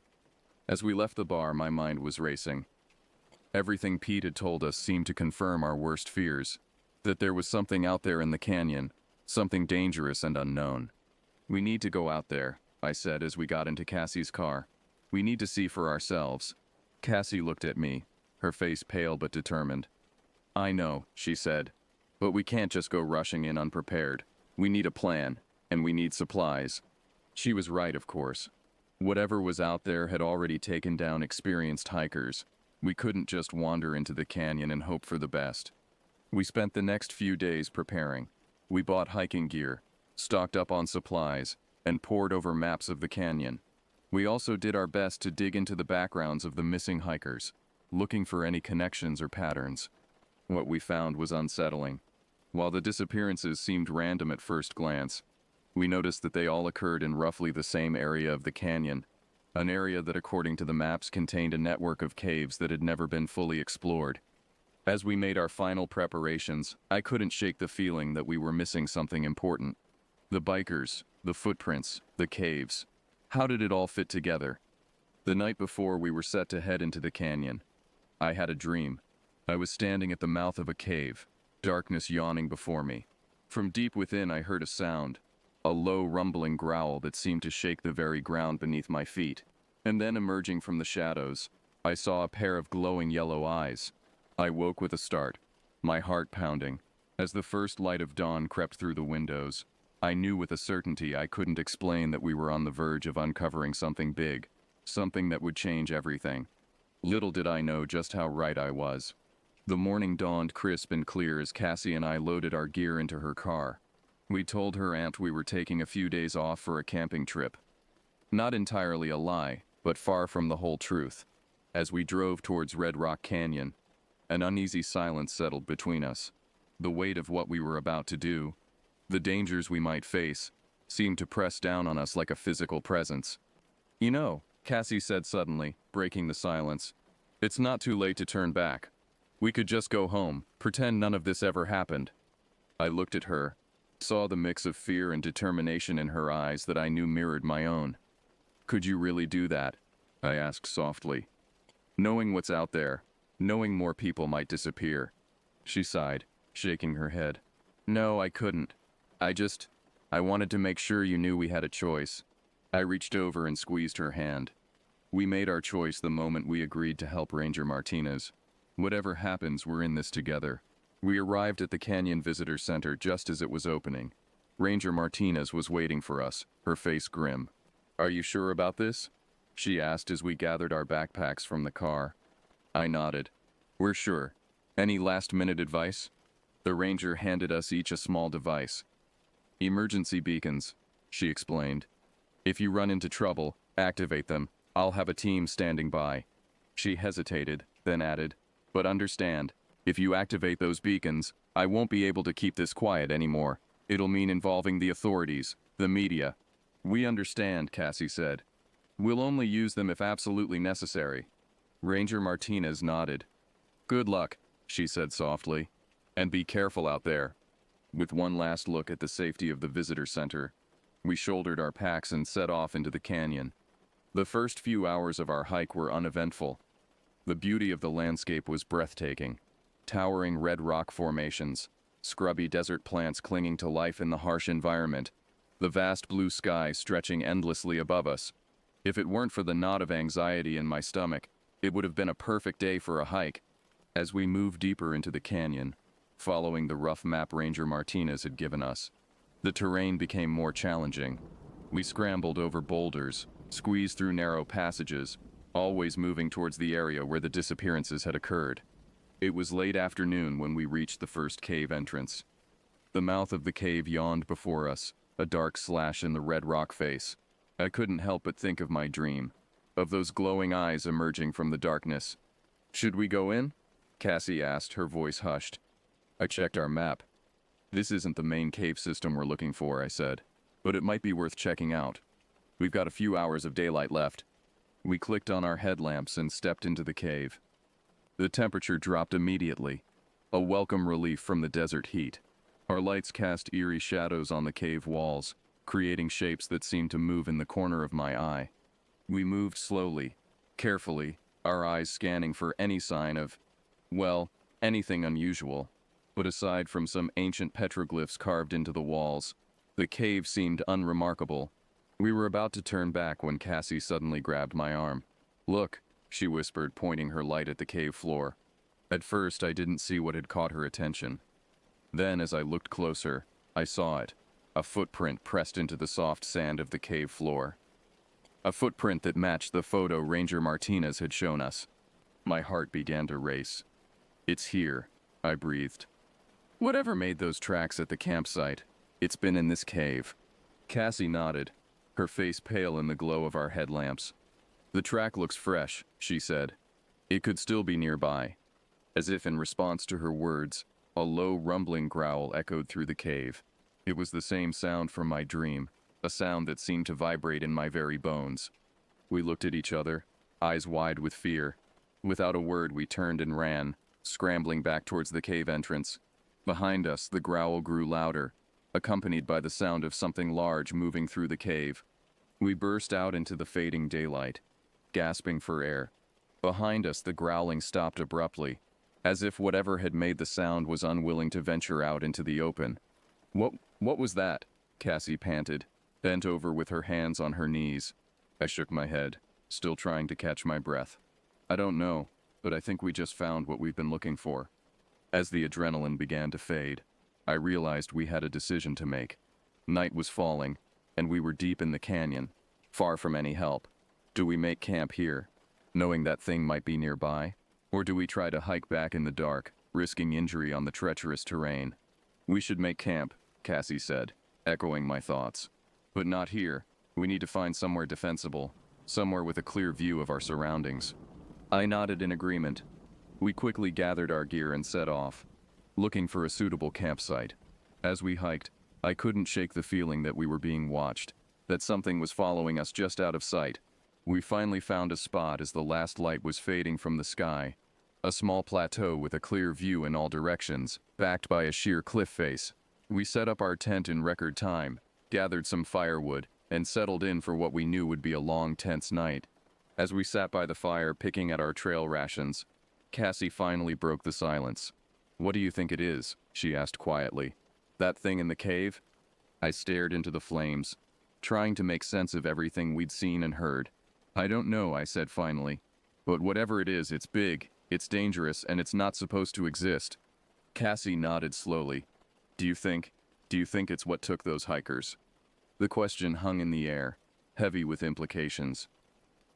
As we left the bar, my mind was racing. Everything Pete had told us seemed to confirm our worst fears. That there was something out there in the canyon, something dangerous and unknown. We need to go out there, I said as we got into Cassie's car. We need to see for ourselves. Cassie looked at me, her face pale but determined. I know, she said, but we can't just go rushing in unprepared. We need a plan, and we need supplies. She was right, of course. Whatever was out there had already taken down experienced hikers. We couldn't just wander into the canyon and hope for the best. We spent the next few days preparing. We bought hiking gear, stocked up on supplies, and pored over maps of the canyon. We also did our best to dig into the backgrounds of the missing hikers, looking for any connections or patterns. What we found was unsettling. While the disappearances seemed random at first glance, we noticed that they all occurred in roughly the same area of the canyon, an area that according to the maps contained a network of caves that had never been fully explored. As we made our final preparations, I couldn't shake the feeling that we were missing something important. The bikers, the footprints, the caves. How did it all fit together? The night before we were set to head into the canyon, I had a dream. I was standing at the mouth of a cave, darkness yawning before me. From deep within I heard a sound, a low rumbling growl that seemed to shake the very ground beneath my feet. And then emerging from the shadows, I saw a pair of glowing yellow eyes. I woke with a start, my heart pounding. As the first light of dawn crept through the windows, I knew with a certainty I couldn't explain that we were on the verge of uncovering something big, something that would change everything. Little did I know just how right I was. The morning dawned crisp and clear as Cassie and I loaded our gear into her car. We told her aunt we were taking a few days off for a camping trip. Not entirely a lie, but far from the whole truth. As we drove towards Red Rock Canyon, an uneasy silence settled between us. The weight of what we were about to do, the dangers we might face, seemed to press down on us like a physical presence. "You know," Cassie said suddenly, breaking the silence, "it's not too late to turn back. We could just go home, pretend none of this ever happened." I looked at her, saw the mix of fear and determination in her eyes that I knew mirrored my own. "Could you really do that?" I asked softly. "Knowing what's out there, knowing more people might disappear." She sighed, shaking her head. "No, I couldn't. I wanted to make sure you knew we had a choice." I reached over and squeezed her hand. We made our choice the moment we agreed to help Ranger Martinez. Whatever happens, we're in this together. We arrived at the Canyon Visitor Center just as it was opening. Ranger Martinez was waiting for us, her face grim. "Are you sure about this?" she asked as we gathered our backpacks from the car. I nodded. "We're sure. Any last-minute advice?" The ranger handed us each a small device. "Emergency beacons," she explained. "If you run into trouble, activate them. I'll have a team standing by." She hesitated, then added, "But understand, if you activate those beacons, I won't be able to keep this quiet anymore. It'll mean involving the authorities, the media." "We understand," Cassie said. "We'll only use them if absolutely necessary." Ranger Martinez nodded. "Good luck," she said softly. "And be careful out there." With one last look at the safety of the visitor center, we shouldered our packs and set off into the canyon. The first few hours of our hike were uneventful. The beauty of the landscape was breathtaking. Towering red rock formations, scrubby desert plants clinging to life in the harsh environment, the vast blue sky stretching endlessly above us. If it weren't for the knot of anxiety in my stomach, it would have been a perfect day for a hike. As we moved deeper into the canyon, following the rough map Ranger Martinez had given us, the terrain became more challenging. We scrambled over boulders, squeezed through narrow passages, always moving towards the area where the disappearances had occurred. It was late afternoon when we reached the first cave entrance. The mouth of the cave yawned before us, a dark slash in the red rock face. I couldn't help but think of my dream, of those glowing eyes emerging from the darkness. "Should we go in?" Cassie asked, her voice hushed. I checked our map. "This isn't the main cave system we're looking for," I said, "but it might be worth checking out. We've got a few hours of daylight left." We clicked on our headlamps and stepped into the cave. The temperature dropped immediately, a welcome relief from the desert heat. Our lights cast eerie shadows on the cave walls, creating shapes that seemed to move in the corner of my eye. We moved slowly, carefully, our eyes scanning for any sign of, well, anything unusual. But aside from some ancient petroglyphs carved into the walls, the cave seemed unremarkable. We were about to turn back when Cassie suddenly grabbed my arm. "Look," she whispered, pointing her light at the cave floor. At first, I didn't see what had caught her attention. Then, as I looked closer, I saw it, a footprint pressed into the soft sand of the cave floor. A footprint that matched the photo Ranger Martinez had shown us. My heart began to race. It's here, I breathed. Whatever made those tracks at the campsite, it's been in this cave. Cassie nodded, her face pale in the glow of our headlamps. The track looks fresh, she said. It could still be nearby. As if in response to her words, a low rumbling growl echoed through the cave. It was the same sound from my dream, a sound that seemed to vibrate in my very bones. We looked at each other, eyes wide with fear. Without a word, we turned and ran, scrambling back towards the cave entrance. Behind us, the growl grew louder, accompanied by the sound of something large moving through the cave. We burst out into the fading daylight, gasping for air. Behind us, the growling stopped abruptly, as if whatever had made the sound was unwilling to venture out into the open. What was that? Cassie panted, bent over with her hands on her knees. I shook my head, still trying to catch my breath. I don't know, but I think we just found what we've been looking for. As the adrenaline began to fade, I realized we had a decision to make. Night was falling, and we were deep in the canyon, far from any help. Do we make camp here, knowing that thing might be nearby? Or do we try to hike back in the dark, risking injury on the treacherous terrain? We should make camp, Cassie said, echoing my thoughts. But not here. We need to find somewhere defensible, somewhere with a clear view of our surroundings. I nodded in agreement. We quickly gathered our gear and set off, looking for a suitable campsite. As we hiked, I couldn't shake the feeling that we were being watched, that something was following us just out of sight. We finally found a spot as the last light was fading from the sky. A small plateau with a clear view in all directions, backed by a sheer cliff face. We set up our tent in record time, gathered some firewood, and settled in for what we knew would be a long, tense night. As we sat by the fire picking at our trail rations, Cassie finally broke the silence. "What do you think it is?" she asked quietly. "That thing in the cave?" I stared into the flames, trying to make sense of everything we'd seen and heard. "I don't know," I said finally. "But whatever it is, it's big, it's dangerous, and it's not supposed to exist." Cassie nodded slowly. Do you think it's what took those hikers?" The question hung in the air, heavy with implications.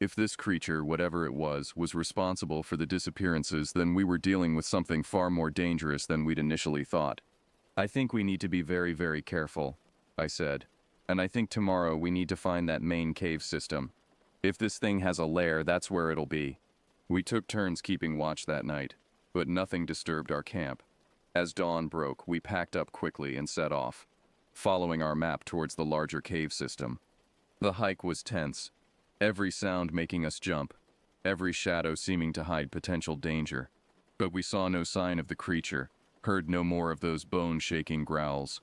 If this creature, whatever it was responsible for the disappearances, then we were dealing with something far more dangerous than we'd initially thought. "I think we need to be very, very careful," I said. "And I think tomorrow we need to find that main cave system. If this thing has a lair, that's where it'll be." We took turns keeping watch that night, but nothing disturbed our camp. As dawn broke, we packed up quickly and set off, following our map towards the larger cave system. The hike was tense, every sound making us jump, every shadow seeming to hide potential danger. But we saw no sign of the creature, heard no more of those bone-shaking growls.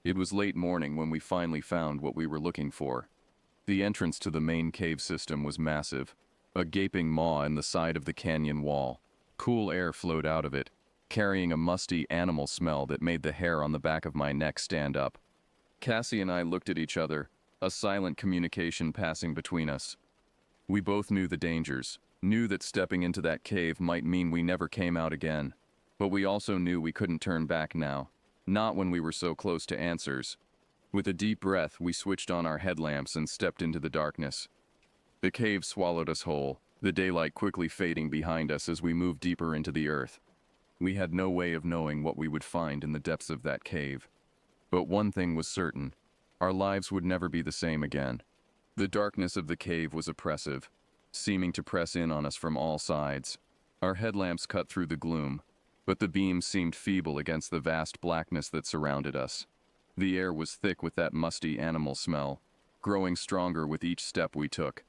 It was late morning when we finally found what we were looking for. The entrance to the main cave system was massive, a gaping maw in the side of the canyon wall. Cool air flowed out of it, carrying a musty animal smell that made the hair on the back of my neck stand up. Cassie and I looked at each other, a silent communication passing between us. We both knew the dangers, knew that stepping into that cave might mean we never came out again. But we also knew we couldn't turn back now, not when we were so close to answers. With a deep breath, we switched on our headlamps and stepped into the darkness. The cave swallowed us whole, the daylight quickly fading behind us as we moved deeper into the earth. We had no way of knowing what we would find in the depths of that cave. But one thing was certain. Our lives would never be the same again. The darkness of the cave was oppressive, seeming to press in on us from all sides. Our headlamps cut through the gloom, but the beams seemed feeble against the vast blackness that surrounded us. The air was thick with that musty animal smell, growing stronger with each step we took.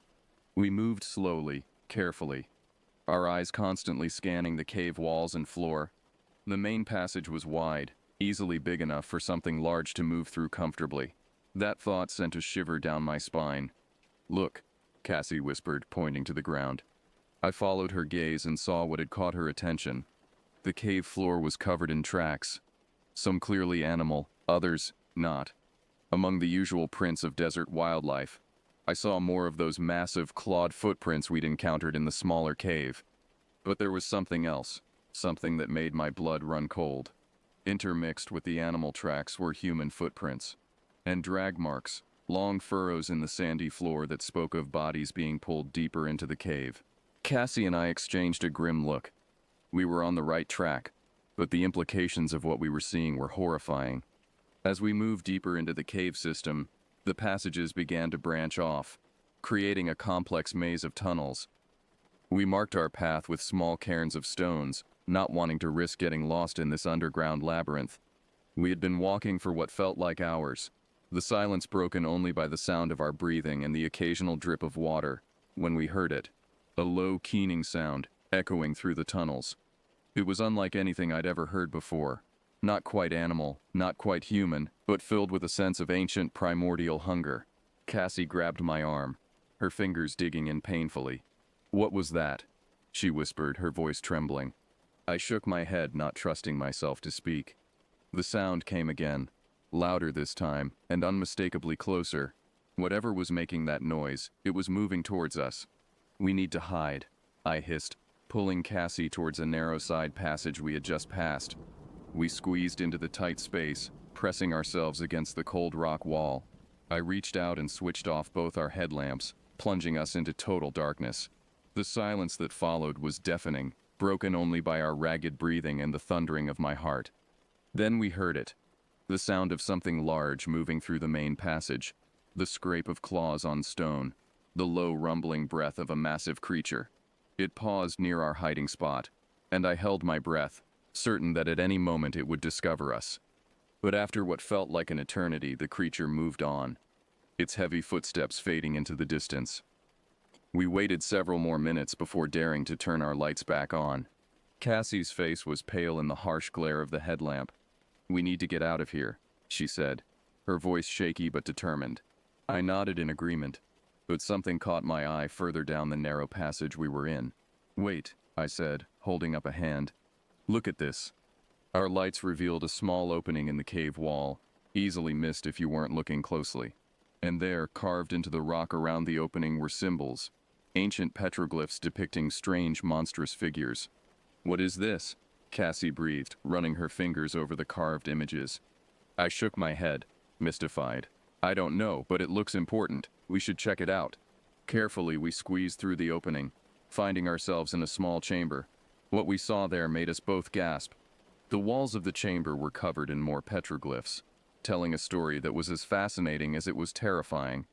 We moved slowly, carefully, our eyes constantly scanning the cave walls and floor. The main passage was wide, easily big enough for something large to move through comfortably. That thought sent a shiver down my spine. "Look," Cassie whispered, pointing to the ground. I followed her gaze and saw what had caught her attention. The cave floor was covered in tracks, some clearly animal, others not. Among the usual prints of desert wildlife, I saw more of those massive clawed footprints we'd encountered in the smaller cave. But there was something else, something that made my blood run cold. Intermixed with the animal tracks were human footprints, and drag marks, long furrows in the sandy floor that spoke of bodies being pulled deeper into the cave. Cassie and I exchanged a grim look. We were on the right track, but the implications of what we were seeing were horrifying. As we moved deeper into the cave system, the passages began to branch off, creating a complex maze of tunnels. We marked our path with small cairns of stones, not wanting to risk getting lost in this underground labyrinth. We had been walking for what felt like hours, the silence broken only by the sound of our breathing and the occasional drip of water, when we heard it, a low, keening sound, echoing through the tunnels. It was unlike anything I'd ever heard before. Not quite animal, not quite human, but filled with a sense of ancient primordial hunger. Cassie grabbed my arm, her fingers digging in painfully. "What was that?" she whispered, her voice trembling. I shook my head, not trusting myself to speak. The sound came again, louder this time, and unmistakably closer. Whatever was making that noise, it was moving towards us. "We need to hide," I hissed, pulling Cassie towards a narrow side passage we had just passed. We squeezed into the tight space, pressing ourselves against the cold rock wall. I reached out and switched off both our headlamps, plunging us into total darkness. The silence that followed was deafening, broken only by our ragged breathing and the thundering of my heart. Then we heard it. The sound of something large moving through the main passage, the scrape of claws on stone, the low rumbling breath of a massive creature. It paused near our hiding spot, and I held my breath, certain that at any moment it would discover us. But after what felt like an eternity, the creature moved on, its heavy footsteps fading into the distance. We waited several more minutes before daring to turn our lights back on. Cassie's face was pale in the harsh glare of the headlamp. "We need to get out of here," she said, her voice shaky but determined. I nodded in agreement, but something caught my eye further down the narrow passage we were in. "Wait," I said, holding up a hand. "Look at this." Our lights revealed a small opening in the cave wall, easily missed if you weren't looking closely. And there, carved into the rock around the opening, were symbols, ancient petroglyphs depicting strange, monstrous figures. "What is this?" Cassie breathed, running her fingers over the carved images. I shook my head, mystified. "I don't know, but it looks important. We should check it out." Carefully, we squeezed through the opening, finding ourselves in a small chamber. What we saw there made us both gasp. The walls of the chamber were covered in more petroglyphs, telling a story that was as fascinating as it was terrifying.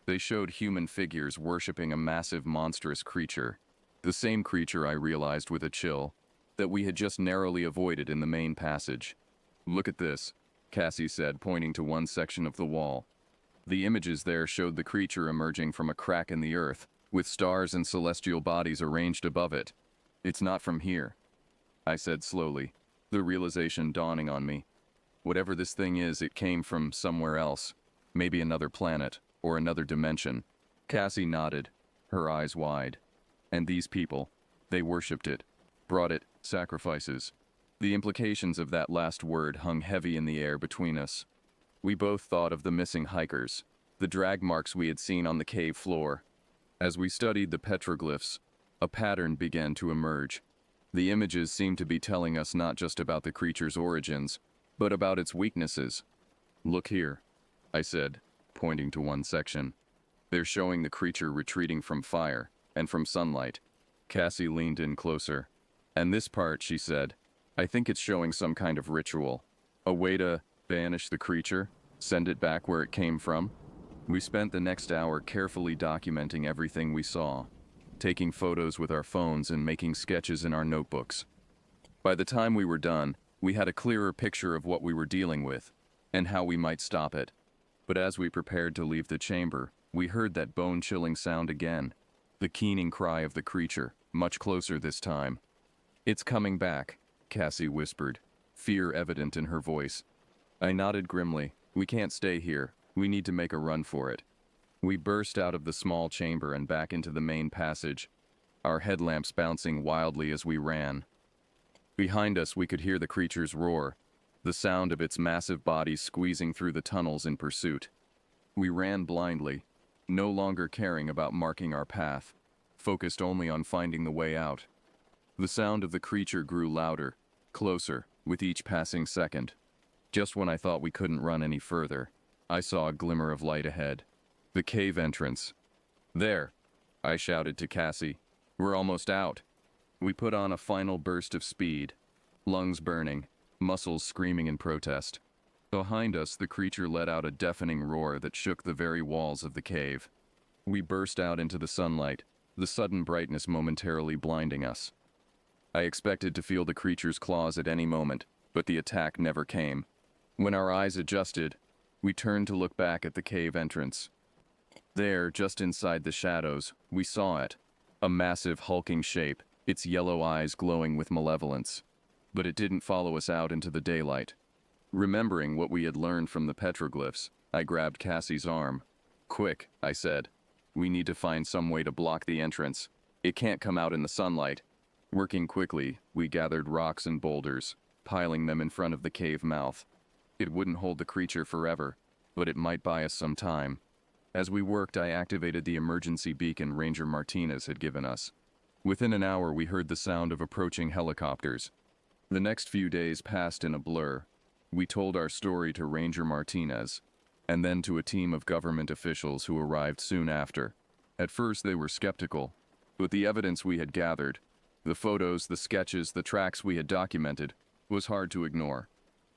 They showed human figures worshipping a massive, monstrous creature. The same creature, I realized with a chill, that we had just narrowly avoided in the main passage. "Look at this," Cassie said, pointing to one section of the wall. The images there showed the creature emerging from a crack in the earth, with stars and celestial bodies arranged above it. "It's not from here," I said slowly, the realization dawning on me. Whatever this thing is, it came from somewhere else, maybe another planet or another dimension. Cassie nodded, her eyes wide. And these people, they worshipped it, brought it sacrifices. The implications of that last word hung heavy in the air between us. We both thought of the missing hikers, the drag marks we had seen on the cave floor. As we studied the petroglyphs, a pattern began to emerge. The images seemed to be telling us not just about the creature's origins, but about its weaknesses. "Look here," I said, pointing to one section. "They're showing the creature retreating from fire and from sunlight." Cassie leaned in closer. "And this part," she said, "I think it's showing some kind of ritual. A way to banish the creature, send it back where it came from." We spent the next hour carefully documenting everything we saw, taking photos with our phones and making sketches in our notebooks. By the time we were done, we had a clearer picture of what we were dealing with, and how we might stop it. But as we prepared to leave the chamber, we heard that bone-chilling sound again, the keening cry of the creature, much closer this time. "It's coming back," Cassie whispered, fear evident in her voice. I nodded grimly. "We can't stay here. We need to make a run for it." We burst out of the small chamber and back into the main passage, our headlamps bouncing wildly as we ran. Behind us, we could hear the creature's roar, the sound of its massive body squeezing through the tunnels in pursuit. We ran blindly, no longer caring about marking our path, focused only on finding the way out. The sound of the creature grew louder, closer, with each passing second. Just when I thought we couldn't run any further, I saw a glimmer of light ahead. The cave entrance. There, I shouted to Cassie. We're almost out. We put on a final burst of speed, lungs burning, muscles screaming in protest. Behind us, the creature let out a deafening roar that shook the very walls of the cave. We burst out into the sunlight, the sudden brightness momentarily blinding us. I expected to feel the creature's claws at any moment, but the attack never came. When our eyes adjusted, we turned to look back at the cave entrance. There, just inside the shadows, we saw it. A massive hulking shape, its yellow eyes glowing with malevolence. But it didn't follow us out into the daylight. Remembering what we had learned from the petroglyphs, I grabbed Cassie's arm. Quick, I said. We need to find some way to block the entrance. It can't come out in the sunlight. Working quickly, we gathered rocks and boulders, piling them in front of the cave mouth. It wouldn't hold the creature forever, but it might buy us some time. As we worked, I activated the emergency beacon Ranger Martinez had given us. Within an hour, we heard the sound of approaching helicopters. The next few days passed in a blur. We told our story to Ranger Martinez, and then to a team of government officials who arrived soon after. At first, they were skeptical, but the evidence we had gathered, the photos, the sketches, the tracks we had documented, was hard to ignore.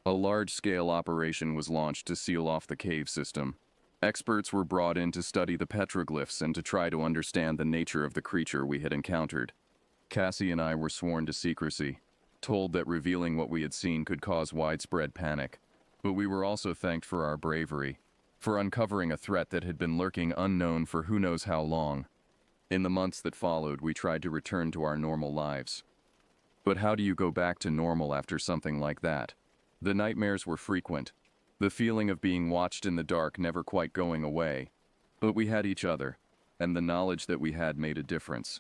A large-scale operation was launched to seal off the cave system. Experts were brought in to study the petroglyphs and to try to understand the nature of the creature we had encountered. Cassie and I were sworn to secrecy, told that revealing what we had seen could cause widespread panic. But we were also thanked for our bravery, for uncovering a threat that had been lurking unknown for who knows how long. In the months that followed, we tried to return to our normal lives. But how do you go back to normal after something like that? The nightmares were frequent, the feeling of being watched in the dark never quite going away. But we had each other, and the knowledge that we had made a difference.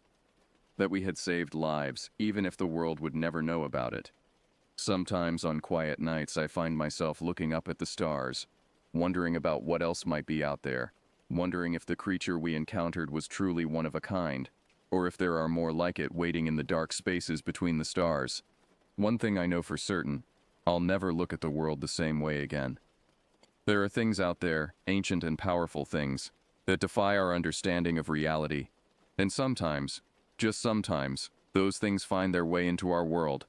That we had saved lives, even if the world would never know about it. Sometimes on quiet nights I find myself looking up at the stars, wondering about what else might be out there, wondering if the creature we encountered was truly one of a kind, or if there are more like it waiting in the dark spaces between the stars. One thing I know for certain, I'll never look at the world the same way again. There are things out there, ancient and powerful things, that defy our understanding of reality. And sometimes, just sometimes, those things find their way into our world.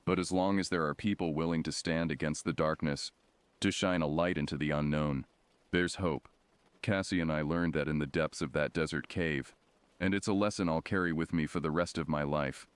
But as long as there are people willing to stand against the darkness, to shine a light into the unknown, there's hope. Cassie and I learned that in the depths of that desert cave, and it's a lesson I'll carry with me for the rest of my life.